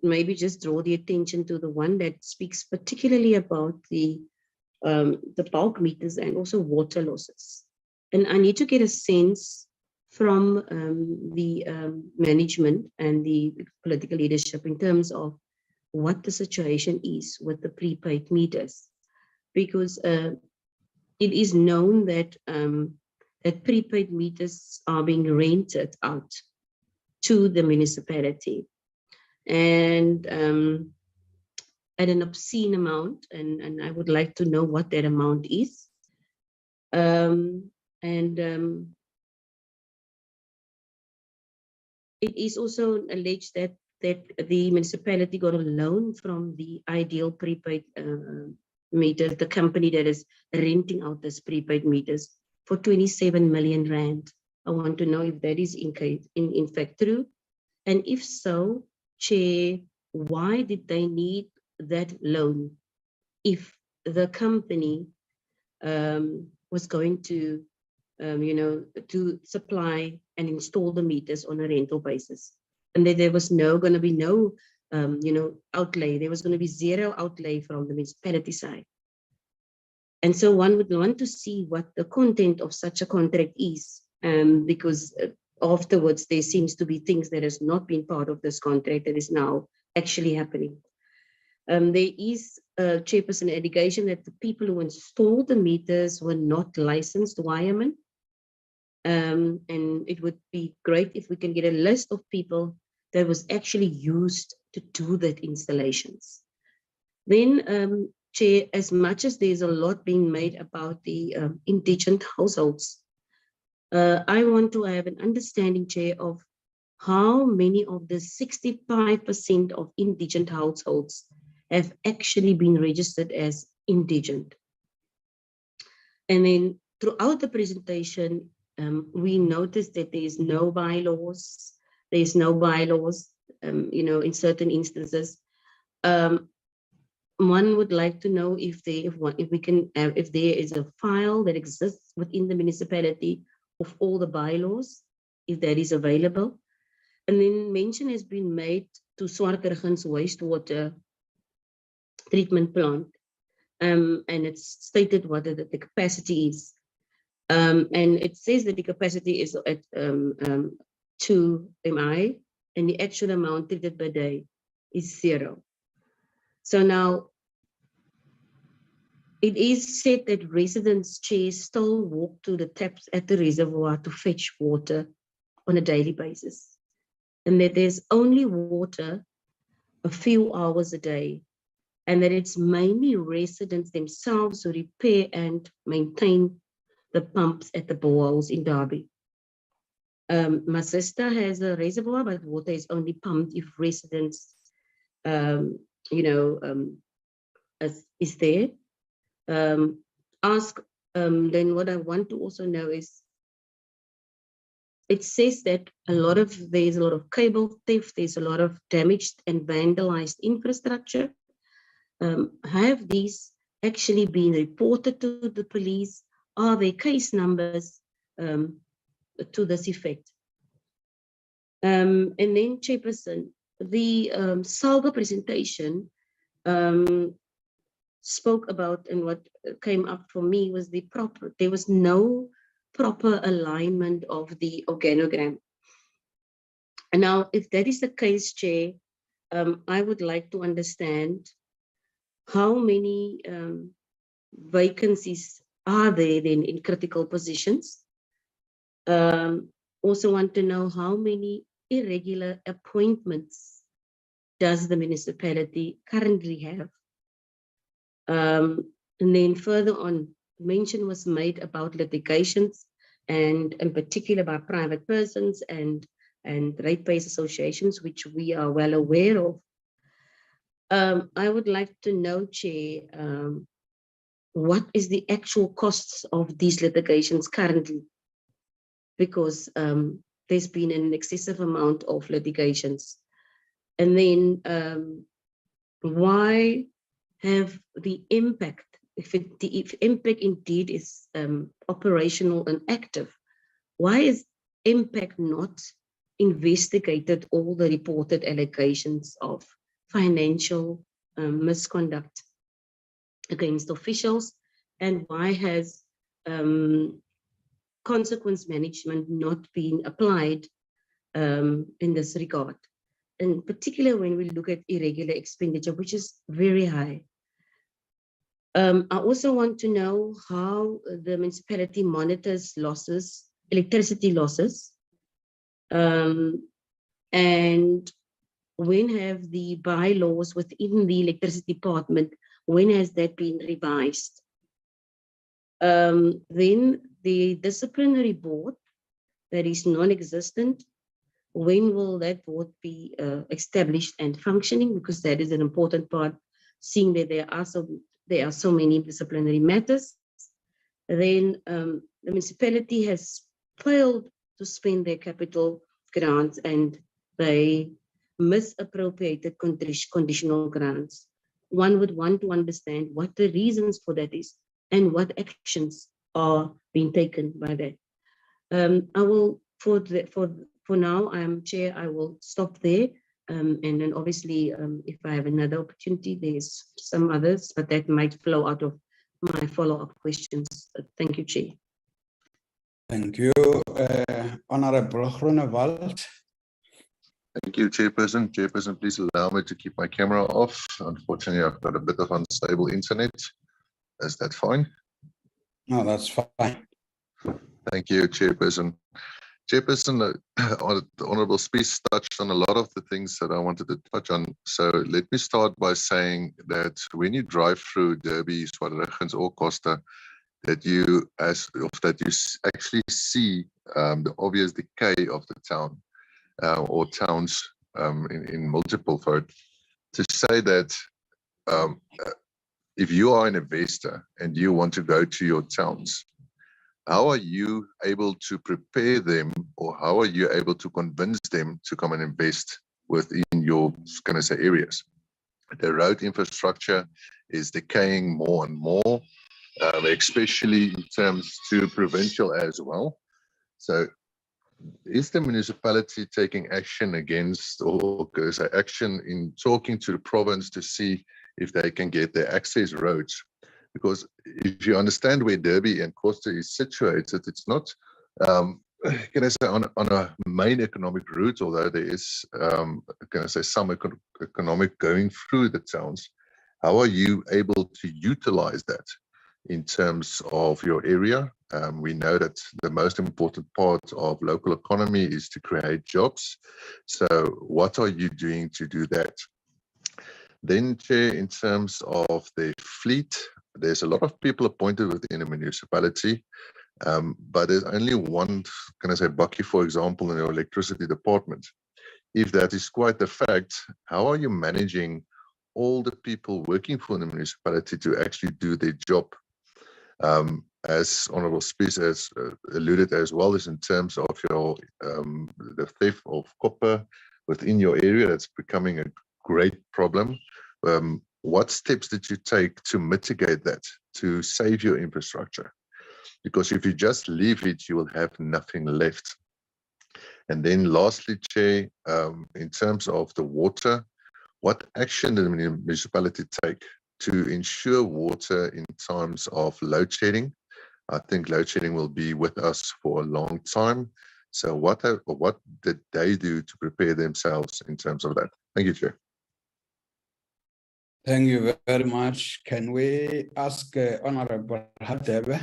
maybe just draw the attention to the one that speaks particularly about the bulk meters and also water losses. And I need to get a sense from the management and the political leadership in terms of what the situation is with the prepaid meters, because it is known that that prepaid meters are being rented out to the municipality, and at an obscene amount, and I would like to know what that amount is. It is also alleged that the municipality got a loan from the Ideal prepaid meter, the company that is renting out this prepaid meters, for 27 million rand. I want to know if that is in fact true. And if so, Chair, why did they need that loan if the company was going to, to supply and install the meters on a rental basis? And that there was going to be no outlay. There was going to be zero outlay from the municipality side. And so one would want to see what the content of such a contract is, because afterwards there seems to be things that has not been part of this contract that is now actually happening. There is, Chairperson, allegation that the people who installed the meters were not licensed wiremen. And it would be great if we can get a list of people that was actually used to do that installations. Then, Chair, as much as there's a lot being made about the indigent households, I want to have an understanding, Chair, of how many of the 65% of indigent households have actually been registered as indigent. And then throughout the presentation, we noticed that there is no bylaws. There's no bylaws, in certain instances. One would like to know if there is a file that exists within the municipality of all the bylaws, if that is available. And then mention has been made to Swartbergen's wastewater treatment plant. And it's stated what the capacity is. And it says that the capacity is at 2 MI, and the actual amount treated per day is 0. So now, it is said that residents, Chair, still walk to the taps at the reservoir to fetch water on a daily basis, and that there's only water a few hours a day, and that it's mainly residents themselves who repair and maintain the pumps at the boreholes in Derby. My sister has a reservoir, but water is only pumped if residents, is there. Then what I want to also know is, it says that there's a lot of cable theft, there's a lot of damaged and vandalized infrastructure. Have these actually been reported to the police? Are there case numbers to this effect? And then, Chairperson, the SALGA presentation spoke about, and what came up for me was there was no proper alignment of the organogram. And now, if that is the case, Chair, I would like to understand how many vacancies are there then in critical positions. Also want to know how many irregular appointments does the municipality currently have. And then further on, mention was made about litigations, and in particular by private persons and ratepayers associations, which we are well aware of. I would like to know, Chair, what is the actual costs of these litigations currently? Because there's been an excessive amount of litigations. And then why have the impact, if impact indeed is operational and active, why is impact not investigated all the reported allegations of financial misconduct against officials, and why has consequence management not been applied in this regard? In particular, when we look at irregular expenditure, which is very high. I also want to know how the municipality monitors losses, electricity losses, and when have the bylaws within the electricity department, when has that been revised? Then the disciplinary board that is non-existent, when will that board be established and functioning? Because that is an important part, seeing that there are so many disciplinary matters. Then the municipality has failed to spend their capital grants, and they misappropriated conditional grants. One would want to understand what the reasons for that is and what actions are being taken by that. I will, for now, Chair, I will stop there. And then obviously, if I have another opportunity, there's some others, but that might flow out of my follow-up questions. Thank you, Chair. Thank you, Honorable Groenewald. Thank you, Chairperson. Chairperson, please allow me to keep my camera off. Unfortunately, I've got a bit of unstable internet. Is that fine? No, that's fine. Thank you, Chairperson. Chairperson, the Honourable Speech touched on a lot of the things that I wanted to touch on. So let me start by saying that when you drive through Derby, Swartbergens or Coghsta, that you actually see the obvious decay of the town or towns in multiple vote, to say that if you are an investor and you want to go to your towns, how are you able to prepare them, or how are you able to convince them to come and invest within your, can I say, areas? The road infrastructure is decaying more and more, especially in terms to Provincial as well. So is the municipality taking action against, or say action in talking to the province to see if they can get their access roads? Because if you understand where Derby and Coghsta is situated, it's not, can I say, on a main economic route, although there is, can I say, some economic going through the towns. How are you able to utilize that in terms of your area? We know that the most important part of local economy is to create jobs. So what are you doing to do that? Then, Chair, in terms of the fleet, there's a lot of people appointed within a municipality, but there's only one, can I say, bucky, for example, in the electricity department. If that is quite the fact, how are you managing all the people working for the municipality to actually do their job? As Honourable Speaker has alluded as well, is in terms of your the theft of copper within your area, that's becoming a great problem. What steps did you take to mitigate that, to save your infrastructure? Because if you just leave it, you will have nothing left. And then lastly, Chair, in terms of the water, what action did the municipality take to ensure water in times of load shedding? I think load shedding will be with us for a long time. So what did they do to prepare themselves in terms of that? Thank you, Chair. Thank you very much. Can we ask Honorable Hadebe?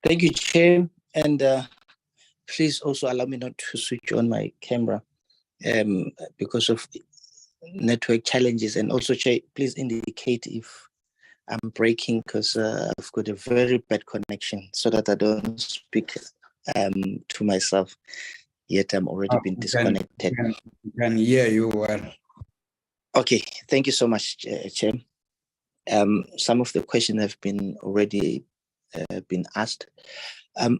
Thank you, Chair. And please also allow me not to switch on my camera because of network challenges. And also, Chair, please indicate if I'm breaking, because I've got a very bad connection, so that I don't speak to myself, yet I'm already been disconnected. Can hear you well. Okay, thank you so much, Chair. Some of the questions have been already been asked.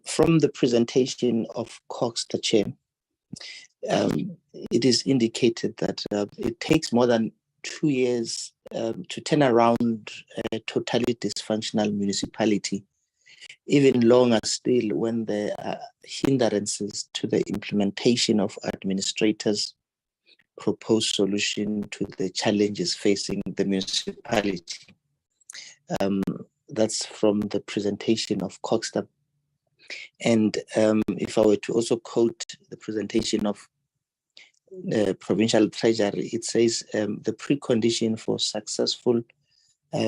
From the presentation of Coghsta, Chair, it is indicated that it takes more than 2 years to turn around a totally dysfunctional municipality, even longer still when there are hindrances to the implementation of administrators' proposed solution to the challenges facing the municipality. That's from the presentation of Coghsta. And if I were to also quote the presentation of the Provincial Treasury, it says the precondition for successful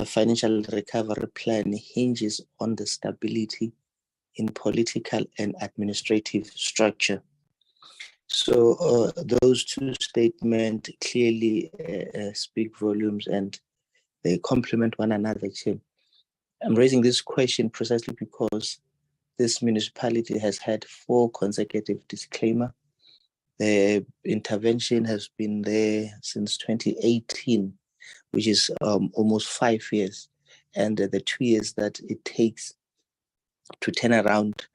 financial recovery plan hinges on the stability in political and administrative structure. So those two statements clearly speak volumes, and they complement one another, Chair. I'm raising this question precisely because this municipality has had 4 consecutive disclaimers. The intervention has been there since 2018, which is almost 5 years. And the 2 years that it takes to turn around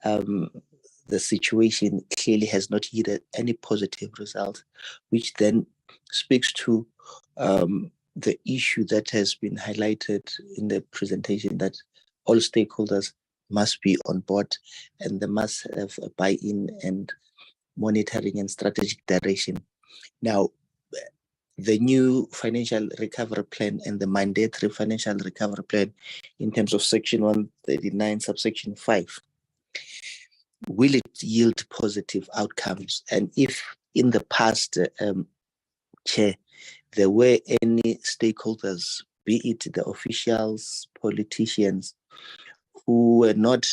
the situation clearly has not yielded any positive result, which then speaks to the issue that has been highlighted in the presentation, that all stakeholders must be on board and they must have a buy-in and monitoring and strategic direction. Now, the new financial recovery plan and the mandatory financial recovery plan in terms of section 139 subsection 5, will it yield positive outcomes? And if in the past, Chair, there were any stakeholders, be it the officials, politicians, who were not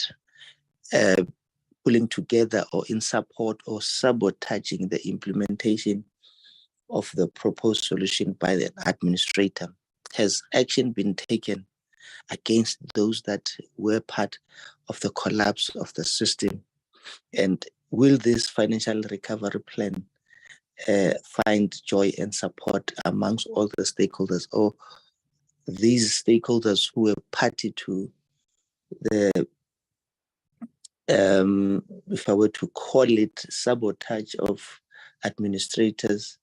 pulling together or in support or sabotaging the implementation of the proposed solution by the administrator, has action been taken against those that were part of the collapse of the system? And will this financial recovery plan find joy and support amongst all the stakeholders, or these stakeholders who were party to the, if I were to call it, sabotage of administrators'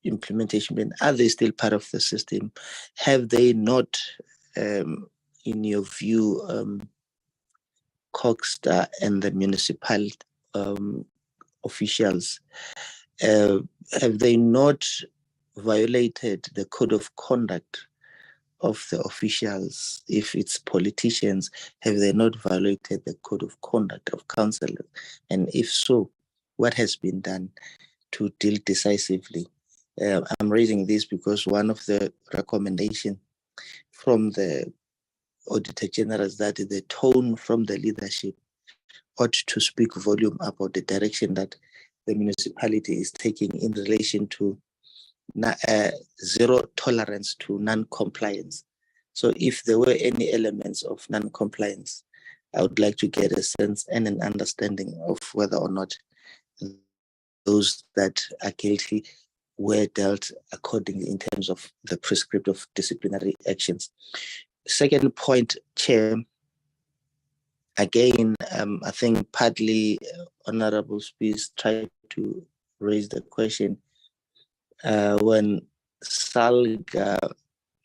implementation plan? Are they still part of the system? Have they not, in your view, Coghsta and the municipal officials, have they not violated the code of conduct of the officials? If it's politicians, have they not violated the code of conduct of councillors? And if so, what has been done to deal decisively? I'm raising this because one of the recommendations from the Auditor-General is that the tone from the leadership ought to speak volume about the direction that the municipality is taking in relation to zero tolerance to non-compliance. So if there were any elements of non-compliance, I would like to get a sense and an understanding of whether or not those that are guilty were dealt accordingly in terms of the prescriptive disciplinary actions. Second point, Chair, again, I think partly Honorable Spees tried to raise the question when SALGA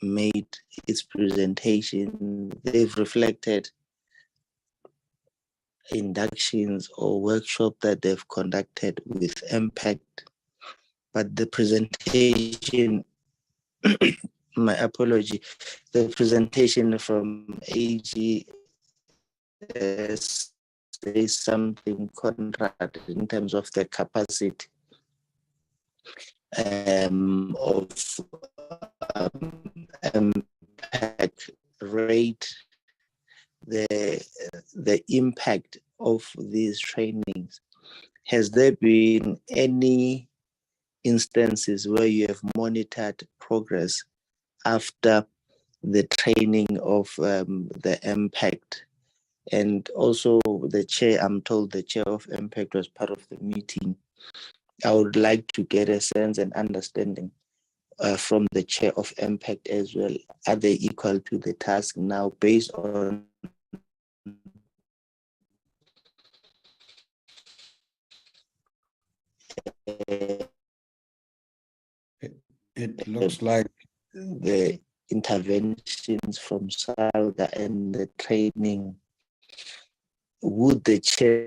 made its presentation, they've reflected inductions or workshop that they've conducted with impact, but the presentation, my apology, the presentation from AG says something contrary in terms of the capacity of impact rate, the impact of these trainings. Has there been any instances where you have monitored progress after the training of the impact? And also the chair, I'm told the chair of impact was part of the meeting. I would like to get a sense and understanding from the chair of impact as well. Are they equal to the task now based on it looks like the interventions from SALGA and the training? Would the chair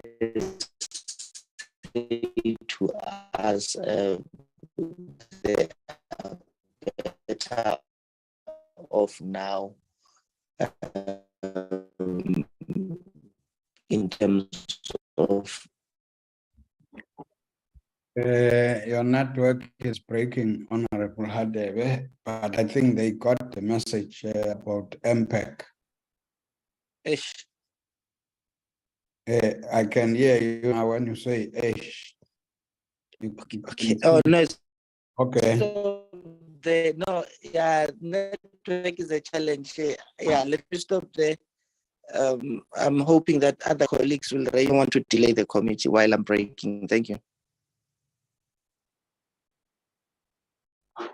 say to us the better of now in terms of your network is breaking, Honorable Hadebe, but I think they got the message about MPEC. I can hear you now when you say ish. Okay. Oh no. Okay. So network is a challenge. Yeah, let me stop there. I'm hoping that other colleagues will want to delay the committee while I'm breaking. Thank you.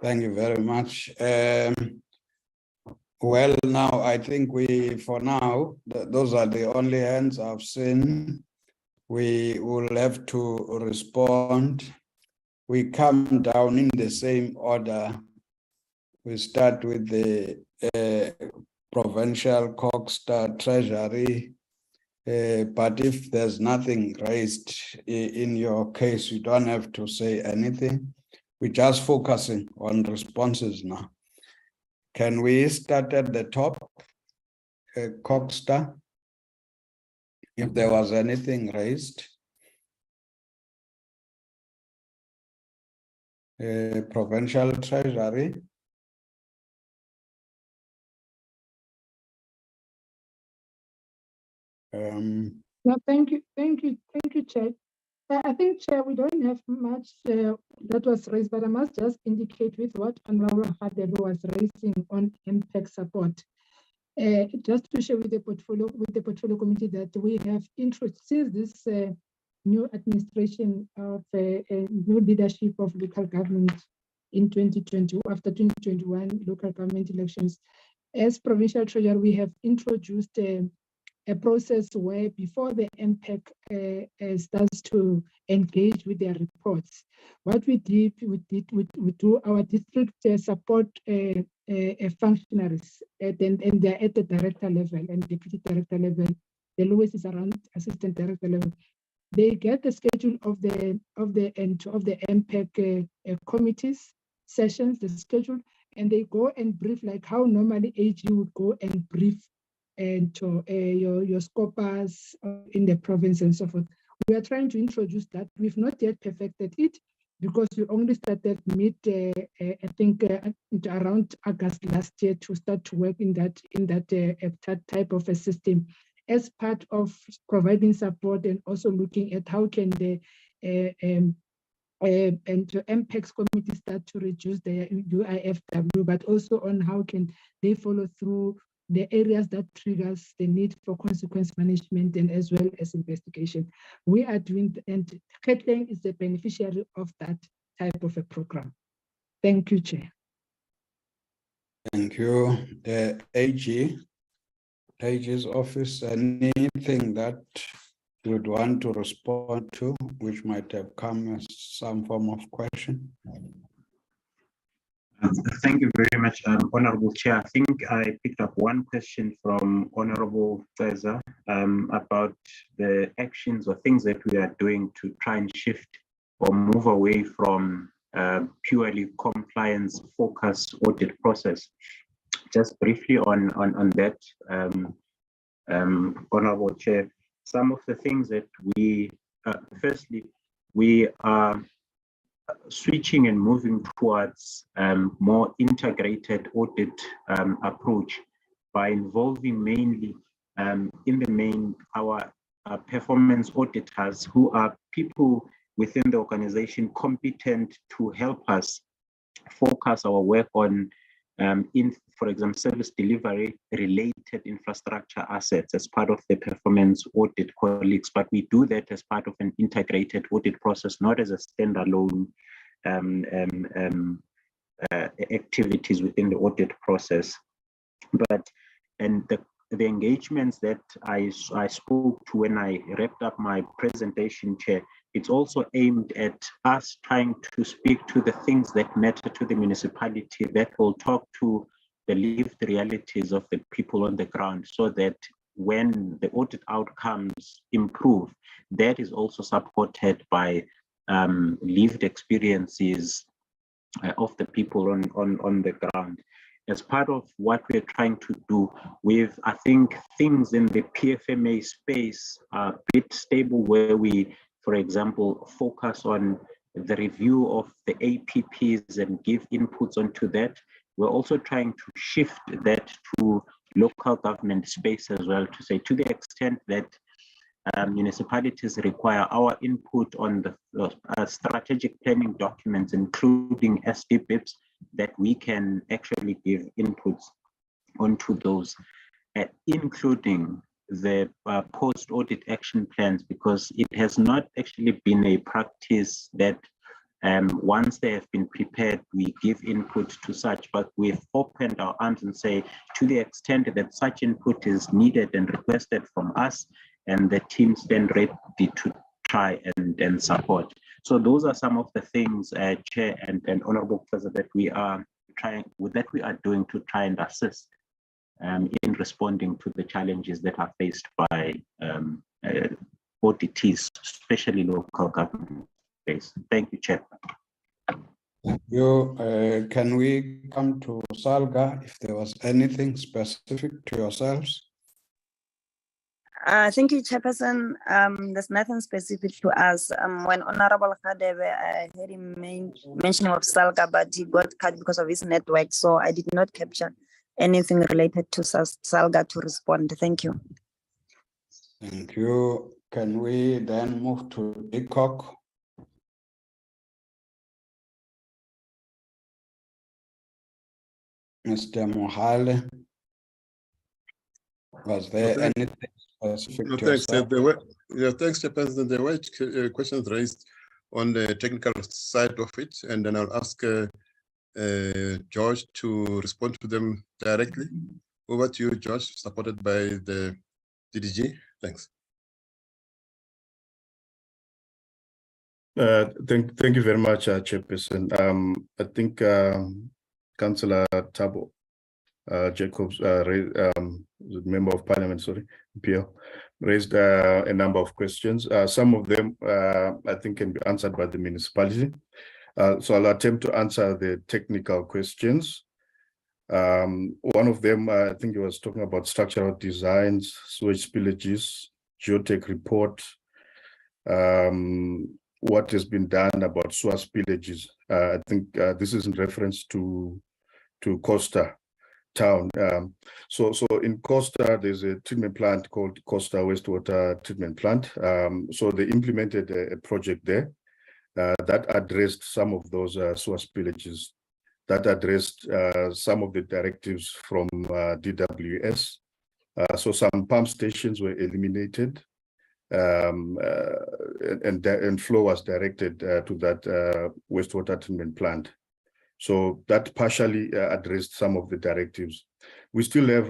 Thank you very much. Well, now I think for now, those are the only hands I've seen. We will have to respond. We come down in the same order. We start with the Provincial, Coghsta, Treasury. But if there's nothing raised in your case, you don't have to say anything. We're just focusing on responses now. Can we start at the top, Coghsta, if there was anything raised? Provincial Treasury. No, thank you, Chair. I think, Chair, we don't have much that was raised, but I must just indicate with what Honorable Kgetlengrivier was raising on impact support. Just to share with the portfolio committee that we have introduced this new administration of new leadership of local government in 2020, after 2021 local government elections. As Provincial Treasurer, we have introduced a process where before the MPEC starts to engage with their reports, what we do our district support functionaries, and they're at the director level and deputy director level. The lowest is around assistant director level. They get the schedule of the MPEC committees sessions, the schedule, and they go and brief like how normally AG would go and brief and to your scopers in the province and so forth. We are trying to introduce that. We've not yet perfected it because we only started I think around August last year to start to work in that type of a system as part of providing support and also looking at how can the and the MPEX committee start to reduce their UIFW, but also on how can they follow through the areas that triggers the need for consequence management and as well as investigation. We are doing, and Kgetleng is the beneficiary of that type of a program. Thank you, Chair. Thank you. The AG's office, anything that you would want to respond to, which might have come as some form of question? Thank you very much, Honorable Chair. I think I picked up one question from Honorable Cesar about the actions or things that we are doing to try and shift or move away from purely compliance-focused audit process. Just briefly on that, Honorable Chair, some of the things that we, firstly, we are switching and moving towards more integrated audit approach by involving mainly in the main our performance auditors, who are people within the organization competent to help us focus our work on for example, service delivery related infrastructure assets as part of the performance audit colleagues, but we do that as part of an integrated audit process, not as a standalone activities within the audit process. But the engagements that I spoke to when I wrapped up my presentation, Chair, it's also aimed at us trying to speak to the things that matter to the municipality, that will talk to the lived realities of the people on the ground, so that when the audit outcomes improve, that is also supported by lived experiences of the people on the ground. As part of what we're trying to do with, I think, things in the PFMA space are a bit stable, where we, for example, focus on the review of the APPs and give inputs onto that. We're also trying to shift that to local government space as well, to say, to the extent that municipalities require our input on the strategic planning documents, including SDBIPs, that we can actually give inputs onto those, including the post-audit action plans, because it has not actually been a practice that once they have been prepared, we give input to such, but we've opened our arms and say, to the extent that such input is needed and requested from us, and the team stand ready to try and support. So those are some of the things, Chair and Honorable President, that we are doing to try and assist in responding to the challenges that are faced by auditees, especially local government space. Thank you, Chair. Can we come to SALGA if there was anything specific to yourselves? Thank you, Chairperson. There's nothing specific to us. When Honorable Kgetlengrivier, I heard him mentioning of SALGA, but he got cut because of his network, so I did not capture anything related to SALGA to respond. Thank you. Thank you. Can we then move to ECOC? Mr. Mohale, was there thank- anything specific No, to thanks. yourself? Thanks, Chairperson. There were questions raised on the technical side of it, and then I'll ask George to respond to them directly. Over to you, George, supported by the DDG. Thanks. Thank you very much, Chairperson. I think Councillor Thabo Jacobs, Member of Parliament, sorry, PL, raised a number of questions. Some of them I think can be answered by the municipality. So I'll attempt to answer the technical questions. One of them, I think he was talking about structural designs, sewage spillages, geotech report, what has been done about sewer spillages. I think this is in reference to Coghsta town. So in Coghsta, there's a treatment plant called Coghsta Wastewater Treatment Plant. So they implemented a project there that addressed some of those sewer spillages, that addressed some of the directives from DWS. So some pump stations were eliminated, and flow was directed to that wastewater treatment plant. So that partially addressed some of the directives. We still have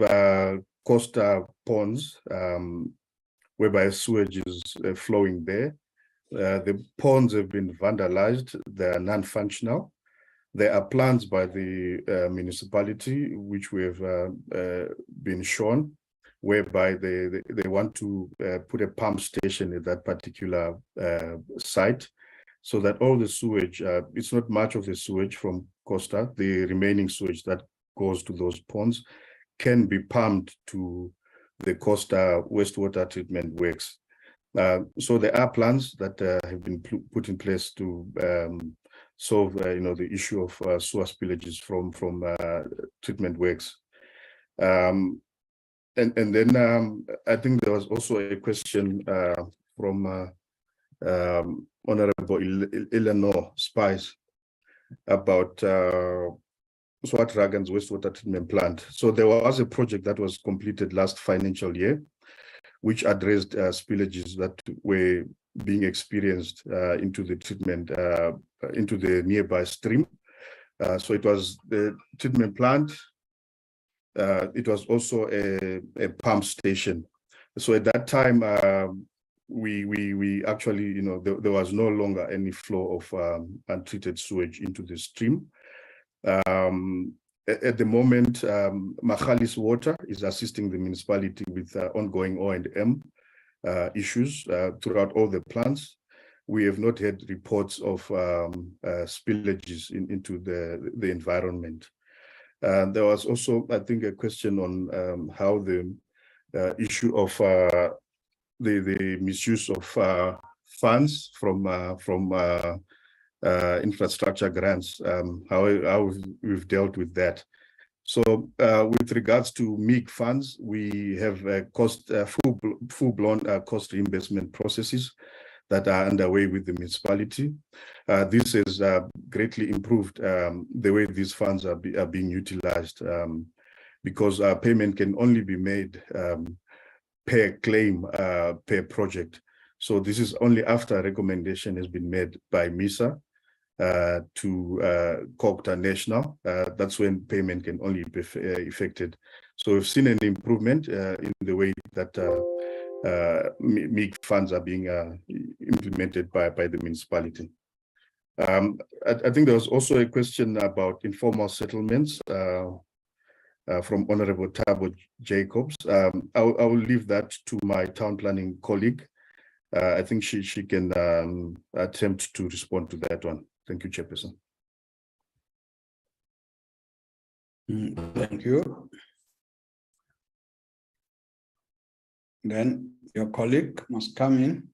Coghsta ponds, whereby sewage is flowing there. The ponds have been vandalized. They are non-functional. There are plans by the municipality, which we have been shown, whereby they want to put a pump station at that particular site, so that all the sewage, it's not much of the sewage from Coghsta, the remaining sewage that goes to those ponds can be pumped to the Coghsta wastewater treatment works. So there are plans that have been put in place to solve the issue of sewer spillages from treatment works. And then I think there was also a question from Honorable Eleanor Spice about Swartdragon's wastewater treatment plant. So there was a project that was completed last financial year, which addressed spillages that were being experienced into the treatment, into the nearby stream. So it was the treatment plant. It was also a pump station. So at that time, we actually, there was no longer any flow of untreated sewage into the stream. At the moment, Machalis Water is assisting the municipality with ongoing O&M issues throughout all the plants. We have not had reports of spillages into the environment. There was also, I think, a question on how the issue of the misuse of funds from infrastructure grants, how we've dealt with that. So with regards to MIG funds, we have full-blown cost reimbursement processes that are underway with the municipality. This has greatly improved the way these funds are being utilized, because payment can only be made per claim, per project. So this is only after a recommendation has been made by MISA to Coghsta National. That's when payment can only be effected. So we've seen an improvement in the way that MIG funds are being implemented by the municipality. I think there was also a question about informal settlements from Honorable Thabo Jacobs. I will leave that to my town planning colleague. I think she can attempt to respond to that one. Thank you, Chairperson. Thank you. Then your colleague must come in.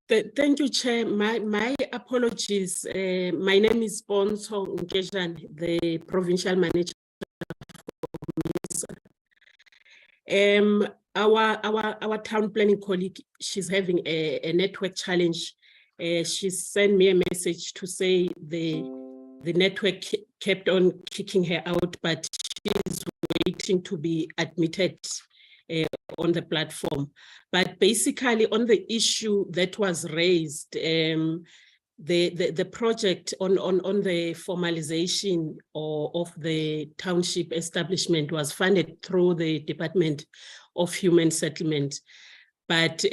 Thank you, Chair. My apologies. My name is Bonso Nkejan, the Provincial Manager for MISA. Our town planning colleague, she's having a network challenge. She sent me a message to say the network kept on kicking her out, but she's waiting to be admitted on the platform. But basically on the issue that was raised, the project on the formalization of the township establishment was funded through the Department of Human Settlement. But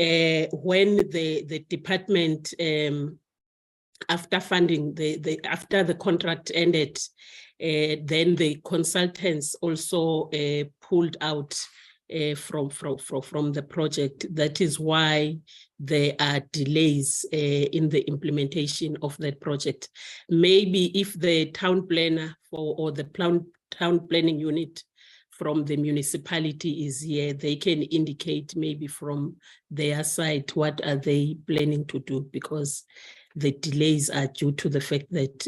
when the department, after funding, after the contract ended, then the consultants also pulled out from the project. That is why there are delays in the implementation of that project. Maybe if the town planner or the town planning unit from the municipality is here, they can indicate maybe from their side what are they planning to do, because the delays are due to the fact that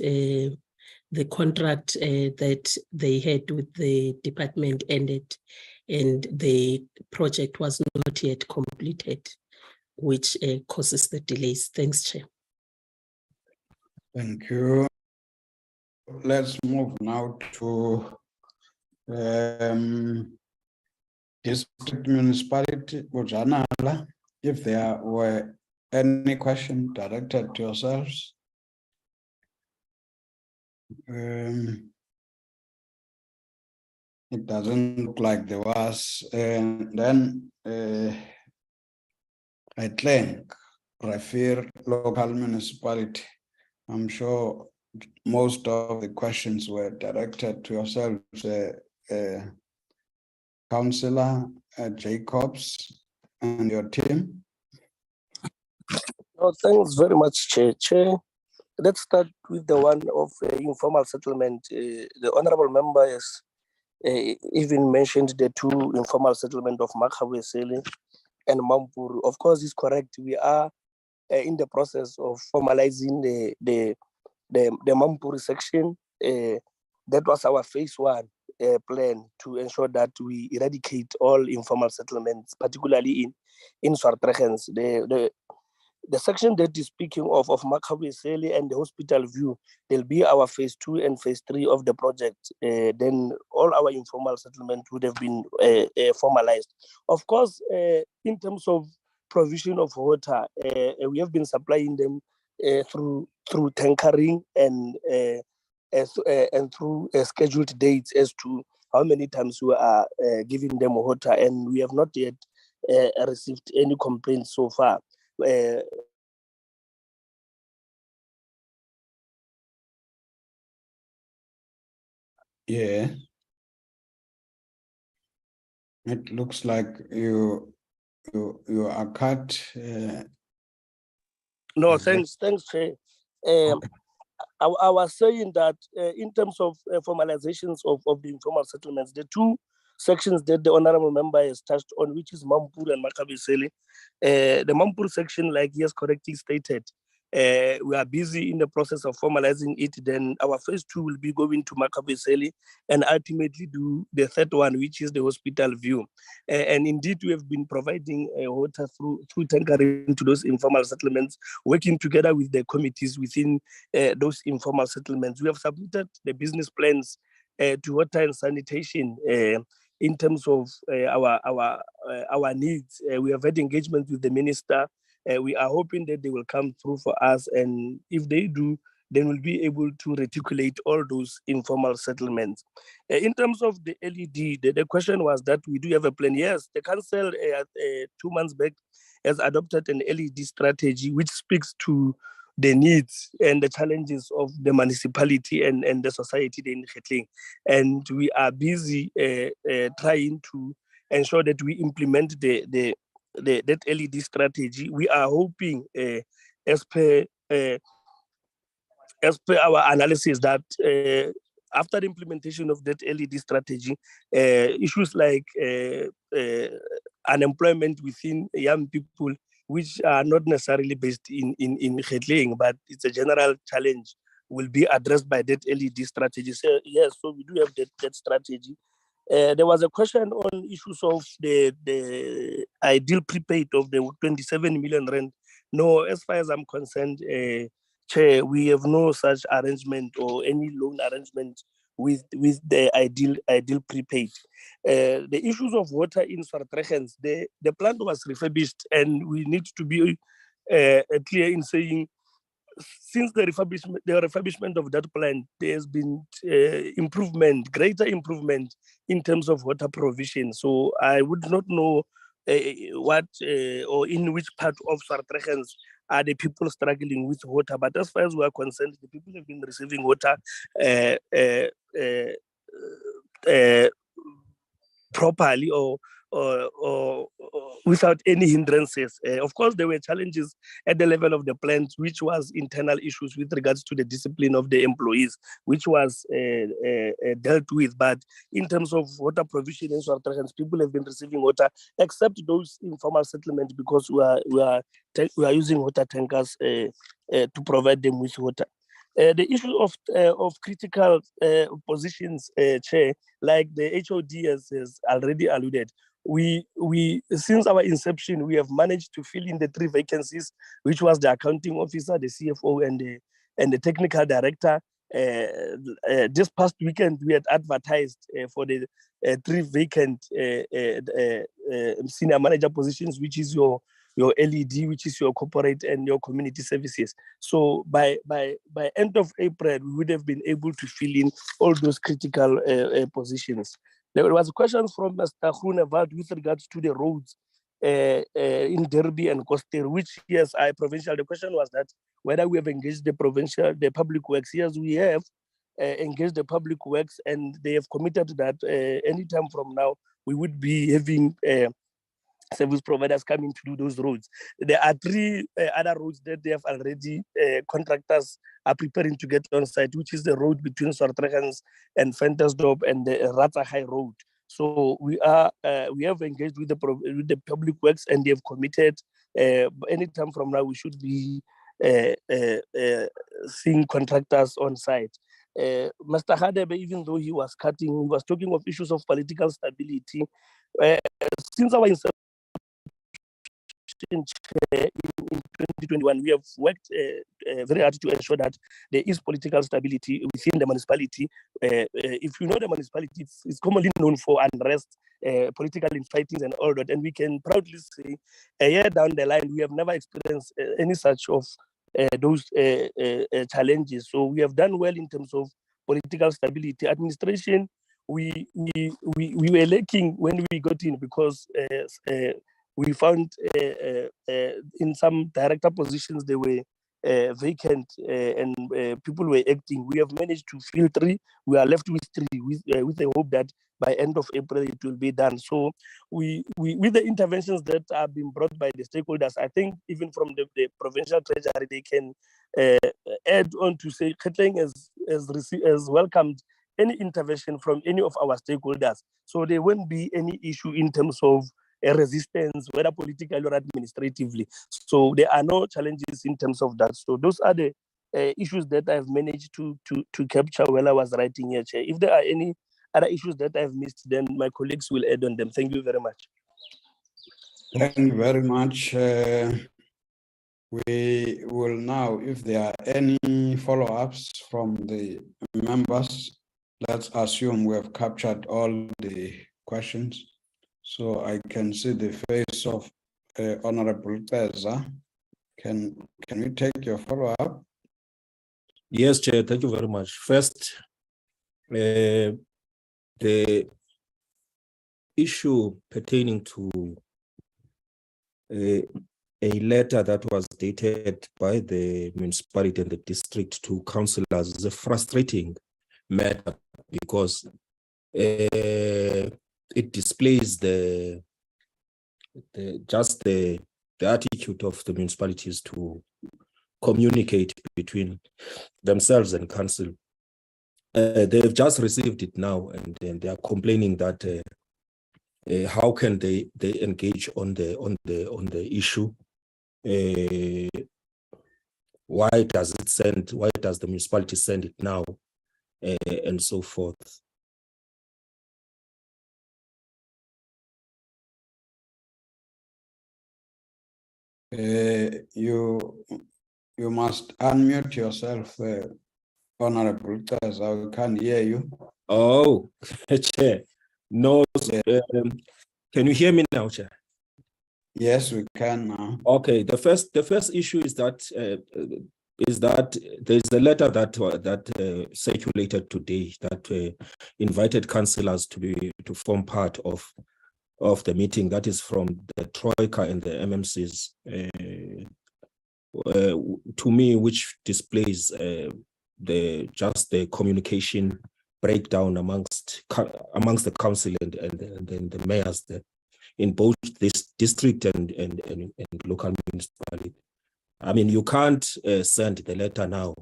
the contract that they had with the department ended and the project was not yet completed, which causes the delays. Thanks, Chair. Thank you. Let's move now to district municipality, Bojanala. If there were any question directed to yourselves. It doesn't look like there was. And then Kgetlengrivier local municipality. I'm sure most of the questions were directed to yourselves, Councillor Jacobs and your team. Oh, thanks very much, Chair. Let's start with the one of informal settlement. The honorable member has even mentioned the two informal settlement of Makhabesele and Mampuru. Of course, it's correct. We are in the process of formalizing the Mampuru section. That was our phase one plan to ensure that we eradicate all informal settlements, particularly in Swartregens. The section that is speaking of Makhabesele and the hospital view, there'll be our phase 2 and phase 3 of the project. Then all our informal settlement would have been formalized. Of course, in terms of provision of water, we have been supplying them through tankering and through scheduled dates as to how many times we are giving them water, and we have not yet received any complaints so far. Yeah. It looks like you are cut. No, thanks, Chair. I was saying that in terms of formalizations of the informal settlements, the two sections that the honorable member has touched on, which is Mampuru and Makhabesele. The Mampuru section, like he has correctly stated, we are busy in the process of formalizing it. Then our phase 2 will be going to Makhabesele and ultimately do the third one, which is the hospital view. And indeed, we have been providing water through tankering to those informal settlements, working together with the committees within those informal settlements. We have submitted the business plans to water and sanitation in terms of our needs. We have had engagement with the minister. We are hoping that they will come through for us, and if they do, then we'll be able to reticulate all those informal settlements. In terms of the LED, the question was that we do have a plan. Yes, the council 2 months back has adopted an LED strategy which speaks to the needs and the challenges of the municipality and the society in Kgetleng. And we are busy trying to ensure that we implement that LED strategy. We are hoping, as per our analysis, that after the implementation of that LED strategy, issues like unemployment within young people, which are not necessarily based in Kgetleng, but it's a general challenge, will be addressed by that LED strategy. So yes, so we do have that strategy. There was a question on issues of the ideal prepaid of the 27 million rand. No, as far as I'm concerned, Chair, we have no such arrangement or any loan arrangement with the ideal prepaid. The issues of water in Swartregens, the plant was refurbished, and we need to be clear in saying, since the refurbishment of that plant, there's been greater improvement in terms of water provision. So I would not know what or in which part of Swartregens are the people struggling with water. But as far as we are concerned, the people have been receiving water properly or without any hindrances. Of course, there were challenges at the level of the plant, which was internal issues with regards to the discipline of the employees, which was dealt with. But in terms of water provision in Swartregens, people have been receiving water, except those informal settlements, because we are using water tankers to provide them with water. The issue of critical positions, Chair, like the HOD has already alluded, we since our inception, we have managed to fill in the 3 vacancies, which was the accounting officer, the CFO, and the technical director. This past weekend, we had advertised for the 3 vacant senior manager positions, which is your LED, which is your corporate and your community services. So by end of April, we would have been able to fill in all those critical positions. There was questions from Mr. Groenewald with regards to the roads in Derby and Coghsta, which, yes, Provincial. The question was that whether we have engaged the public works. Yes, we have engaged the public works, and they have committed that anytime from now, we would be having service providers coming to do those roads. There are 3 other roads that they have already, contractors are preparing to get on site, which is the road between Swartregens and Ventersdorp and the Ratza High Road. So we have engaged with the public works, and they have committed anytime from now we should be seeing contractors on site. Mr. Hadebe, even though he was talking of issues of political stability. Since our inception in 2021, we have worked very hard to ensure that there is political stability within the municipality. If you know the municipality, it's commonly known for unrest, political infightings and all that. And we can proudly say a year down the line, we have never experienced any such of those challenges. So we have done well in terms of political stability. Administration, we were lacking when we got in, because we found in some director positions they were vacant and people were acting. We have managed to fill 3. We are left with 3 with the hope that by end of April it will be done. So we with the interventions that are being brought by the stakeholders, I think even from the provincial treasury, they can add on to say Kgetleng has welcomed any intervention from any of our stakeholders. So there won't be any issue in terms of a resistance, whether politically or administratively. So there are no challenges in terms of that. So those are the issues that I've managed to capture while I was writing here, Chair. If there are any other issues that I've missed, then my colleagues will add on them. Thank you very much. Thank you very much. We will now, if there are any follow-ups from the members, let's assume we have captured all the questions. So I can see the face of Honorable Teza. Can we take your follow-up? Yes, Chair, thank you very much. First, the issue pertaining to a letter that was dated by the municipality and the district to councillors is a frustrating matter, because it displays the attitude of the municipalities to communicate between themselves and council. They've just received it now, and they are complaining that how can they engage on the issue? Why does the municipality send it now, and so forth? You must unmute yourself, Honorable Chaza. We can't hear you. Oh, Chair. No, can you hear me now, Chair? Yes, we can now. Okay, the first issue is that there is a letter that circulated today that invited councillors to form part of the meeting. That is from the Troika and the MMCs. To me, which displays the communication breakdown amongst the council and the mayors there in both this district and local municipality. I mean, you can't send the letter now,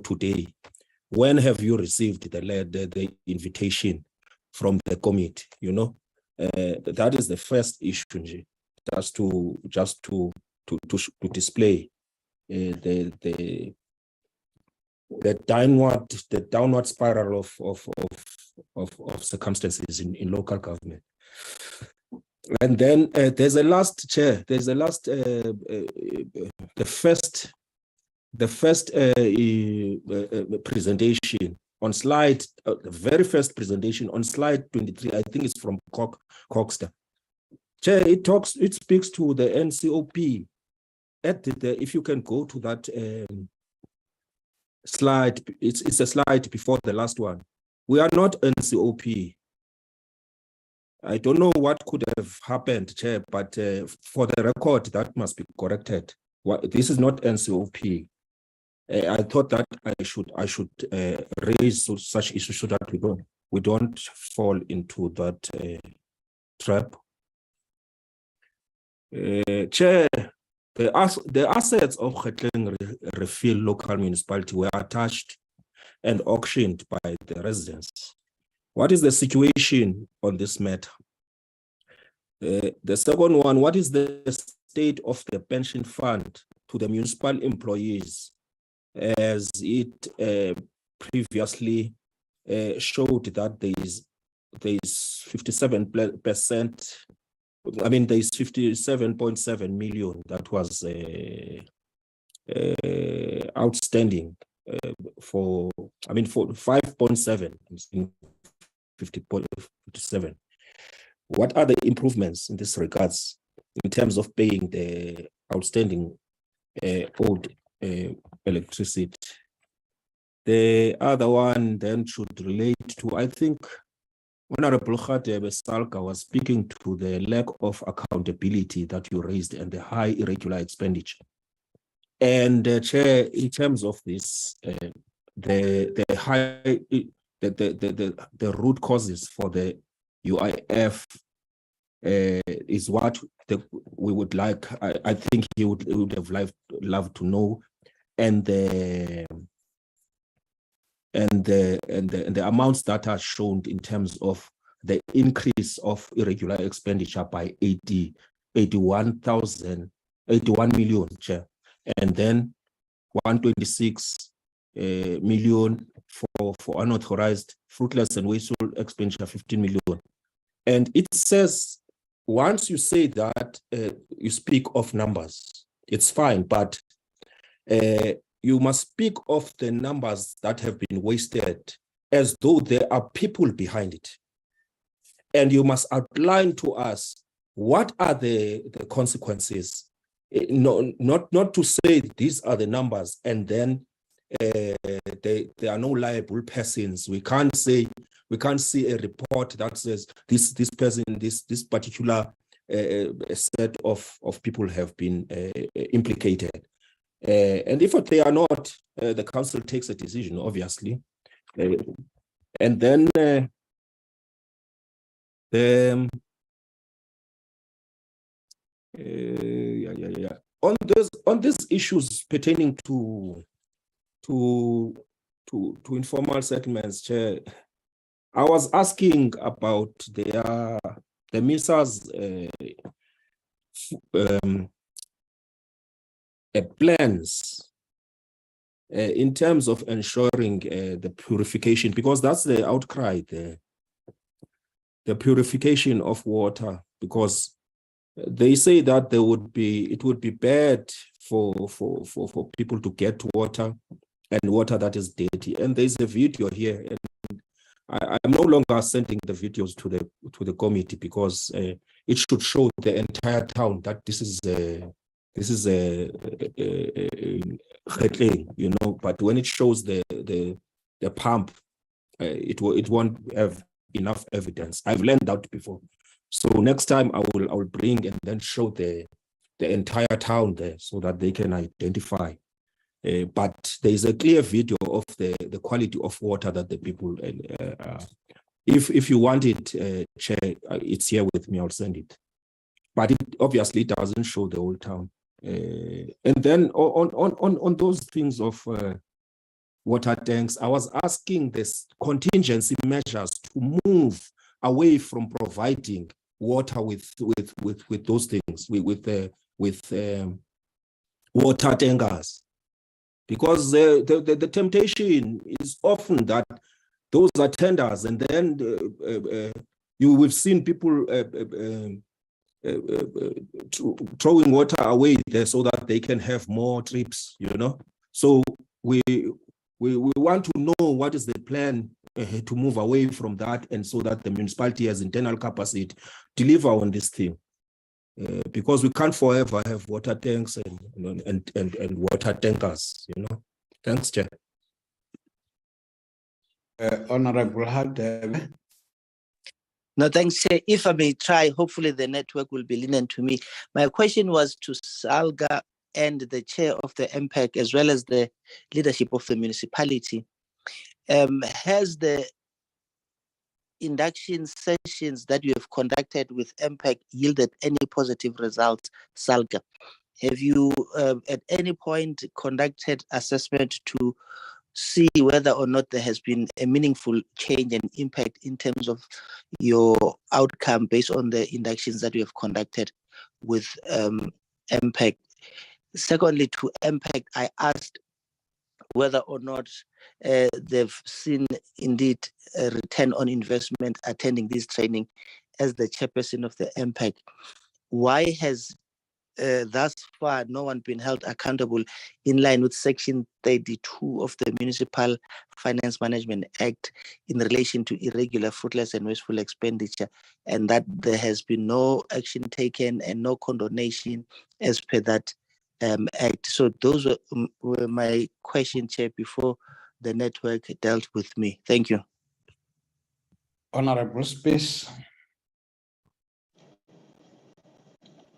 today. When have you received the invitation from the committee? That is the first issue, just to display the downward spiral of circumstances in local government. And then there's a last, Chair. There's a last, the first presentation on slide, the very first presentation on slide 23. I think it's from Coghsta. Chair, it speaks to the NCOP. If you can go to that slide, it's a slide before the last one. We are not NCOP. I don't know what could have happened, Chair, but for the record, that must be corrected. This is not NCOP. I thought that I should raise such issues so that we don't fall into that trap. Chair, the assets of Kgetlengrivier local municipality were attached and auctioned by the residents. What is the situation on this matter? The second one, what is the state of the pension fund to the municipal employees, as it previously showed that there is 57%, I mean, there is 57.7 million that was outstanding for 5.7 in 50.57. What are the improvements in this regards in terms of paying the outstanding owed electricity? The other one then should relate to, I think, Honorable SALGA was speaking to the lack of accountability that you raised and the high irregular expenditure. And Chair, in terms of this, the root causes for the UIF is what we would like. I think he would have loved to know, and the amounts that are shown in terms of the increase of irregular expenditure by 81 million, Chair, and then 126 million for unauthorized, fruitless and wasteful expenditure, 15 million. And it says, once you say that, you speak of numbers, it's fine, but you must speak of the numbers that have been wasted as though there are people behind it. And you must outline to us what are the consequences. Not to say these are the numbers and then there are no liable persons. We can't see a report that says this person, this particular set of people have been implicated. And if they are not, the council takes a decision, obviously. And then on these issues pertaining to informal settlements, Chair, I was asking about the MISA's plans in terms of ensuring the purification, because that's the outcry there, the purification of water, because They say that it would be bad for people to get water, and water that is dirty. And there's a video here, and I'm no longer sending the videos to the committee because it should show the entire town that this is a Kgetleng, you know. But when it shows the pump, it won't have enough evidence. I've learned that before. So next time I will bring and then show the entire town there so that they can identify. But there is a clear video of the quality of water that the people. If you want it, Chair, it's here with me. I'll send it. But it obviously doesn't show the whole town. And then on those things of water tanks, I was asking this contingency measures to move away from providing water with those things with water tankers, because the temptation is often that those are tenders, and then we've seen people throwing water away there so that they can have more trips, you know. So we want to know what is the plan to move away from that, and so that the municipality has internal capacity to deliver on this thing, because we can't forever have water tanks and water tankers, you know. Thanks, Chair. Honorable Hadebe. No, thanks, Chair. If I may try, hopefully the network will be lenient to me. My question was to SALGA and the chair of the MPAC, as well as the leadership of the municipality. Has the induction sessions that you have conducted with MPAC yielded any positive results, SALGA? Have you at any point conducted assessment to see whether or not there has been a meaningful change and impact in terms of your outcome based on the inductions that you have conducted with MPAC? Secondly, to MPAC, I asked whether or not they've seen indeed a return on investment attending this training. As the chairperson of the MPAC, why has thus far no one been held accountable in line with Section 32 of the Municipal Finance Management Act in relation to irregular, fruitless and wasteful expenditure, and that there has been no action taken and no condonation as per that act? So those were my questions, Chair, before the network dealt with me. Thank you. Honorable Space.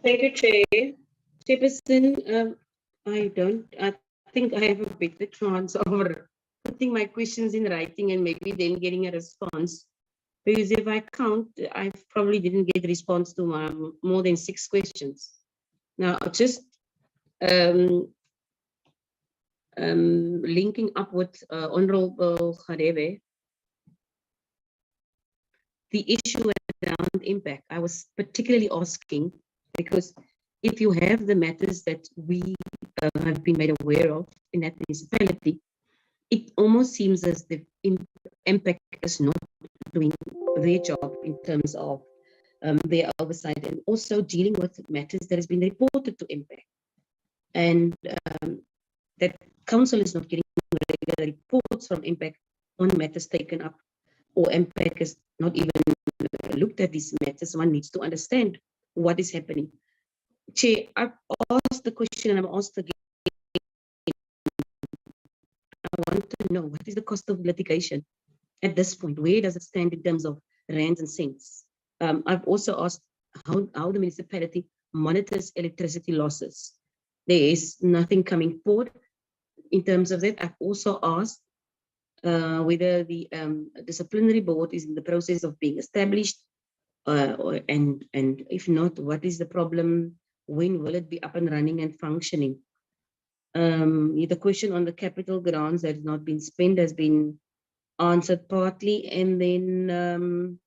Thank you, Chair. Chairperson, I think I have a better chance of putting my questions in writing and maybe then getting a response. Because if I count, I probably didn't get a response to more than 6 questions. Now, just linking up with Honorable Kgetlengrivier, the issue around impact, I was particularly asking because if you have the matters that we have been made aware of in that municipality, it almost seems as the impact is not doing their job in terms of their oversight and also dealing with matters that has been reported to impact. And that council is not getting regular reports from impact on matters taken up, or impact has not even looked at these matters. One needs to understand what is happening. Chair, I've asked the question and I'm asked again. I want to know, what is the cost of litigation at this point? Where does it stand in terms of rands and cents? I've also asked how the municipality monitors electricity losses. There is nothing coming forward in terms of that. I've also asked whether the disciplinary board is in the process of being established, and if not, what is the problem? When will it be up and running and functioning? The question on the capital grants that has not been spent has been answered partly, and then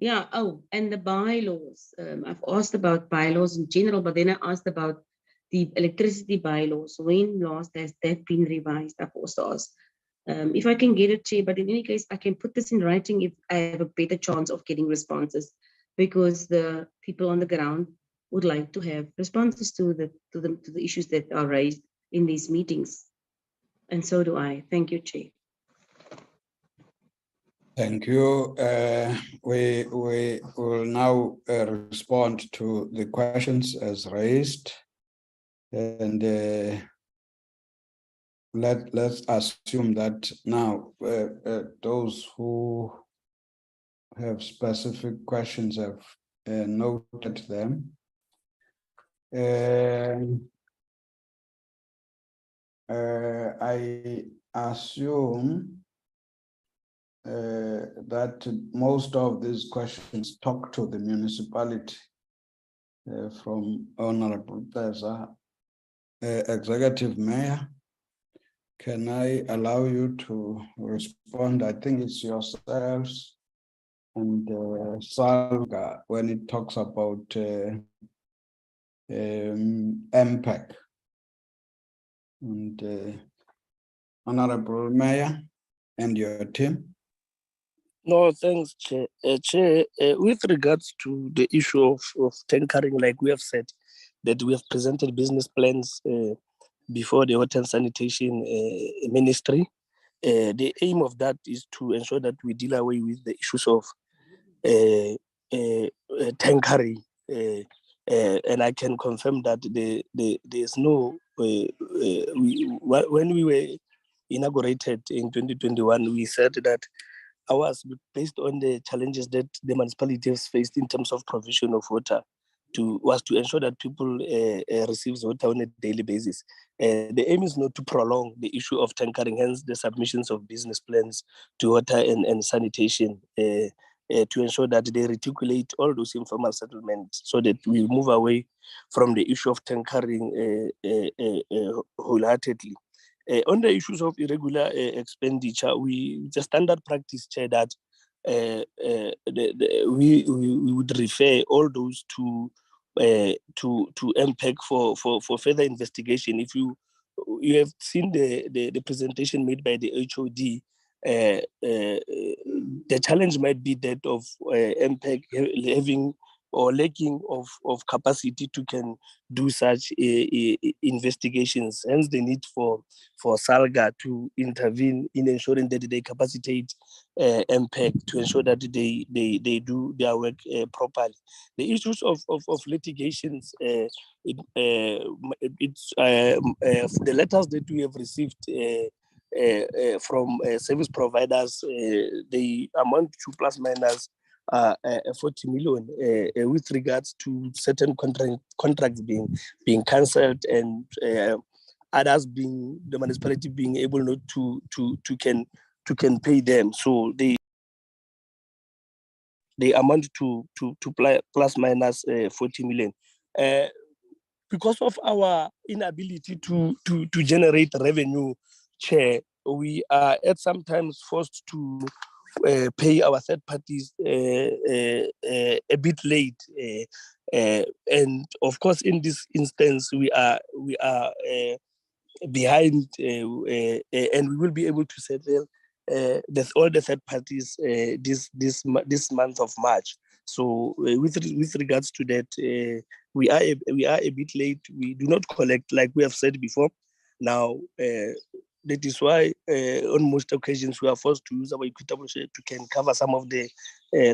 and the bylaws. I've asked about bylaws in general, but then I asked about the electricity bylaws. When last has that been revised? I've also asked. If I can get it, Chair, but in any case, I can put this in writing if I have a better chance of getting responses. because the people on the ground would like to have responses to the issues that are raised in these meetings. And so do I. Thank you, Chair. Thank you. We will now respond to the questions as raised, and let's assume that now those who have specific questions have noted them. I assume that most of these questions talk to the municipality from Honorable Plaza. Executive Mayor, can I allow you to respond? I think it's yourselves and SALGA when it talks about MPEC. And Honorable Mayor and your team. No, thanks, Chair. Chair, with regards to the issue of tankering, like we have said, that we have presented business plans before the Water and Sanitation Ministry. The aim of that is to ensure that we deal away with the issues of tankering. And I can confirm that there's no, when we were inaugurated in 2021, we said that ours, based on the challenges that the municipalities faced in terms of provision of water, was to ensure that people receive water on a daily basis. The aim is not to prolong the issue of tankering, hence the submissions of business plans to water and sanitation to ensure that they reticulate all those informal settlements so that we move away from the issue of tankering wholeheartedly. On the issues of irregular expenditure, it's a standard practice, Chair, that we would refer all those to MPEC for further investigation. If you have seen the presentation made by the HOD, the challenge might be that of MPEC having or lacking of capacity to can do such investigations. Hence the need for SALGA to intervene in ensuring that they capacitate MPEC to ensure that they do their work properly. The issues of litigations, it's the letters that we have received from service providers, they amount to plus minus 40 million with regards to certain contracts being cancelled and others being the municipality being able not to can pay them. So they amount to plus minus 40 million. Because of our inability to generate revenue, Chair, we are at sometimes forced to pay our third parties a bit late, and of course, in this instance, we are behind, and we will be able to settle all the third parties this month of March. So, with regards to that, we are a bit late. We do not collect like we have said before. Now, that is why on most occasions we are forced to use our equitable share to can cover some of the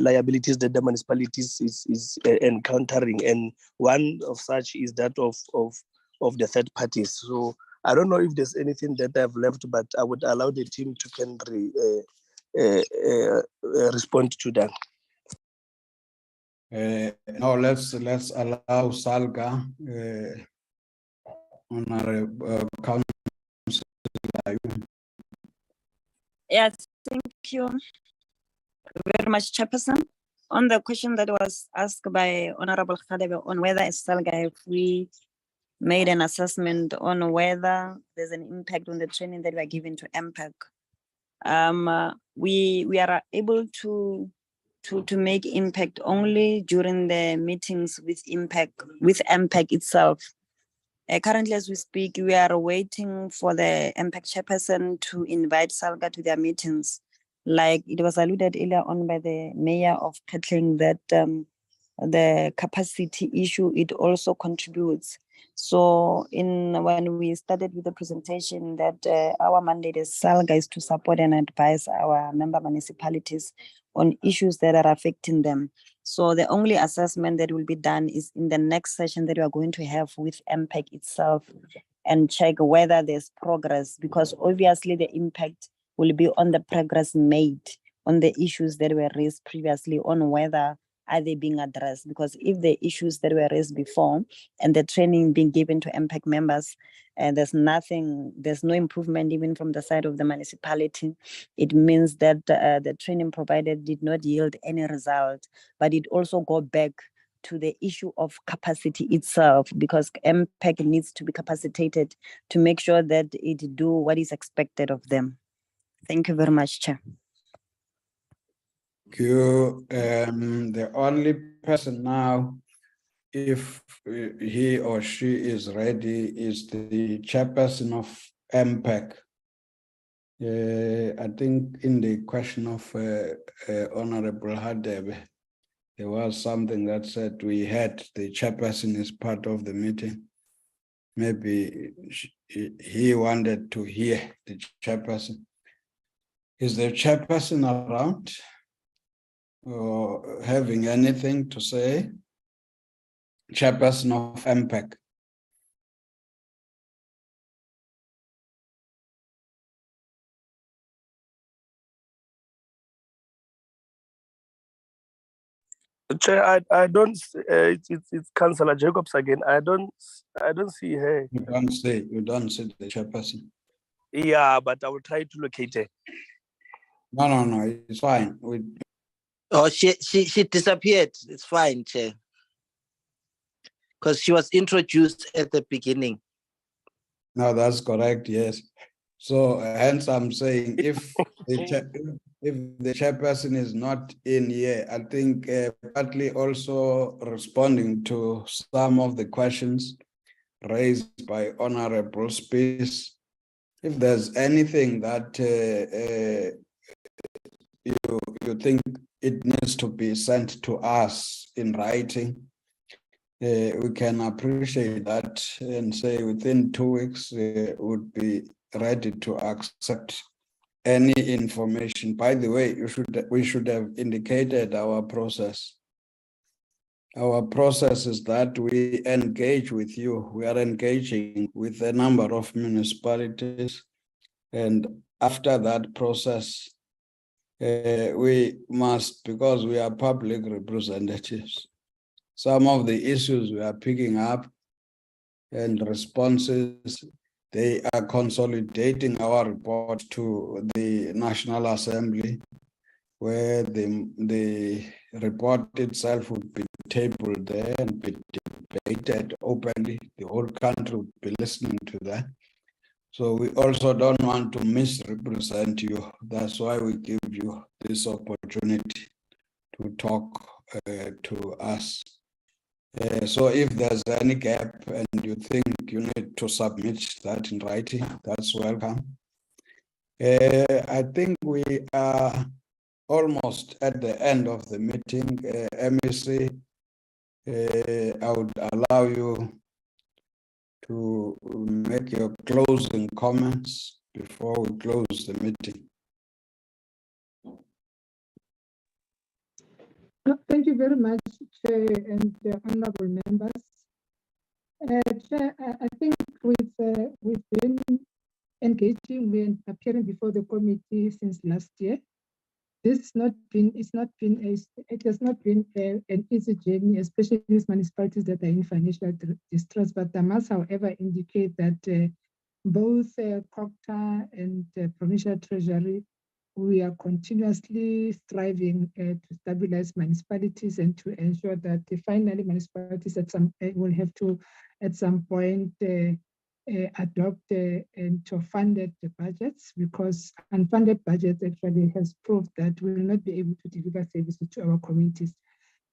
liabilities that the municipalities is encountering, and one of such is that of the third parties. So I don't know if there's anything that I've left, but I would allow the team to can respond to that. Now let's allow SALGA, Councillor. Yes, thank you very much, Chairperson. On the question that was asked by Honorable Kgetlengrivier on whether as SALGA have we made an assessment on whether there's an impact on the training that we are giving to MPEC. We are able to make impact only during the meetings with MPEC itself. Currently, as we speak, we are waiting for the MPEC chairperson to invite SALGA to their meetings. Like it was alluded earlier on by the mayor of Kgetleng that the capacity issue, it also contributes. So when we started with the presentation that our mandate as SALGA is to support and advise our member municipalities on issues that are affecting them. So the only assessment that will be done is in the next session that we are going to have with MPEC itself, and check whether there's progress, because obviously the impact will be on the progress made on the issues that were raised previously, on whether are they being addressed. Because if the issues that were raised before and the training being given to MPEC members, there's no improvement even from the side of the municipality, it means that the training provided did not yield any result. But it also go back to the issue of capacity itself, because MPEC needs to be capacitated to make sure that it do what is expected of them. Thank you very much, Chair. Thank you. The only person now, if he or she is ready, is the chairperson of MPEC. I think in the question of Honorable Hadebe, there was something that said we had the chairperson is part of the meeting. Maybe he wanted to hear the chairperson. Is the chairperson around or having anything to say? Chairperson of MPEC. Chair, I don't. It's Councillor Jacobs again. I don't see her. You don't see the chairperson. Yeah, but I will try to locate her. No, it's fine. Oh, she disappeared. It's fine, Chair. Because she was introduced at the beginning. No, that's correct. Yes. So hence I'm saying if the chairperson is not in here, I think partly also responding to some of the questions raised by Honorable Space, if there's anything that you think it needs to be sent to us in writing, we can appreciate that and say within 2 weeks would be ready to accept any information. By the way, we should have indicated our process. Our process is that we engage with you. We are engaging with a number of municipalities, and after that process, we must, because we are public representatives, some of the issues we are picking up and responses, they are consolidating our report to the National Assembly, where the report itself would be tabled there and be debated openly. The whole country would be listening to that. So we also don't want to misrepresent you. That's why we give you this opportunity to talk to us. So if there's any gap and you think you need to submit that in writing, that's welcome. I think we are almost at the end of the meeting. MEC, I would allow you to make your closing comments before we close the meeting. Thank you very much, Chair and honorable members. Chair, I think we've been engaging with appearing before the committee since last year. It has not been an easy journey, especially these municipalities that are in financial distress. But I must, however, indicate that both Coghsta and Provincial Treasury, we are continuously striving to stabilize municipalities and to ensure that finally municipalities will have to, at some point, adopt and to funded the budgets, because unfunded budgets actually has proved that we will not be able to deliver services to our communities.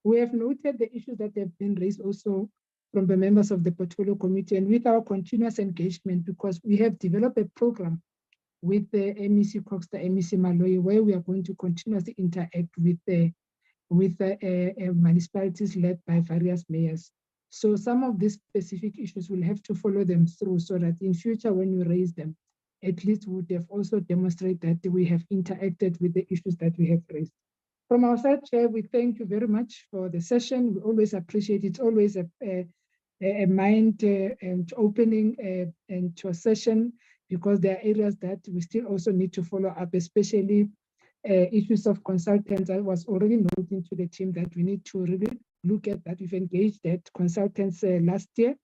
We have noted the issues that have been raised also from the members of the Portfolio Committee, and with our continuous engagement, because we have developed a program with the MEC Coghsta, MEC Maloyi, where we are going to continuously interact with the with municipalities led by various mayors. So some of these specific issues will have to follow them through so that in future when we raise them, at least we would have also demonstrated that we have interacted with the issues that we have raised. From our side, Chair, we thank you very much for the session. We always appreciate it. It's always a mind and opening into a session, because there are areas that we still also need to follow up, especially issues of consultants. I was already noting to the team that we need to really look at that. We've engaged that consultants last year.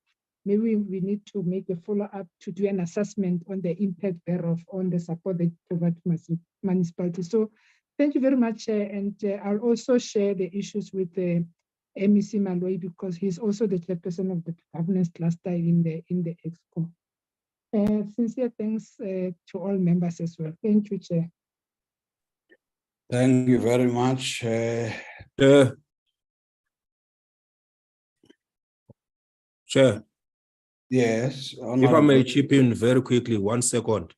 Maybe we need to make a follow-up to do an assessment on the impact thereof on the support they provide to municipalities. So thank you very much. And I'll also share the issues with the MEC Malloy, because he's also the chairperson of the governance cluster in the expo. Sincere thanks to all members as well. Thank you, Chair. Thank you very much. Chair. Yes. If I may chip in very quickly, 1 second.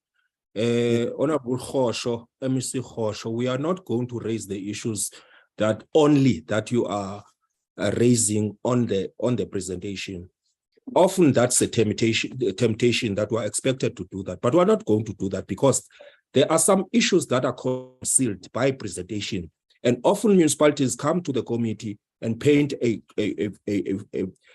Honorable Kgosho, MEC Kgosho, we are not going to raise the issues that you are raising on the presentation. Often that's a temptation that we're expected to do that, but we're not going to do that because there are some issues that are concealed by presentation. And often municipalities come to the committee and paint a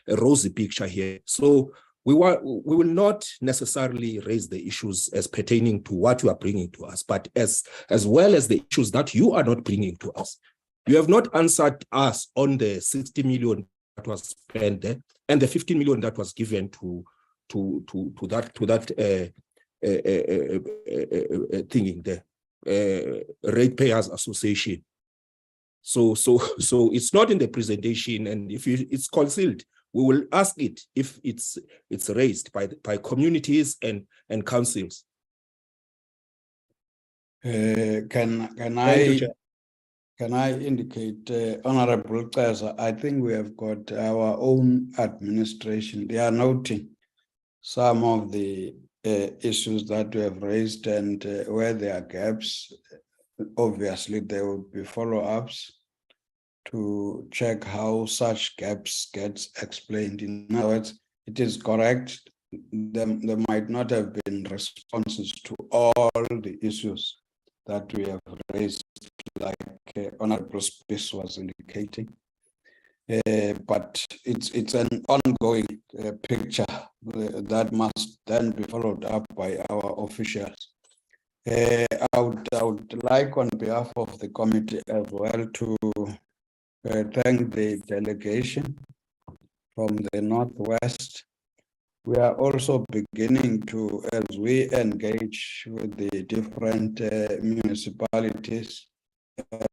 rosy picture here. So we will not necessarily raise the issues as pertaining to what you are bringing to us, but as well as the issues that you are not bringing to us. You have not answered us on the 60 million that was spent there and the 15 million that was given to that thinking there, Ratepayers Association. So it's not in the presentation, and if it's concealed, we will ask it if it's raised by communities and councils. Can I indicate, Honorable Kgetlengrivier, I think we have got our own administration. They are noting some of the issues that we have raised, and where there are gaps, obviously there will be follow-ups to check how such gaps gets explained. In other words, it is correct, there might not have been responses to all the issues that we have raised, like Honorable Spies was indicating. But it's an ongoing picture that must then be followed up by our officials. I would like, on behalf of the committee as well, to thank the delegation from the Northwest. We are also beginning to, as we engage with the different municipalities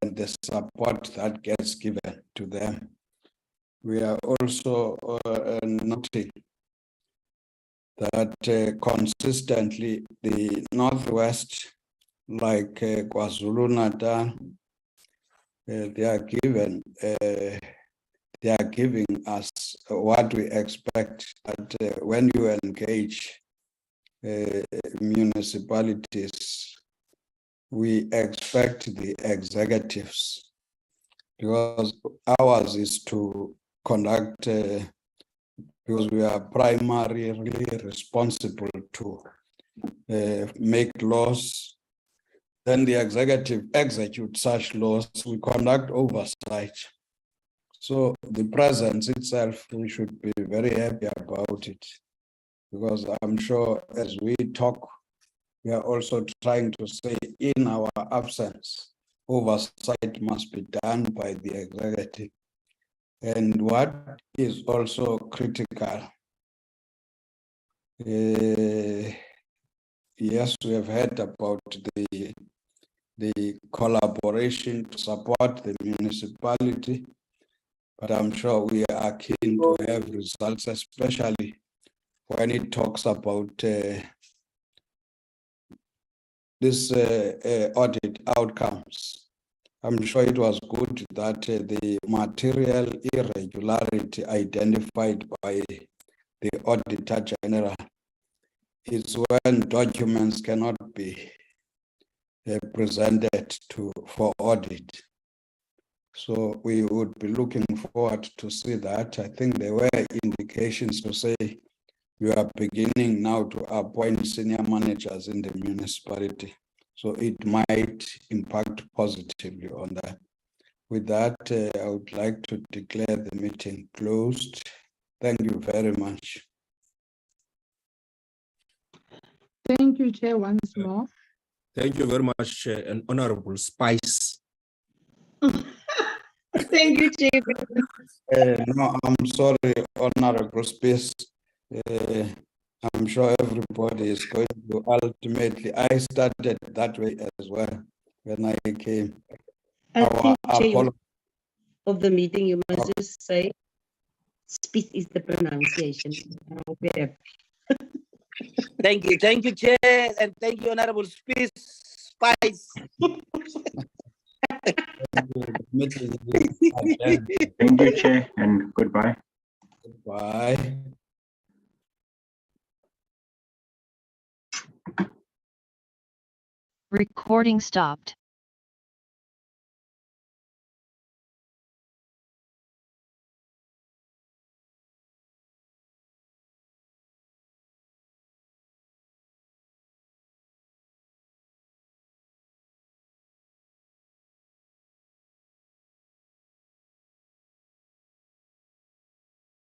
and the support that gets given to them, we are also noting that consistently the Northwest, like KwaZulu-Natal, they are giving us what we expect, that when you engage municipalities, we expect the executives, because ours is to conduct, because we are primarily responsible to make laws. Then the executive executes such laws, we conduct oversight. So the presence itself, we should be very happy about it, because I'm sure as we talk, we are also trying to say in our absence, oversight must be done by the executive. And what is also critical, yes, we have heard about the collaboration to support the municipality, but I'm sure we are keen to have results, especially when it talks about this audit outcomes. I'm sure it was good that the material irregularity identified by the Auditor-General is when documents cannot be presented for audit. So we would be looking forward to see that. I think there were indications to say you are beginning now to appoint senior managers in the municipality. So it might impact positively on that. With that, I would like to declare the meeting closed. Thank you very much. Thank you, Chair, once more. Thank you very much, Chair, and Honorable Spice. Thank you, Chair. No, I'm sorry, Honorable Space. I'm sure everybody is going to ultimately, I started that way as well when I came. I think, Chair, of the meeting, you must just say, Spice is the pronunciation. Thank you, Chair, and thank you, Honorable Spice. Thank you, Chair, and goodbye. Goodbye. Recording stopped.